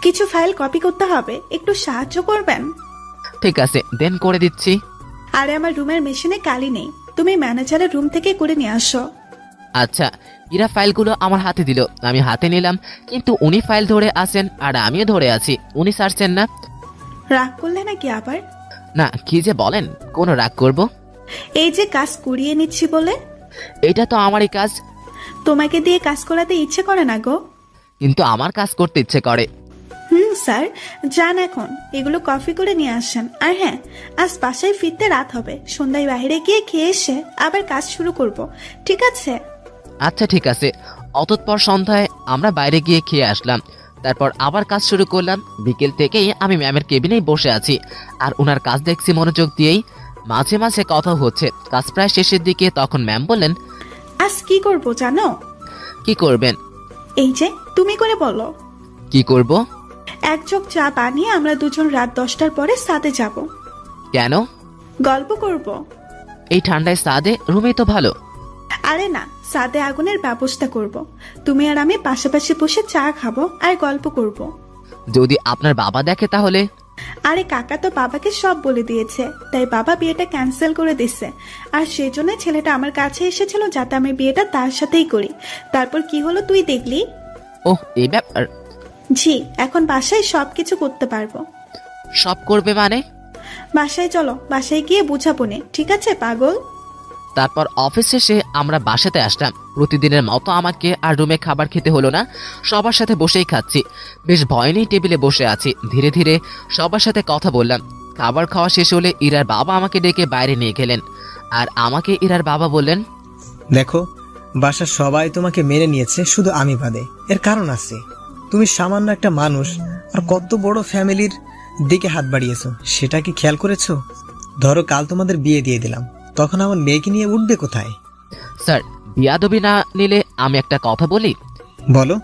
কিছু ফাইল কপি করতে হবে, একটু সাহায্য করবেন? ঠিক আছে, দেন করে দিচ্ছি। আরে আমার রুমের মেশিনে কালি নেই, তুমি ম্যানেজারের রুম থেকে করে নিয়ে আসো। আচ্ছা। ইরা ফাইলগুলো আমার হাতে দিল। আমি হাতে নিলাম, কিন্তু উনি ফাইল ধরে আছেন আর আমিও ধরে আছি। উনি ছাড়ছেন না। রাগ করলে নাকি আবার? না, কি যে বলেন, কোনো রাগ করব? এই যে কাজ করিয়ে নিচ্ছি বলে। এটা তো আমারই কাজ। তোমাকে দিয়ে কাজ করাতে ইচ্ছে করে না গো। কিন্তু আমার কাজ করতে ইচ্ছে করে। স্যার যান এখন, এগুলো কফি করে নিয়ে আসেন। আর হ্যাঁ, আজ বাসায় ফিরতে রাত হবে। সন্ধ্যায় বাইরে গিয়ে খেয়ে এসে আবার কাজ শুরু করব, ঠিক আছে? আচ্ছা ঠিক আছে। অতঃপর সন্ধ্যায় আমরা বাইরে গিয়ে খেয়ে আসলাম। তারপর আবার কাজ শুরু করলাম। বিকেল থেকেই আমি ম্যামের কেবিনেই বসে আছি আর ওনার কাজ দেখছি মনোযোগ দিয়েই। মাঝে মাঝে কথা হচ্ছে। কাজ প্রায় শেষের দিকে। তখন ম্যাম বললেন, আজ কি করব জানো? কি করবেন? এই যে তুমি করে বলো। কি করব? এক জগ চা বানিয়ে আমরা দুজন রাত 10টার পরে সাথে যাব। কেন? গল্প করব। এই ঠান্ডায় সাদে রুমে তো ভালো। আরে না, সাদে আগুনের ব্যবস্থা করব। তুমি আর আমি পাশাপাশি বসে চা খাবো আর গল্প করব। যদি আপনার বাবা দেখে তাহলে? আরে কাকা তো বাবাকে সব বলে দিয়েছে, তাই বাবা বিয়েটা ক্যান্সেল করে দিচ্ছে। আর সেজন্য ছেলেটা আমার কাছে এসেছিল যাতে আমি বিয়েটা তার সাথেই করি। তারপর কি হলো তুই দেখলি। ওহ, এই ব্যাপার। জি, এখন বাসায় সবকিছু করতে পারবো। সব করবে মানে? বাসায় চলো, বাসায় গিয়ে বুঝাবো নে, ঠিক আছে পাগল? তারপর অফিস শেষে আমরা বাসাতে আসলাম। প্রতিদিনের মতো আমাকে আর রুমে খাবার খেতে হলো না। সবার সাথে বসেই খাচ্ছি। বেশ ভয় নেই, টেবিলে বসে আছি। ধীরে ধীরে সবার সাথে কথা বললাম। খাবার খাওয়া শেষ হলে ইরার বাবা আমাকে ডেকে বাইরে নিয়ে গেলেন। আর আমাকে ইরার বাবা বললেন, দেখো, বাসার সবাই তোমাকে মেনে নিয়েছে, শুধু আমি বাদে। এর কারণ আছে। তুমি সামান্য একটা মানুষ আর কত বড় ফ্যামিলির দিকে হাত বাড়িয়েছো, সেটা কি খেয়াল করেছো? ধরো কাল তোমাদের বিয়ে দিয়ে দিলাম, তখন আমার মেয়েকে নিয়ে উঠবে কোথায়? স্যার, বিয়াদবি না নিলে আমি একটা কথা বলি। বলো।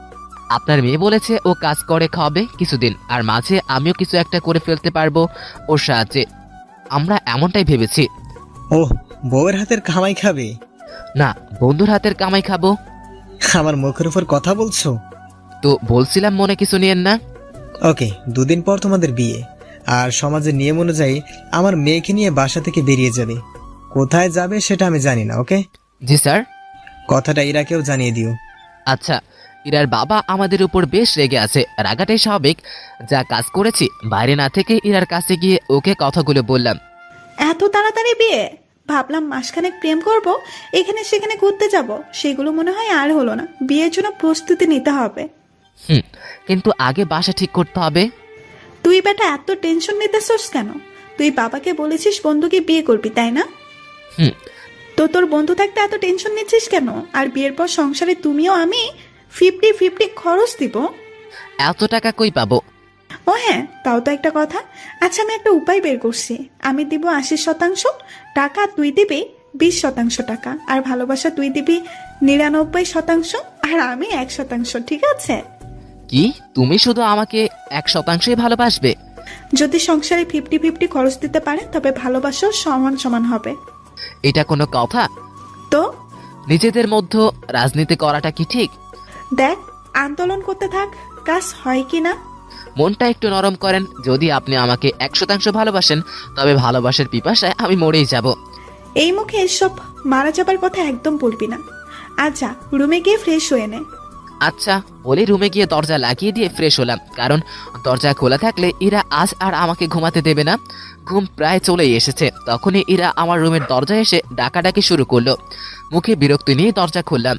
আপনার মেয়ে বলেছে ও কাজ করে খাওয়াবে কিছুদিন, আর মাঝে আমিও কিছু একটা করে ফেলতে পারবো ওর সাহায্যে। আমরা এমনটাই ভেবেছি। ওহ, বউয়ের হাতের কামাই খাবে? না, বন্ধুর হাতের কামাই খাবো। আমার মুখের উপর কথা বলছো? তো বলছিলাম মনে কিছু নিয়েন না। ওকে, 2 দিন পর তোমাদের বিয়ে, আর সমাজের নিয়ম অনুযায়ী আমার মেয়েকে নিয়ে বাসা থেকে বেরিয়ে যাবে। কোথায় যাবে সেটা আমি জানি না। ওকে? জি স্যার। কথাটা ইরাকেও জানিয়ে দিও। আচ্ছা, ইরার বাবা আমাদের উপর বেশ রেগে আছে, রাগাটাই স্বাভাবিক। যা কাজ করেছি বাইরে না থেকে ইরার কাছে গিয়ে ওকে কথাগুলো বললাম। এত তাড়াতাড়ি বিয়ে? ভাবলাম মাসখানেক প্রেম করব, এখানে সেখানে ঘুরতে যাব, সেগুলো মনে হয় আর হলো না। বিয়ের জন্য প্রস্তুতি নিতে হবে। কিন্তু আগে বাসা ঠিক করতে হবে। তুই বেটা এত টেনশন নিতেছস কেন? তুই বাবাকে বলেছিস বন্ধুকে বিয়ে করবি, তাই না? হুম। তো তোর বন্ধু থাকতে এত টেনশন নিচ্ছিস কেন? আর বিয়ের পর সংসারে তুমিও আমি 50-50 খরচ দিব। এত টাকা কই পাবো? ও হ্যাঁ, তাও তো একটা কথা। আচ্ছা, আমি একটা উপায় বের করছি। আমি দিব 80% টাকা, তুই দিবি 20% টাকা, আর ভালোবাসা তুই দিবি 99%, আর আমি 1%। ঠিক আছে? কি, তুমি শুধু আমাকে 1%ই ভালোবাসবে? যদি সংসারে 50-50 খরচ দিতে পারে তবে ভালোবাসাও সমান সমান হবে। এটা কোনো কথা? তো নিজেদের মধ্যে রাজনীতি করাটা কি ঠিক? দেখ, আন্দোলন করতে থাক, কাজ হয় কি না। মনটা একটু নরম করেন। যদি আপনি আমাকে 100% ভালোবাসেন তবে ভালোবাসার পিপাসায় আমি মরেই যাব। এই মুখে এসব মারা যাবার কথা একদম বলবি না। আচ্ছা, রুমে গিয়ে ফ্রেশ হয়ে নে। আচ্ছা বলে রুমে গিয়ে দরজা লাগিয়ে দিয়ে ফ্রেশ হলাম, কারণ দরজা খোলা থাকলে ইরা আজ আর আমাকে ঘুমাতে দেবে না। ঘুম প্রায় চলেই এসেছে, তখনই ইরা আমার রুমের দরজায় এসে ডাকাডাকি শুরু করলো। মুখে বিরক্তি নিয়ে দরজা খুললাম।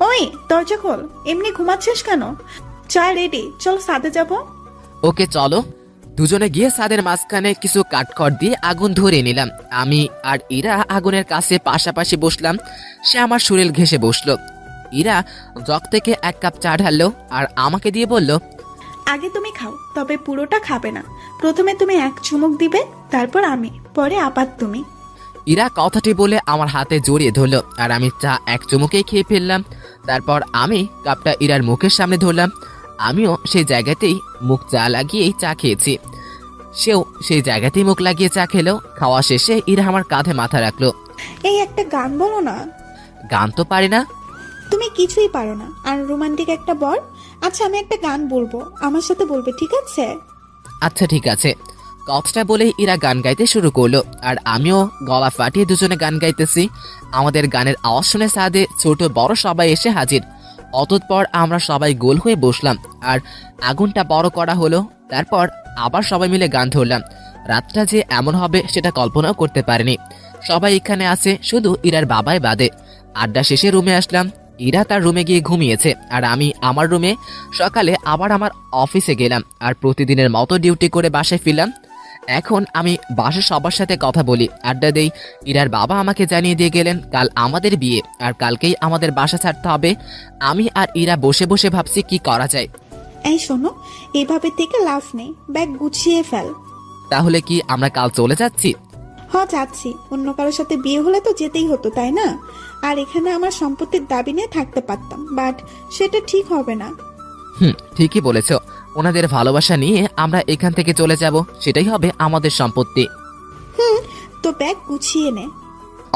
ওই দরজা খোল, এমনি ঘুমাচ্ছিস কেন? চা রেডি, চল ছাদে যাব। ওকে চলো। দুজনে গিয়ে ছাদের মাঝখানে কিছু কাঠখড় দিয়ে আগুন ধরিয়ে নিলাম। আমি আর ইরা আগুনের কাছে পাশাপাশি বসলাম। সে আমার শরীর ঘেঁষে বসলো। ইরা জগ থেকে 1 কাপ চা ঢাললো আর আমাকে দিয়ে বলল, আগে তুমি খাও, তবে পুরোটা খাবে না। প্রথমে তুমি 1 চুমুক দিবে, তারপর আমি, পরে আবার তুমি। ইরা কথাটি বলে আমার হাতে জড়িয়ে ধরলো আর আমি চা 1 চুমুকেই খেয়ে ফেললাম। তারপর আমি কাপটা ইরার মুখের সামনে ধরলাম। আমিও সেই জায়গাতেই মুখ চা লাগিয়েই চা খেয়েছি। সেও সেই জায়গাতেই মুখ লাগিয়ে চা খেলো। খাওয়া শেষে ইরা আমার কাঁধে মাথা রাখলো। এই একটা গান বলো না। গান তো পারি না। তুমি কিছুই পারো না, আর রোমান্টিক একটা বর। আচ্ছা, আমি একটা গান বলবো, আমার সাথে বলবে, ঠিক আছে? আচ্ছা ঠিক আছে। কথাটা বলে ইরা গান গাইতে শুরু করলো আর আমিও গলা ফাটিয়ে দুজনে গান গাইতেছি। আমাদের গানের আওয়াজ শুনে ছাদে ছোট বড় সবাই এসে হাজির। অতঃপর আমরা সবাই গোল হয়ে বসলাম আর আগুনটা বড় করা হলো। তারপর আবার সবাই মিলে গান ধরলাম। রাতটা যে এমন হবে সেটা কল্পনাও করতে পারিনি। সবাই এখানে আছে, শুধু ইরার বাবাই বাদে। আড্ডা শেষে রুমে আসলাম। ইরা তার রুমে গিয়ে ঘুমিয়েছে আর আমি আমার রুমে। সকালে আবার আমার অফিসে গেলাম আর প্রতিদিনের মতো ডিউটি করে বাসায় ফিরলাম। এখন আমি বাসার সবার সাথে কথা বলি, আড্ডা দেই। ইরার বাবা আমাকে জানিয়ে দিয়ে গেলেন কাল আমাদের বিয়ে আর কালকেই আমাদের বাসা ছাড়তে হবে। আমি আর ইরা বসে বসে ভাবছি কি করা যায়। এই শোনো, এভাবে থেকে লাভ নেই, ব্যাগ গুছিয়ে ফেল। তাহলে কি আমরা কাল চলে যাচ্ছি? যাচ্ছি। অন্য কারোর সাথে বিয়ে হলে তো যেতেই হতো, তাই না? আর এখানে আমার সম্পত্তির দাবি নিয়ে থাকতে পারতাম, বাট সেটা ঠিক হবে না। ঠিকই বলেছ। ওনাদের ভালোবাসা নিয়ে আমরা এখান থেকে চলে যাব, সেটাই হবে আমাদের সম্পত্তি। তো ব্যাগ গুছিয়ে নে।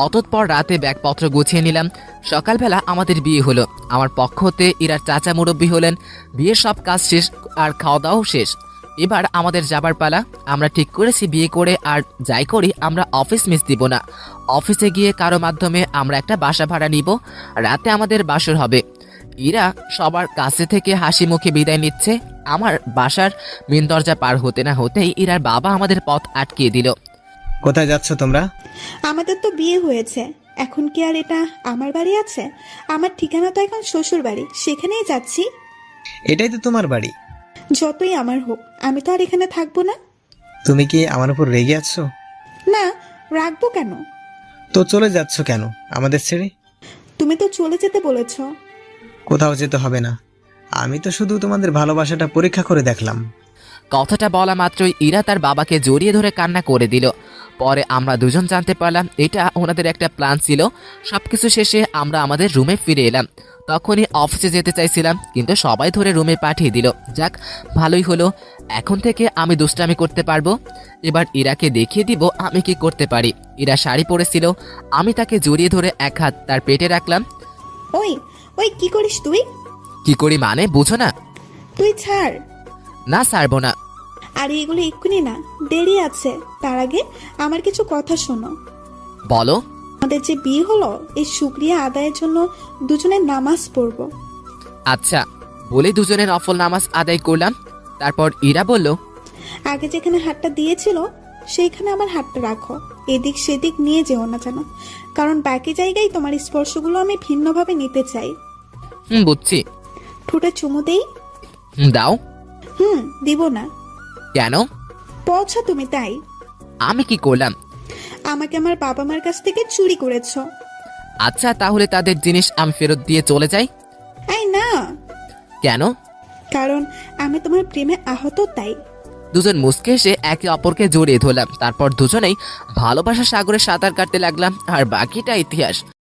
অতঃপর রাতে ব্যাগপত্র গুছিয়ে নিলাম। সকালবেলা আমাদের বিয়ে হলো। আমার পক্ষ হতে ইরার চাচা মুরব্বি হলেন। বিয়ের সব কাজ শেষ আর খাওয়া দাওয়াও শেষ। এবার আমাদের যাবার পালা। আমরা ঠিক করেছি বিয়ে করে আর যাই করি আমরা অফিস মিস দিব না। অফিসে গিয়ে কারো মাধ্যমে আমরা একটা বাসা ভাড়া নিব। রাতে আমাদের বাসর হবে। ইরা সবার কাছে থেকে হাসি মুখে বিদায় নিচ্ছে। আমার বাসার মেন দরজা পার হতে না হতেই ইরার বাবা আমাদের পথ আটকিয়ে দিল। কোথায় যাচ্ছ তোমরা? আমাদের তো বিয়ে হয়েছে, এখন কি আর এটা আমার বাড়ি আছে? আমার ঠিকানা তো এখন শ্বশুর বাড়ি, সেখানেই যাচ্ছি। এটাই তো তোমার বাড়ি। যতই আমার হোক, আমি তো আর এখানে থাকবো না। তুমি কি আমার উপর রেগে আছো? না, রাখবো কেন? তো চলে যাচ্ছ কেন আমাদের ছেড়ে? তুমি তো চলে যেতে বলেছো। কোথাও যেতে হবে না, আমি তো শুধু তোমাদের ভালোবাসাটা পরীক্ষা করে দেখলাম। কথাটা বলা মাত্রই ইরা তার বাবাকে জড়িয়ে ধরে কান্না করে দিল। পরে আমরা দুজন জানতে পারলাম এটা ওনাদের একটা প্ল্যান ছিল। সবকিছু শেষে আমরা আমাদের রুমে ফিরে এলাম। তখনই অফিসে যেতে চাইছিলাম, কিন্তু সবাই ধরে রুমে পাঠিয়ে দিল। যাক, ভালোই হলো, এখন থেকে আমি দুষ্টামি করতে পারবো। এবার ইরাকে দেখিয়ে দিব আমি কি করতে পারি। ইরা শাড়ি পরেছিল, আমি তাকে জড়িয়ে ধরে এক হাত তার পেটে রাখলাম। ওই ওই কি করিস তুই? কি করি মানে বুঝো না? তুই ছাড়। না ছাড়বো না। আর এগুলো এক্ষুনি না, দেরি আছে। তার আগে আমার কিছু কথা শোনো। বলো। আমাদের যে বিয়ে হলো, এই শুকরিয়া আদায়ের জন্য দুজনে নামাজ পড়ব। আচ্ছা, বলে দুজনের নফল নামাজ আদায় করলাম। তারপর ইরা বলল, আগে যেখানে হাতটা দিয়েছিল সেইখানে আমার হাতটা রাখো, এদিক সেদিক নিয়ে যেও না যেন, কারণ বাকি জায়গায় তোমার স্পর্শগুলো আমি ভিন্নভাবে নিতে চাই। বুঝছি। ঠোঁটে চুমু দেই? দাও। দিব না। কেন? পৌঁছা তুমি, তাই। আমি কি করলাম? আমাকে আমার বাবা মার কাছ থেকে চুরি করেছো। আচ্ছা, তাহলে তাদের জিনিস আমি ফেরত দিয়ে চলে যাই। এই না। কেন? কারণ আমি তোমার প্রেমে আহত, তাই। দুজন মুচকে এসে একে অপরকে জড়িয়ে ধরলাম। তারপর দুজনেই ভালোবাসা সাগরে সাঁতার কাটতে লাগলাম, আর বাকিটা ইতিহাস।